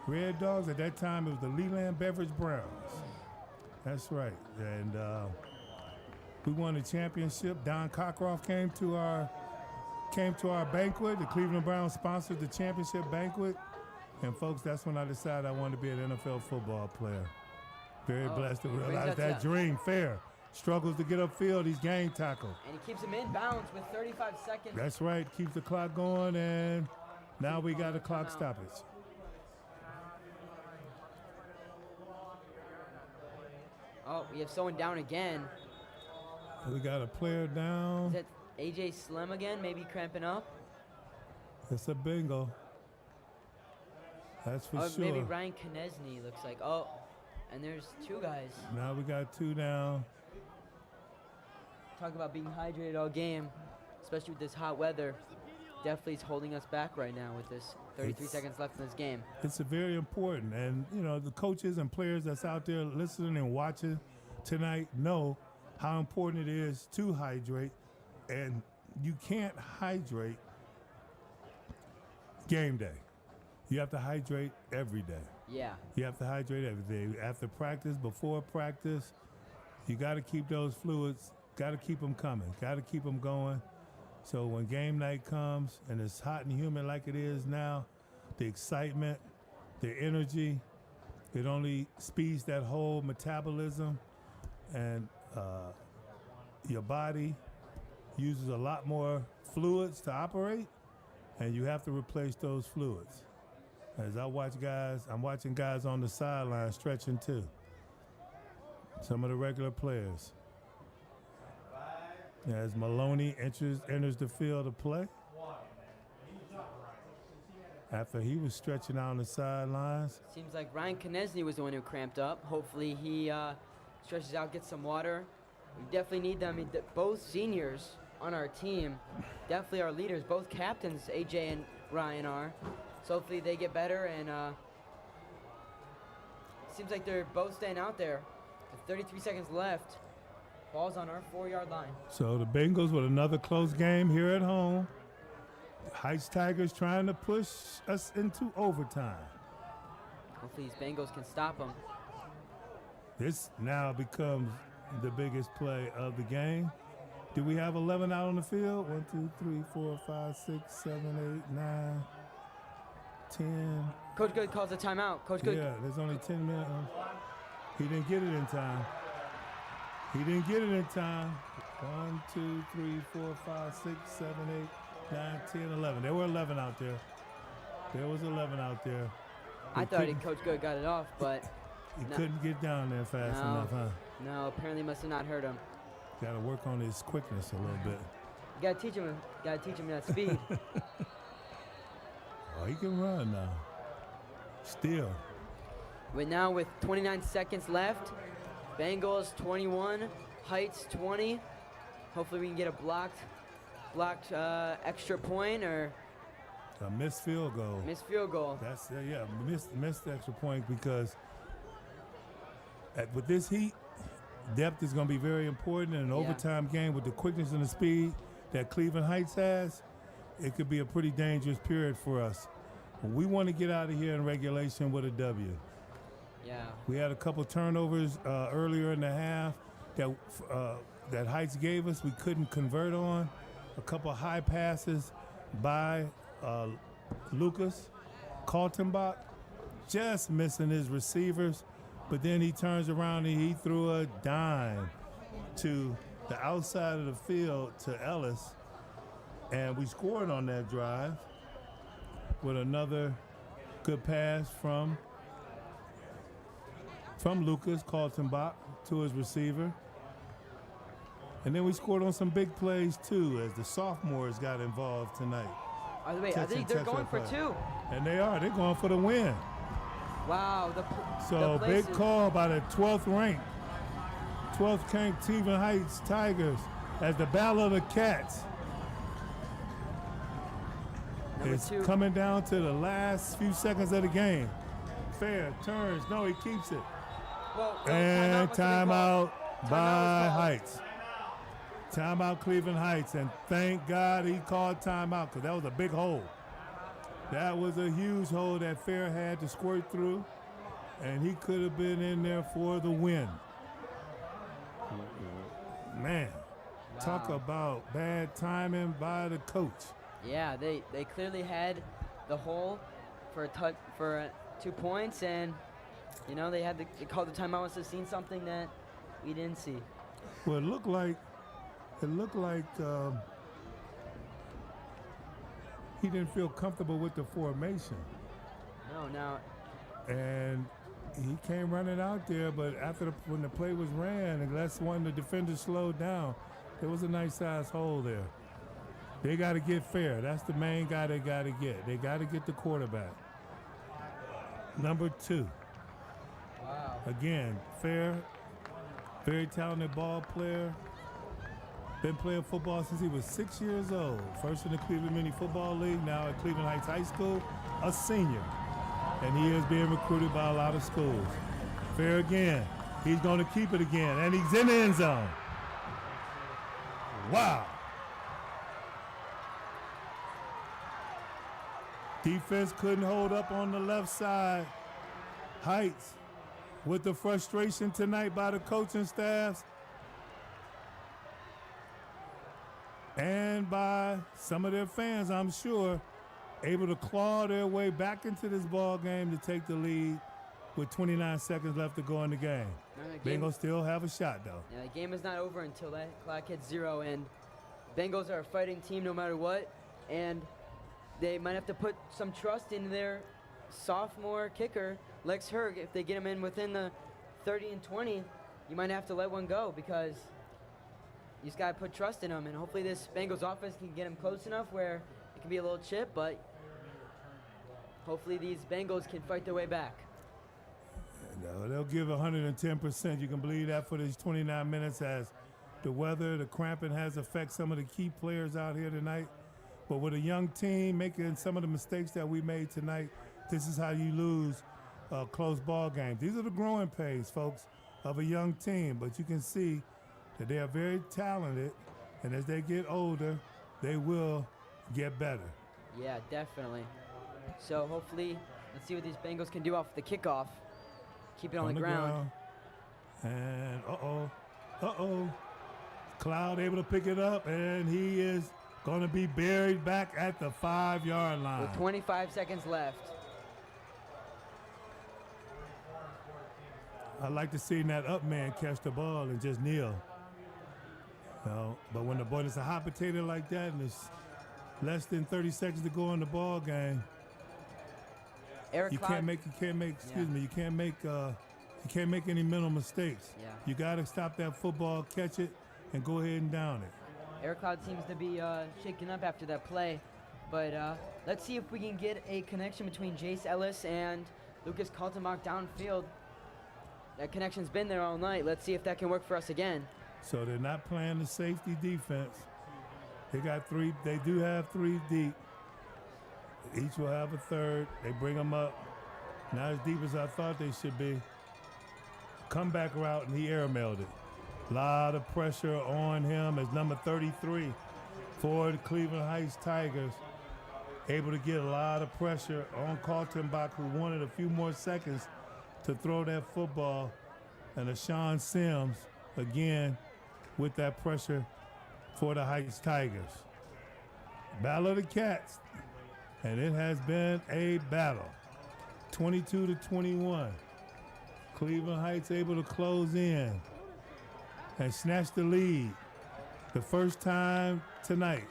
Red Dogs. At that time, it was the Leland Beverage Browns. That's right. And we won the championship. Don Cockcroft came to our banquet. The Cleveland Browns sponsored the championship banquet. And folks, that's when I decided I wanted to be an NFL football player. Very blessed to realize that dream. Fair struggles to get upfield. He's gang tackled. And he keeps him in bounds with 35 seconds. That's right. Keeps the clock going, and now we got a clock stoppage. Oh, we have someone down again. We got a player down. Is that AJ Slim again? Maybe cramping up? It's a bingo. That's for sure. Maybe Ryan Knesny looks like. Oh, and there's 2 guys. Now we got 2 down. Talk about being hydrated all game, especially with this hot weather. Definitely is holding us back right now with this 33 seconds left in this game. It's very important. And, you know, the coaches and players that's out there listening and watching tonight know how important it is to hydrate, and you can't hydrate game day. You have to hydrate every day. Yeah. You have to hydrate every day. After practice, before practice, you got to keep those fluids, got to keep them coming, got to keep them going. So when game night comes and it's hot and humid like it is now, the excitement, the energy, it only speeds that whole metabolism, and your body uses a lot more fluids to operate, and you have to replace those fluids. As I watch guys, I'm watching guys on the sideline stretching too. Some of the regular players. As Maloney enters the field to play, after he was stretching out on the sidelines. Seems like Ryan Konechny was the one who cramped up. Hopefully he stretches out, gets some water. We definitely need them. I mean, both seniors on our team, definitely our leaders, both captains, AJ and Ryan are. So hopefully they get better, and seems like they're both staying out there. With 33 seconds left. Ball's on our 4-yard line. So the Bengals with another close game here at home. Heights Tigers trying to push us into overtime. Hopefully these Bengals can stop them. This now becomes the biggest play of the game. Do we have 11 out on the field? 1, 2, 3, 4, 5, 6, 7, 8, 9, 10. Coach Good calls a timeout. Coach Good. Yeah, there's only 10 minutes. He didn't get it in time. He didn't get it in time. 1, 2, 3, 4, 5, 6, 7, 8, 9, 10, 11. There were 11 out there. There was 11 out there. I thought Coach Good got it off, but he couldn't get down there fast enough, huh? No, apparently must have not hurt him. Got to work on his quickness a little bit. You gotta teach him that speed. Oh, he can run now. Still. But now with 29 seconds left, Bengals 21, Heights 20. Hopefully we can get a blocked extra point or a missed field goal. Missed field goal. That's missed extra point, because with this heat, depth is going to be very important in an overtime game. With the quickness and the speed that Cleveland Heights has, it could be a pretty dangerous period for us. We want to get out of here in regulation with a W. Yeah. We had a couple turnovers earlier in the half that Heights gave us. We couldn't convert on. A couple high passes by Lucas Kaltenbach, just missing his receivers. But then he turns around and he threw a dime to the outside of the field to Ellis. And we scored on that drive with another good pass from Lucas Kaltenbach to his receiver. And then we scored on some big plays too, as the sophomores got involved tonight. Wait, I think they're going for two. And they are. They're going for the win. Wow. So big call by the 12th ranked Cleveland Heights Tigers as the Battle of the Cats. It's coming down to the last few seconds of the game. Fair, turns, no, he keeps it. And timeout by Heights. Timeout Cleveland Heights, and thank God he called timeout, because that was a big hole. That was a huge hole that Fair had to squirt through, and he could have been in there for the win. Man, talk about bad timing by the coach. Yeah, they clearly had the hole for 2 points, and they called the timeout once they've seen something that we didn't see. Well, it looked like he didn't feel comfortable with the formation. No. And he came running out there, but when the play was ran, and that's when the defenders slowed down, there was a nice size hole there. They got to get Fair. That's the main guy they got to get. They got to get the quarterback. Number 2. Wow. Again, Fair, very talented ball player. Been playing football since he was 6 years old. First in the Cleveland Mini Football League, now at Cleveland Heights High School, a senior. And he is being recruited by a lot of schools. Fair again. He's going to keep it again, and he's in the end zone. Wow. Defense couldn't hold up on the left side. Heights with the frustration tonight by the coaching staffs and by some of their fans, I'm sure, able to claw their way back into this ball game to take the lead with 29 seconds left to go in the game. Bengals still have a shot, though. Yeah, the game is not over until that clock hits 0, and Bengals are a fighting team no matter what, and they might have to put some trust in their sophomore kicker, Lex Herg. If they get him in within the 30 and 20, you might have to let one go because you just got to put trust in him, and hopefully this Bengals offense can get him close enough where it can be a little chip, but hopefully these Bengals can fight their way back. No, they'll give 110%. You can believe that for these 29 minutes as the weather, the cramping has affected some of the key players out here tonight. But with a young team making some of the mistakes that we made tonight, this is how you lose close ball games. These are the growing pains, folks, of a young team. But you can see that they are very talented, and as they get older, they will get better. Yeah, definitely. So hopefully, let's see what these Bengals can do off the kickoff. Keep it on the ground. And Cloud able to pick it up, and he is going to be buried back at the 5-yard line. With 25 seconds left. I'd like to see that up man catch the ball and just kneel. But when the ball is a hot potato like that and it's less than 30 seconds to go in the ball game, you can't make any mental mistakes. Yeah. You got to stop that football, catch it, and go ahead and down it. Eric Cloud seems to be shaken up after that play, but let's see if we can get a connection between Jace Ellis and Lucas Kaltenbach downfield. That connection's been there all night. Let's see if that can work for us again. So they're not playing the safety defense. They do have 3 deep. Each will have a third. They bring them up. Not as deep as I thought they should be. Comeback route, and he airmailed it. A lot of pressure on him as number 33 for the Cleveland Heights Tigers. Able to get a lot of pressure on Kaltenbach, who wanted a few more seconds to throw that football. And Ashawn Sims, again, with that pressure for the Heights Tigers. Battle of the Cats. And it has been a battle. 22-21. Cleveland Heights able to close in and snatch the lead. The first time tonight.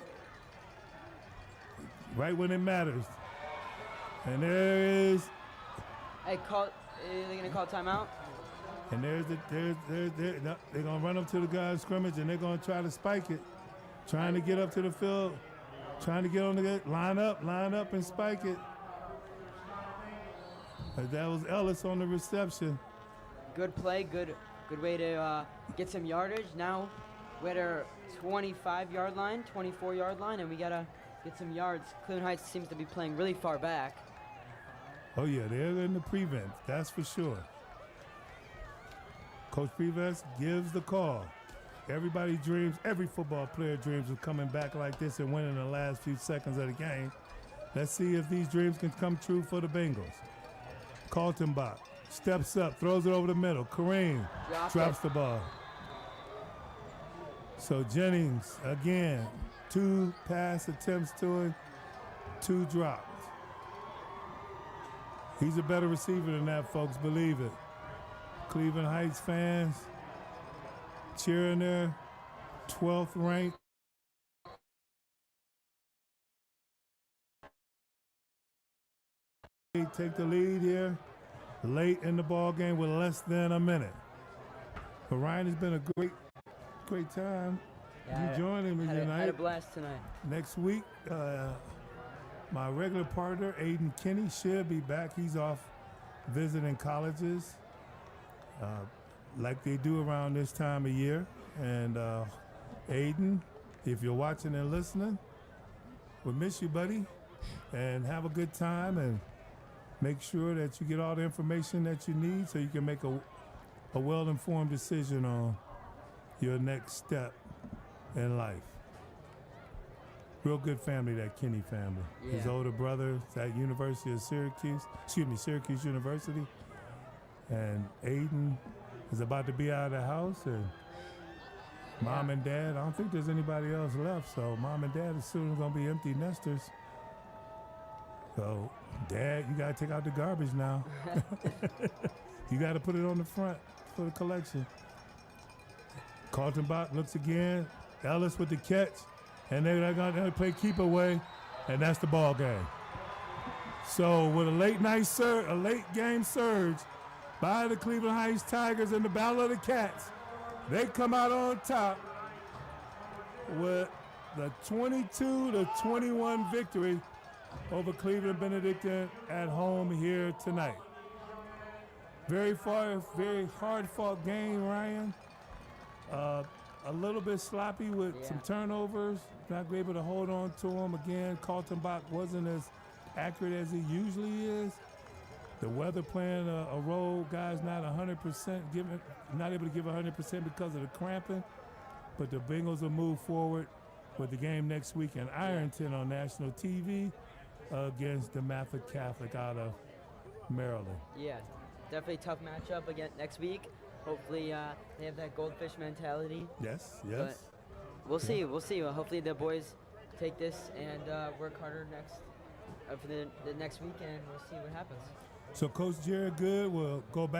Right when it matters. And there is. Hey, are they going to call timeout? And they're going to run up to the guy's scrimmage and they're going to try to spike it. Trying to get up to the field. Trying to get on the line up and spike it. That was Ellis on the reception. Good play, good way to get some yardage. Now we're at our 25-yard line, 24-yard line, and we got to get some yards. Cleveland Heights seems to be playing really far back. Oh, yeah, they're in the prevent, that's for sure. Coach Prevest gives the call. Everybody dreams, every football player dreams of coming back like this and winning the last few seconds of the game. Let's see if these dreams can come true for the Bengals. Kaltenbach steps up, throws it over the middle. Kareem drops the ball. So Jennings, again, 2 pass attempts to him, 2 drops. He's a better receiver than that, folks, believe it. Cleveland Heights fans cheering their 12th ranked. They take the lead here late in the ball game with less than a minute. But Ryan, has been a great time. Yeah, you joining me tonight. Had a blast tonight. Next week, my regular partner, Aiden Kinney, should be back. He's off visiting colleges like they do around this time of year. And Aiden, if you're watching and listening, we miss you, buddy. And have a good time and make sure that you get all the information that you need so you can make a well-informed decision on your next step in life. Real good family, that Kenny family. His Yeah. older brother is at Syracuse University. And Aiden is about to be out of the house, and mom and dad, I don't think there's anybody else left, so mom and dad are soon going to be empty nesters. So, Dad, you got to take out the garbage now. You got to put it on the front for the collection. Carlton Bach looks again. Ellis with the catch. And they're going to play keep away, and that's the ball game. So with a late game surge by the Cleveland Heights Tigers in the Battle of the Cats, they come out on top with the 22-21 victory over Cleveland Benedictine at home here tonight. Very hard-fought game, Ryan. A little bit sloppy with some turnovers. Not able to hold on to them. Again, Carlton Bach wasn't as accurate as he usually is. The weather playing a role. Guys not 100%, not able to give 100% because of the cramping. But the Bengals will move forward with the game next week in Ironton on national TV against the Mather Catholic out of Maryland. Yeah, definitely tough matchup again next week. Hopefully they have that goldfish mentality. Yes. But we'll see. We'll see. Well, hopefully the boys take this and work harder for the next week, and we'll see what happens. So Coach Jared Good will go back